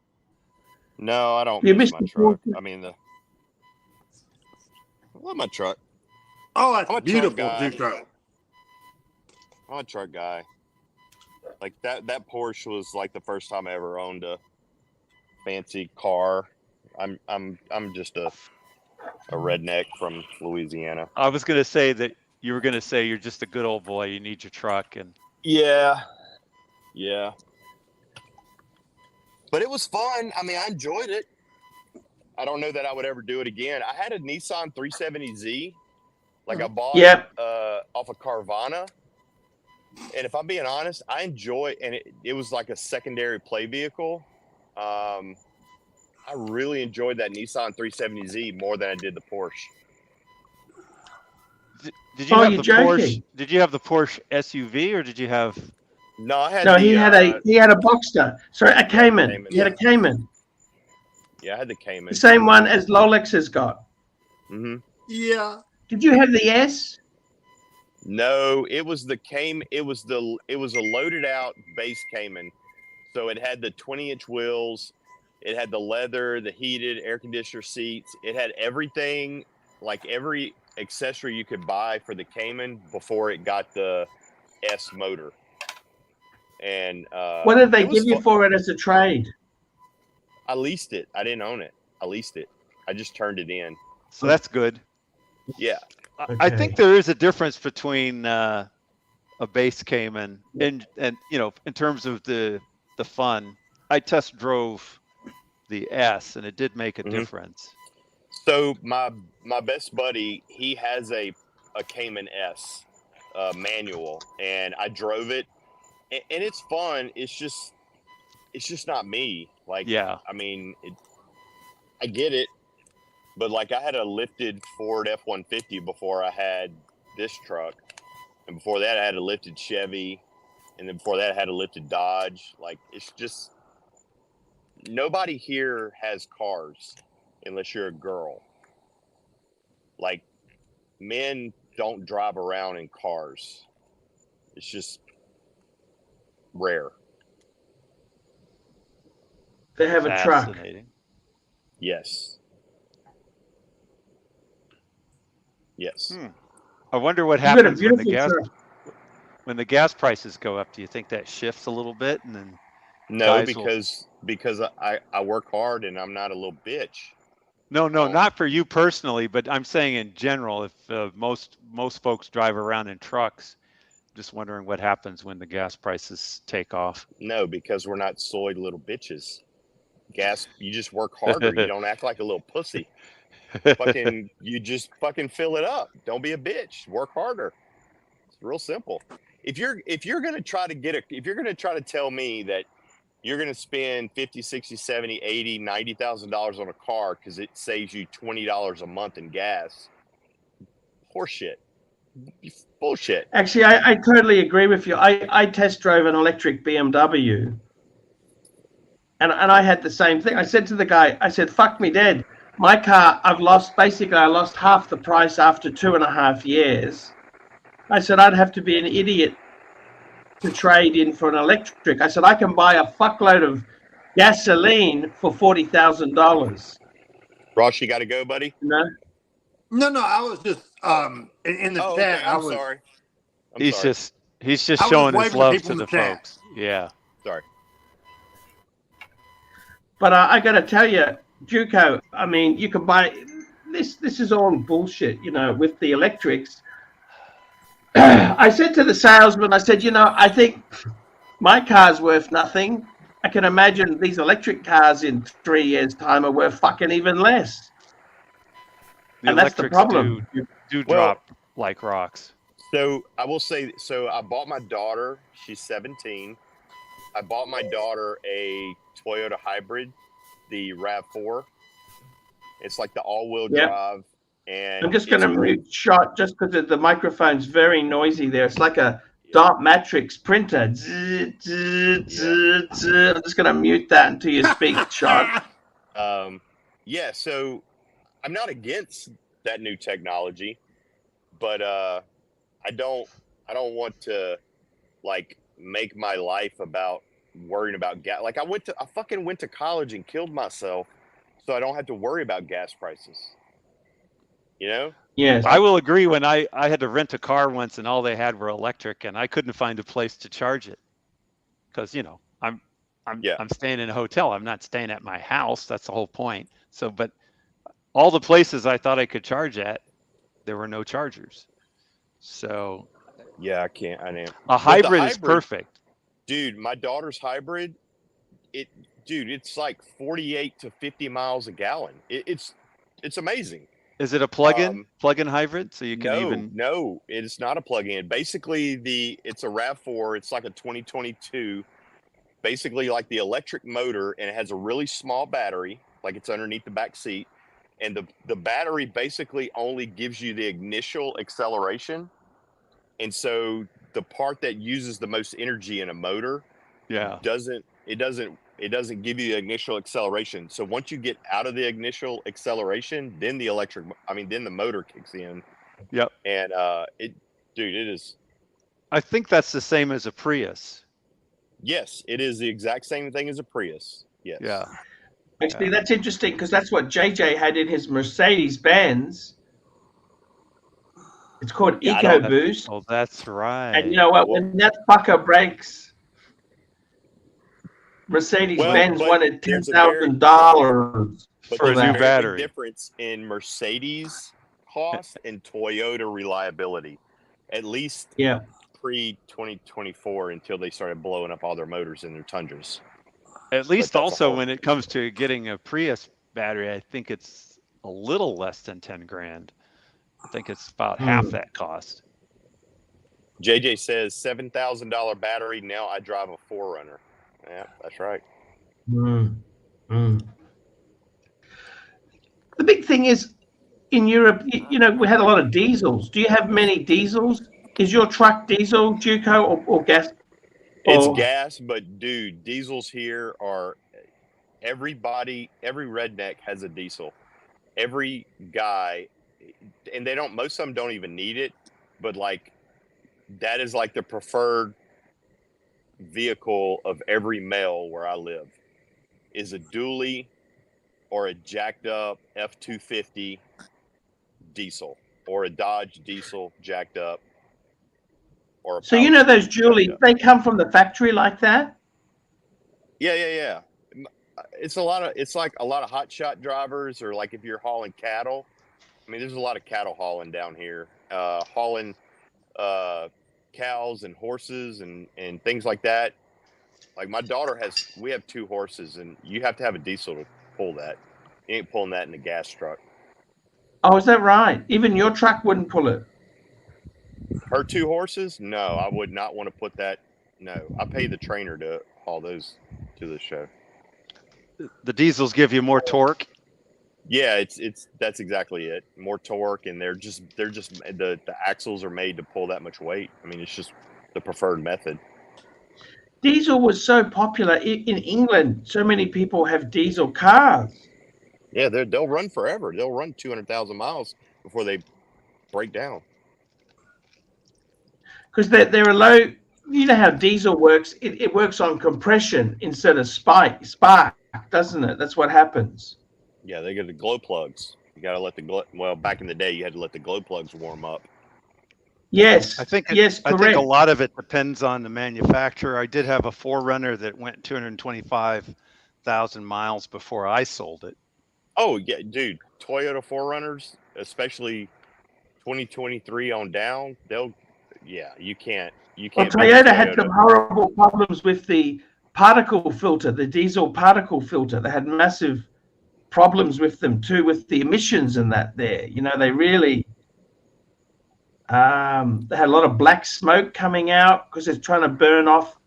No, I don't You miss missed my the truck. Porsche. I mean, I love my truck. Oh, that's I'm a truck beautiful, guy. Duco. I'm a truck guy. Like that Porsche was like the first time I ever owned a fancy car. I'm just a redneck from Louisiana. I was going to say that you were going to say you're just a good old boy. You need your truck, and Yeah. But it was fun. I mean, I enjoyed it. I don't know that I would ever do it again. I had a Nissan 370Z, like I bought off of Carvana. And if I'm being honest, I enjoy it. And it was like a secondary play vehicle. I really enjoyed that Nissan 370Z more than I did the Porsche. did you have the Porsche? Did you have the Porsche SUV or did you have No, I had No, the he had a Boxster. Sorry, a Cayman. Cayman, He had a Cayman. yeah, I had the Cayman. The same one as Rolex has got. Mm-hmm. Yeah. Did you have the S? No, it was the Cayman. It was a loaded out base Cayman. So it had the 20-inch wheels. It had the leather, the heated air conditioner seats. It had everything, like every accessory you could buy for the Cayman before it got the S motor. And What did they it was give you fun. for it as a trade? I leased it. I didn't own it. I leased it. I just turned it in. So that's good. Yeah. I think there is a difference between a base Cayman and you know, in terms of the fun. I test drove the S and it did make a difference. So my best buddy, he has a Cayman S manual, and I drove it, and it's fun. It's just not me. Like, Yeah. I mean, I get it, but like I had a lifted Ford F-150 before I had this truck, and before that I had a lifted Chevy, and then before that I had a lifted Dodge. Like, it's just nobody here has cars unless you're a girl. Like, men don't drive around in cars. It's just rare. They have a truck. Fascinating. Yes. Yes. I wonder what You got a happens when the beautiful gas prices go up. Do you think that shifts a little bit, and then No, guys because I work hard and I'm not a little bitch. No, Oh. not for you personally, but I'm saying in general, if most folks drive around in trucks, just wondering what happens when the gas prices take off. No, because we're not soy little bitches. You just work harder. You don't act like a little pussy. You just fucking fill it up. Don't be a bitch. Work harder. It's real simple. If you're gonna try to tell me that you're going to spend 50, 60, 70, 80, $90,000 on a car because it saves you $20 a month in gas, horseshit. Bullshit. Actually, I totally agree with you. I test drove an electric BMW, and I had the same thing. I said to the guy, I said, fuck me dead. My car, I lost half the price after 2.5 years. I said, I'd have to be an idiot to trade in for an electric. I said, I can buy a fuckload of gasoline for $40,000. Ross, you got to go, buddy? No, I was just in the chat. Okay. I'm sorry. He's just I was showing his waving to love people to in the the chat. folks. Yeah. Sorry. but I got to tell you, Juco, I mean, you can buy this. This is all bullshit, you know, with the electrics. I said to the salesman, I said, you know, I think my car's worth nothing. I can imagine these electric cars in 3 years' time are worth fucking even less. The And that's the electrics problem. do drop like rocks. So I will say, I bought my daughter, she's 17. I bought my daughter a Toyota hybrid, the RAV4. It's like the all-wheel drive. And I'm just going to mute shot just because the microphone's very noisy there. It's like a dot matrix printer. I'm just going to mute that until you speak, shot. Yeah, so I'm not against that new technology, but I don't want to like make my life about worrying about gas. Like I fucking went to college and killed myself so I don't have to worry about gas prices. You know? Yes. I will agree. When I had to rent a car once and all they had were electric, and I couldn't find a place to charge it because, you know, I'm staying in a hotel. I'm not staying at my house. That's the whole point. So, but all the places I thought I could charge at, there were no chargers. So yeah, I can't. I didn't. A hybrid is perfect. Dude, my daughter's hybrid, it's like 48 to 50 miles a gallon. It's amazing. Is it a plug-in hybrid? So you can No, it's not a plug-in. Basically, it's a RAV4. It's like a 2022. Basically, like the electric motor, and it has a really small battery, like it's underneath the back seat. And the battery basically only gives you the initial acceleration. And so the part that uses the most energy in a motor doesn't give you the initial acceleration. So once you get out of the initial acceleration, then then the motor kicks in. Yep. And it is. I think that's the same as a Prius. Yes, it is the exact same thing as a Prius. Yes. Yeah. Actually, that's interesting because that's what JJ had in his Mercedes-Benz. It's called EcoBoost. Oh, that's right. And you know what? When that fucker breaks, Mercedes-Benz wanted $10,000 for a new battery. Big difference in Mercedes cost and Toyota reliability, at least pre-2024 until they started blowing up all their motors in their Tundras. At least also when it comes to getting a Prius battery, I think it's a little less than 10 grand. I think it's about half that cost. JJ says $7,000 battery. Now I drive a 4Runner. Yeah, that's right. The big thing is in Europe, you know, we had a lot of diesels. Do you have many diesels? Is your truck diesel, Duco, or gas? It's gas, but dude, diesels here are every redneck has a diesel. Every guy, and most of them don't even need it, but like that is like the preferred vehicle of every male where I live is a dually or a jacked up F-250 diesel or a Dodge diesel jacked up. So you know those dualies, they come from the factory like that? Yeah. It's like a lot of hot shot drivers, or like if you're hauling cattle. I mean, there's a lot of cattle hauling down here, hauling cows and horses and things like that. Like my daughter we have 2 horses, and you have to have a diesel to pull that. You ain't pulling that in a gas truck. Oh, is that right? Even your truck wouldn't pull it? Her 2 horses? No, I would not want to put that. No, I pay the trainer to haul those to the show. The diesels give you more torque. Yeah, that's exactly it. More torque, and they're just the axles are made to pull that much weight. I mean, it's just the preferred method. Diesel was so popular in England. So many people have diesel cars. Yeah, they'll run forever. They'll run 200,000 miles before they break down. Because they're a low. You know how diesel works. It works on compression instead of spark, doesn't it? That's what happens. Yeah, they get the glow plugs. You got to let well, back in the day, you had to let the glow plugs warm up. Yes, I think correct. I think a lot of it depends on the manufacturer. I did have a 4Runner that went 225,000 miles before I sold it. Oh yeah, dude, Toyota 4Runners, especially 2023 on down, you can't. Well, Toyota had some horrible problems with the particle filter, the diesel particle filter. They had massive problems with them too, with the emissions and that there. You know, they really they had a lot of black smoke coming out because they're trying to burn off.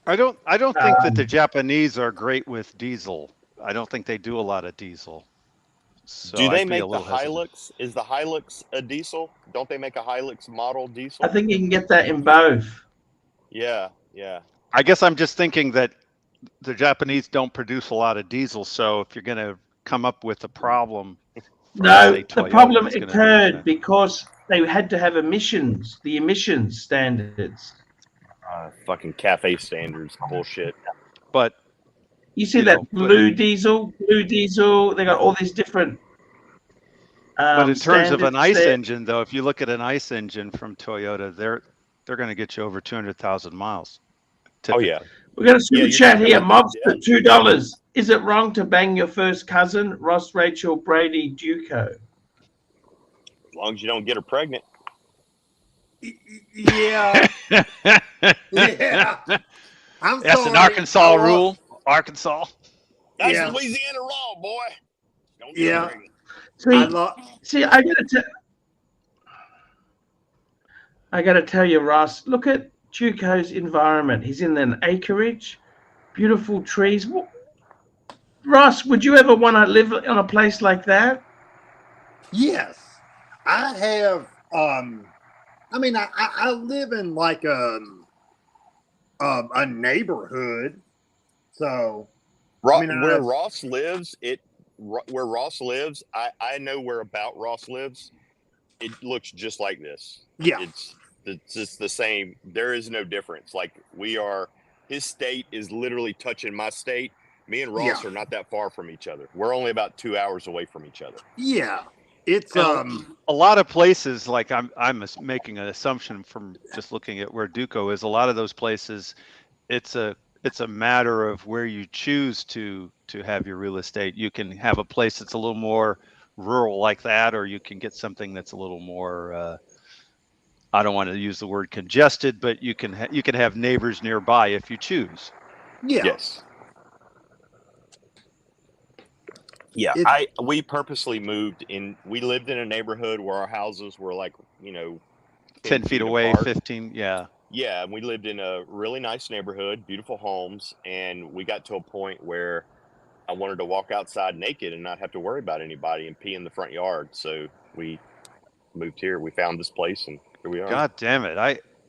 I don't think that the Japanese are great with diesel. I don't think they do a lot of diesel. So do they make the Hilux? Is the Hilux a diesel? Don't they make a Hilux model diesel? I think you can get that in both. Yeah. I guess I'm just thinking that the Japanese don't produce a lot of diesel, so if you're going to come up with a problem... No, the problem occurred because they had to have the emissions standards. Fucking cafe standards, bullshit. But you see that blue diesel, they got all these different but in terms of an ICE engine, though, if you look at an ICE engine from Toyota, they're going to get you over 200,000 miles. Typically. Oh, yeah. We've got a super chat here. Mobster, $2. Is it wrong to bang your first cousin, Ross, Rachel, Brady, Duco? As long as you don't get her pregnant. Yeah. Yeah. That's an Arkansas rule. Arkansas. That's Louisiana law, boy. Don't get her pregnant. I got to tell you, Ross, look at Duco's environment. He's in an acreage, beautiful trees. Ross, would you ever want to live in a place like that? Yes. I have I mean, I live in like a neighborhood, so I mean, Where Ross lives, where Ross lives, I know where about Ross lives. It looks just like this. Yeah. It's just the same. There is no difference. Like his state is literally touching my state. Me and Ross are not that far from each other. We're only about 2 hours away from each other. Yeah. It's a lot of places, like I'm making an assumption from just looking at where Duco is. A lot of those places, it's a matter of where you choose to have your real estate. You can have a place that's a little more rural like that, or you can get something that's a little more I don't want to use the word congested, but you can have neighbors nearby if you choose. Yeah. Yes. Yeah, we purposely moved in. We lived in a neighborhood where our houses were like, 10 feet away, apart. 15. Yeah. Yeah, and we lived in a really nice neighborhood, beautiful homes, and we got to a point where I wanted to walk outside naked and not have to worry about anybody and pee in the front yard. So we moved here. We found this place, and here we are. God damn it!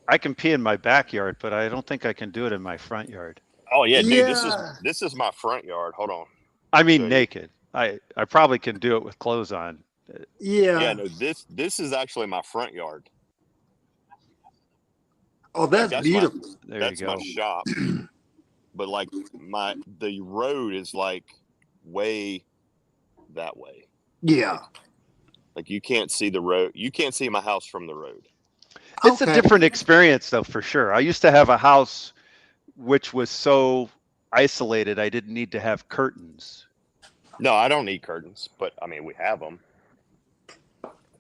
I can pee in my backyard, but I don't think I can do it in my front yard. Oh yeah, dude, this is my front yard. Hold on. I mean, naked. I probably can do it with clothes on. Yeah. Yeah, no, this is actually my front yard. Oh, that's beautiful. That's my shop. But like the road is like way that way. Yeah. Like you can't see the road. You can't see my house from the road. It's a different experience though, for sure. I used to have a house which was so isolated I didn't need to have curtains. No, I don't need curtains, but I mean we have them.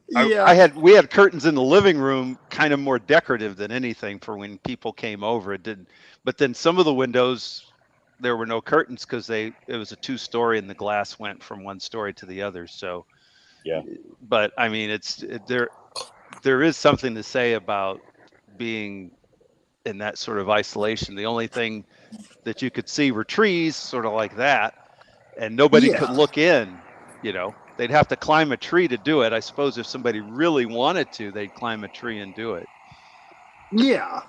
Yeah. We had curtains in the living room, kind of more decorative than anything for when people came over. It didn't, but then some of the windows, there were no curtains because it was a 2-story and the glass went from one story to the other. So, yeah. But I mean, there is something to say about being in that sort of isolation. The only thing that you could see were trees, sort of like that, and nobody could look in, They'd have to climb a tree to do it. I suppose if somebody really wanted to, they'd climb a tree and do it. Yeah.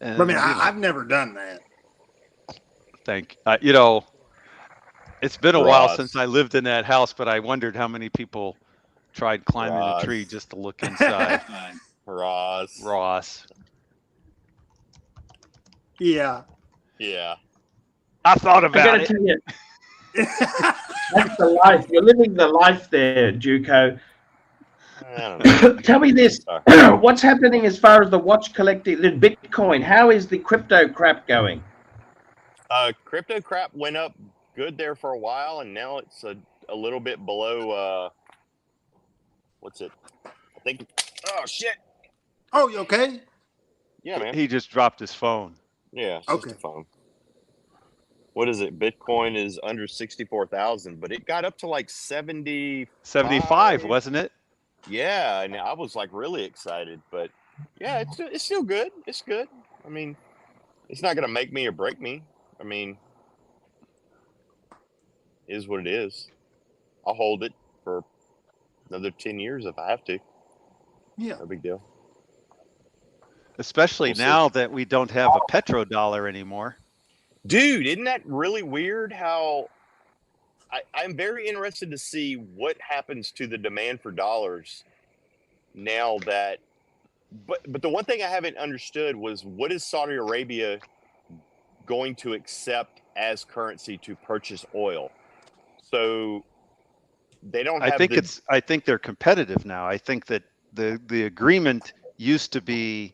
And, I mean, I've never done that. It's been a while since I lived in that house, but I wondered how many people tried climbing a tree just to look inside. Ross. Yeah. Yeah. I thought about it. Tell you, that's the life. You're living the life there, Duco. Tell me this. What's happening as far as the watch collecting, the Bitcoin? How is the crypto crap going? Crypto crap went up good there for a while, and now it's a little bit below. What's it? I think. Oh, shit. Oh, you okay? Yeah, man. He just dropped his phone. Yeah, it's just a phone. What is it? Bitcoin is under 64,000, but it got up to like 75, wasn't it? Yeah, and I was like really excited, but yeah, it's still good. It's good. I mean, it's not gonna make me or break me. I mean, it is what it is. I'll hold it for another 10 years if I have to. Yeah, no big deal. Especially now that we don't have a petrodollar anymore. Dude, isn't that really weird how I'm very interested to see what happens to the demand for dollars now that but the one thing I haven't understood was what is Saudi Arabia going to accept as currency to purchase oil? So they don't have I think they're competitive now. I think that the agreement used to be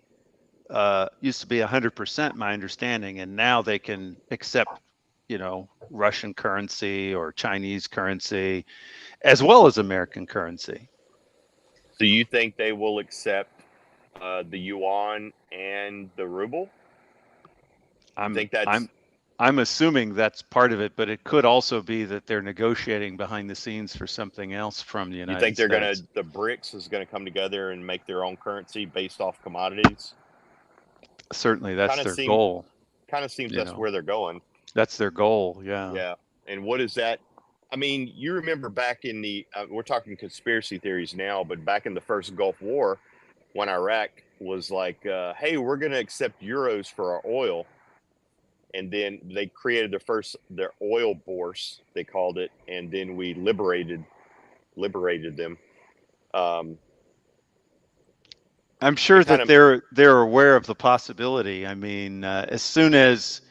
100%, my understanding, and now they can accept, Russian currency or Chinese currency, as well as American currency. So you think they will accept the yuan and the ruble? I'm assuming that's part of it, but it could also be that they're negotiating behind the scenes for something else from the United States. You think the BRICS is going to come together and make their own currency based off commodities? Certainly, that's their goal. Kind of seems that's where they're going. That's their goal, yeah. Yeah, and what is that? I mean, you remember back in the, we're talking conspiracy theories now, but back in the first Gulf War, when Iraq was like, hey, we're going to accept euros for our oil. And then they created their oil bourse, they called it. And then we liberated them. I'm sure that they're aware of the possibility. I mean, as soon as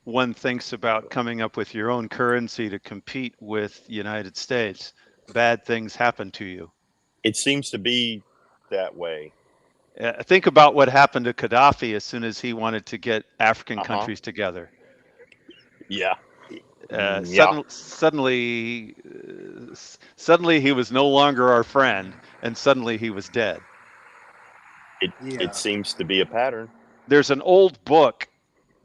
one thinks about coming up with your own currency to compete with the United States, bad things happen to you. It seems to be that way. Think about what happened to Gaddafi as soon as he wanted to get African countries together. Yeah. Suddenly he was no longer our friend, and suddenly he was dead. It seems to be a pattern. There's an old book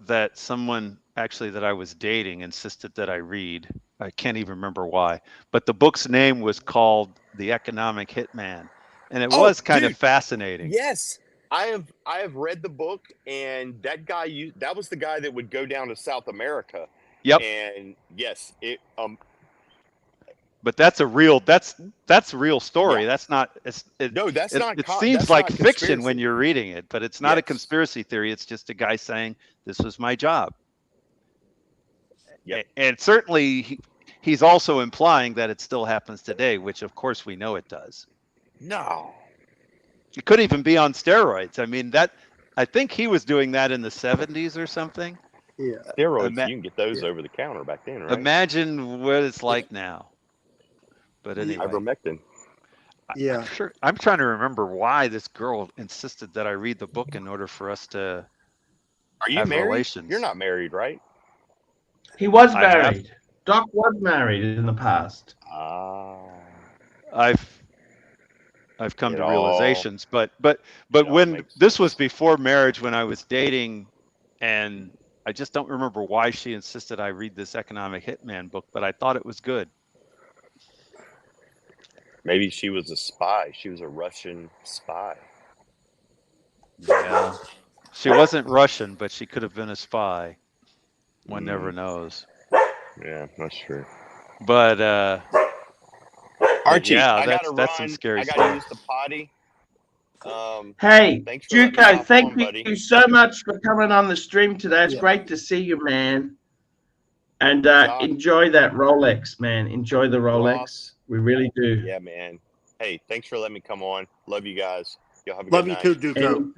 that someone actually that I was dating insisted that I read. I can't even remember why, but the book's name was called The Economic Hitman, and it was kind of fascinating. Yes, I have read the book, and that guy, that was the guy that would go down to South America. Yep. And yes, but that's a real real story. Yeah. That's not. No, that's not. It seems like fiction when you're reading it, but it's not a conspiracy theory. It's just a guy saying this was my job. Yep. And certainly he's also implying that it still happens today, which of course we know it does. No. It could even be on steroids. I mean, I think he was doing that in the 70s or something. Yeah. Steroids, you can get those over the counter back then, right? Imagine what it's like now. But anyway. Ivermectin. Yeah. I'm trying to remember why this girl insisted that I read the book in order for us to Are you have married? relations. You're not married, right? He was married. Doc was married in the past. I've come to realizations, but when this was before marriage, when I was dating, and I just don't remember why she insisted I read this Economic Hitman book, but I thought it was good. Maybe she was a spy. She was a Russian spy. Yeah. She wasn't Russian, but she could have been a spy. One never knows. Yeah, that's true. But Archie, yeah, I gotta that's run. some scary I gotta stuff. use the potty. Hey, thanks for letting me Duco, hop thank on, you buddy. so much for coming on the stream today. It's great to see you, man. And enjoy that Rolex, man. Enjoy the Rolex. Ross. We really do. Yeah, man. Hey, thanks for letting me come on. Love you guys. Y'all have a Love good you night. too, Duco.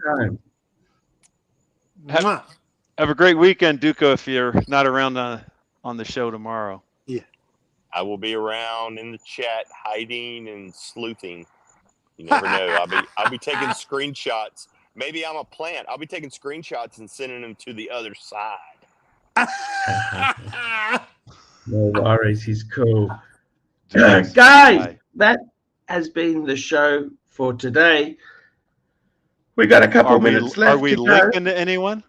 Anytime. Have a great weekend, Duco, if you're not around on the show tomorrow. Yeah. I will be around in the chat, hiding and sleuthing. You never know. I'll be taking screenshots. Maybe I'm a plant. I'll be taking screenshots and sending them to the other side. No worries. He's cool. Guys, that has been the show for today. We got a couple minutes left. Are we linking to anyone?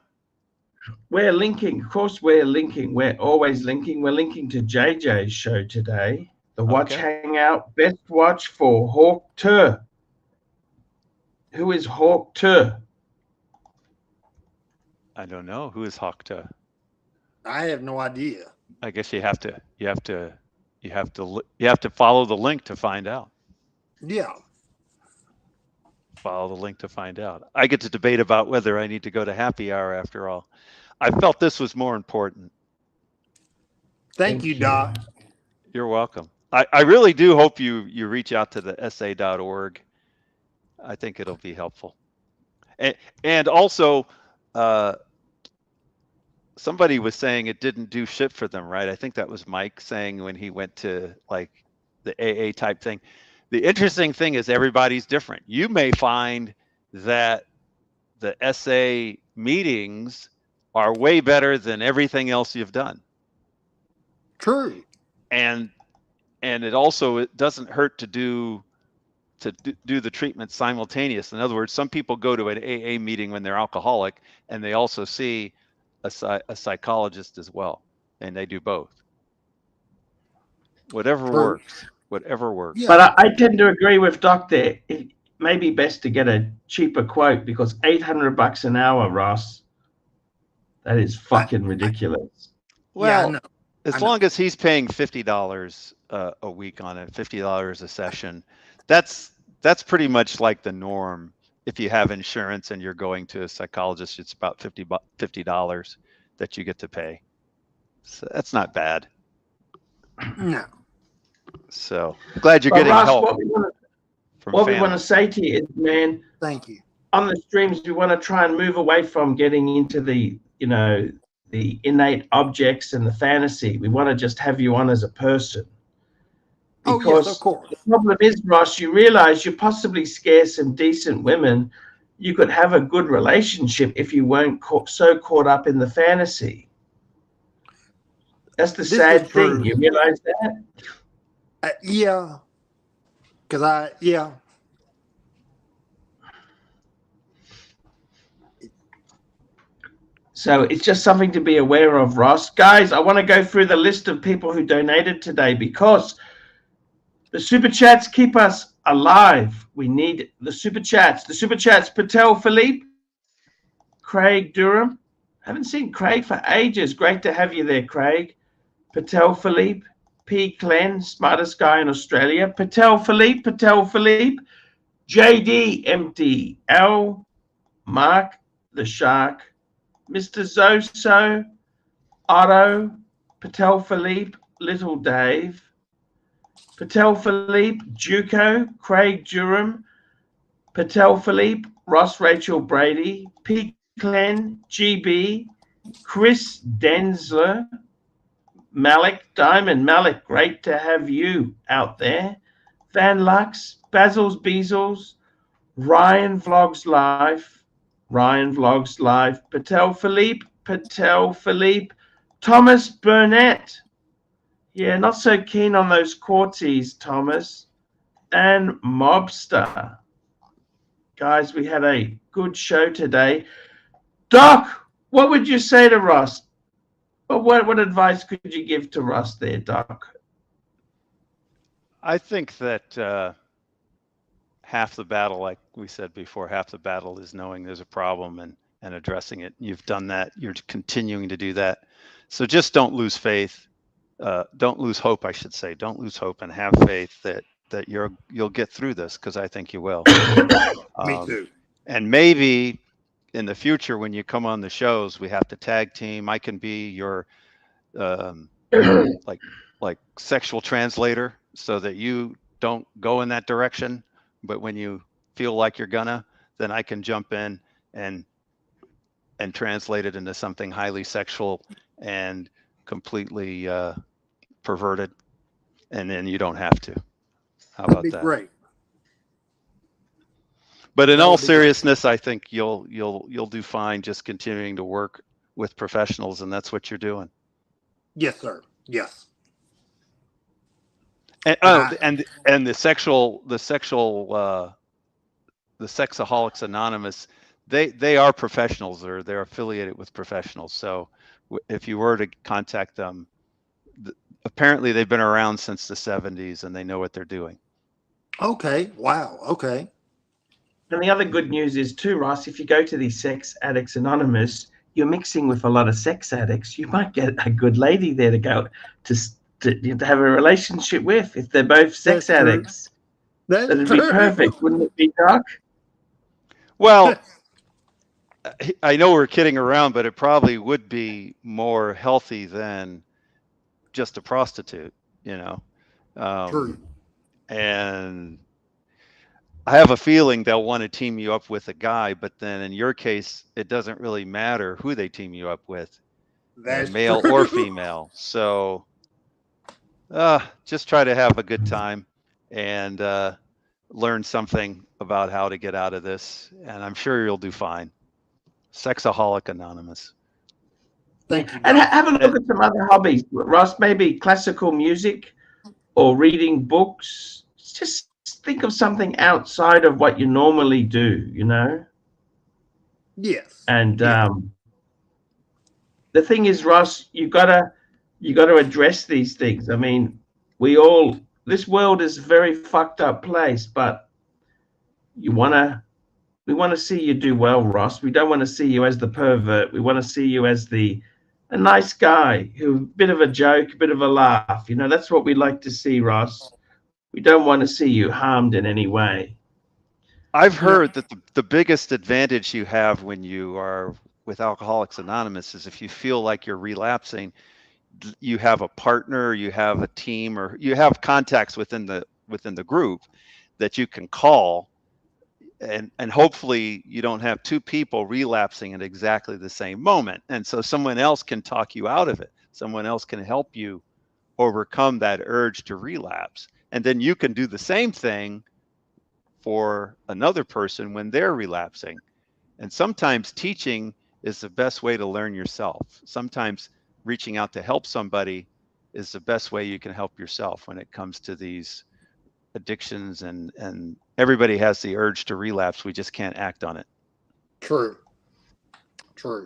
We're linking. Of course, we're linking. We're always linking. We're linking to JJ's show today. The Watch Hangout. Best watch for Hawk Tur. Who is Hawk Tur? I don't know. Who is Hawk Tur? I have no idea. I guess you have to follow the link to find out. Yeah. Follow the link to find out. I get to debate about whether I need to go to happy hour after all. I felt this was more important. Thank you, Doc. You're welcome. I really do hope you reach out to the SA.org. I think it'll be helpful. And also, somebody was saying it didn't do shit for them, right? I think that was Mike saying when he went to like the AA type thing. The interesting thing is everybody's different. You may find that the SA meetings are way better than everything else you've done. True. And it doesn't hurt to do the treatment simultaneous. In other words, some people go to an AA meeting when they're alcoholic, and they also see a psychologist as well, and they do both. Whatever works. Yeah. But I tend to agree with Doc there. It may be best to get a cheaper quote because $800 an hour, Ross, that is fucking ridiculous. Well, I know. as long as he's paying $50 a week on it, $50 a session, that's pretty much like the norm. If you have insurance and you're going to a psychologist, it's about $50 that you get to pay. So that's not bad. No. So glad you're getting Ross, help. What we want to say to you is, man, thank you. On the streams, we want to try and move away from getting into the, the innate objects and the fantasy. We want to just have you on as a person. Because oh, yes, of course. The problem is, Ross, you realize you possibly scare some decent women. You could have a good relationship if you weren't so caught up in the fantasy. That's the sad thing. You realize that? Yeah. Because So it's just something to be aware of, Ross. Guys, I want to go through the list of people who donated today because the super chats keep us alive. We need the super chats. The super chats: Patel Philippe, Craig Durham. Haven't seen Craig for ages. Great to have you there, Craig. Patel Philippe, P. Glenn, smartest guy in Australia. Patel Philippe, JD Empty, L. Mark the Shark, Mr. Zoso, Otto, Patel Philippe, Little Dave, Patel Philippe, Juco, Craig Durham, Patel Philippe, Ross Rachel Brady, P. Glenn, GB, Chris Densler, Malik, Diamond Malik, great to have you out there. Van Lux, Basil's Beazles, Ryan Vlogs Live, Patel Philippe, Thomas Burnett. Yeah, not so keen on those quarties, Thomas. And Mobster. Guys, we had a good show today. Doc, what would you say to Ross? What advice could you give to Ross there, Doc? I think that half the battle, like we said before, half the battle is knowing there's a problem and addressing it. You've done that. You're continuing to do that. So just don't lose faith. Don't lose hope, I should say. Don't lose hope and have faith that you'll get through this, because I think you will. Me too. And maybe in the future, when you come on the shows, we have to tag team. I can be your like sexual translator, so that you don't go in that direction. But when you feel like you're gonna, then I can jump in and translate it into something highly sexual and completely perverted, and then you don't have to. How about that? Great. But in all seriousness, I think you'll do fine just continuing to work with professionals, and that's what you're doing. Yes, sir. Yes. And the Sexaholics Anonymous, they are professionals, or they're affiliated with professionals. So if you were to contact them, apparently they've been around since the 70s and they know what they're doing. Okay. Wow. Okay. And the other good news is too, Ross, if you go to the Sex Addicts Anonymous, you're mixing with a lot of sex addicts. You might get a good lady there to go to have a relationship with, if they're both sex addicts. That'd be perfect, wouldn't it be, Doc? Well, I know we're kidding around, but it probably would be more healthy than just a prostitute, you know. True. And I have a feeling they'll want to team you up with a guy, but then in your case, it doesn't really matter who they team you up with, male or female. So just try to have a good time and learn something about how to get out of this, and I'm sure you'll do fine. Sexaholic Anonymous. Thank you. And have a look at some other hobbies, Ross. Maybe classical music or reading books. Just think of something outside of what you normally do, you know? Yes. And the thing is, Ross, you gotta address these things. I mean, this world is a very fucked up place, but we want to see you do well, Ross. We don't want to see you as the pervert. We want to see you as the a nice guy, who a bit of a joke, a bit of a laugh. You know, that's what we like to see, Ross. We don't want to see you harmed in any way. I've heard that the biggest advantage you have when you are with Alcoholics Anonymous is if you feel like you're relapsing, you have a partner, you have a team, or you have contacts within the group that you can call, and hopefully you don't have two people relapsing at exactly the same moment, and so someone else can talk you out of it. Someone else can help you overcome that urge to relapse, and then you can do the same thing for another person when they're relapsing. And sometimes teaching is the best way to learn yourself. Sometimes reaching out to help somebody is the best way you can help yourself when it comes to these addictions, and everybody has the urge to relapse. We just can't act on it. True.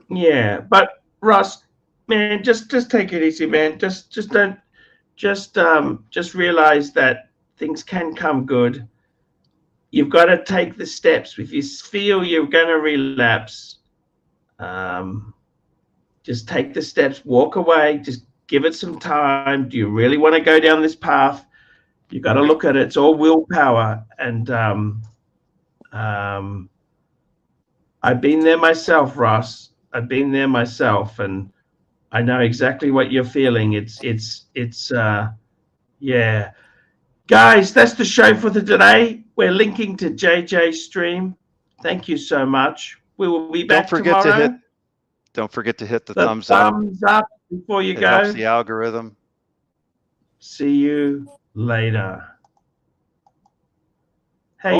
Yeah, but Ross, man, just take it easy, man. Just don't, just realize that things can come good. You've got to take the steps. If you feel you're going to relapse, just take the steps, walk away, just give it some time. Do you really want to go down this path? You've got to look at it. It's all willpower. And I've been there myself, Ross. I've been there myself, and I know exactly what you're feeling. It's yeah. Guys, that's the show for today. We're linking to JJ's stream. Thank you so much. We will be back tomorrow. Don't forget to hit the thumbs up before you go. It helps the algorithm. See you later.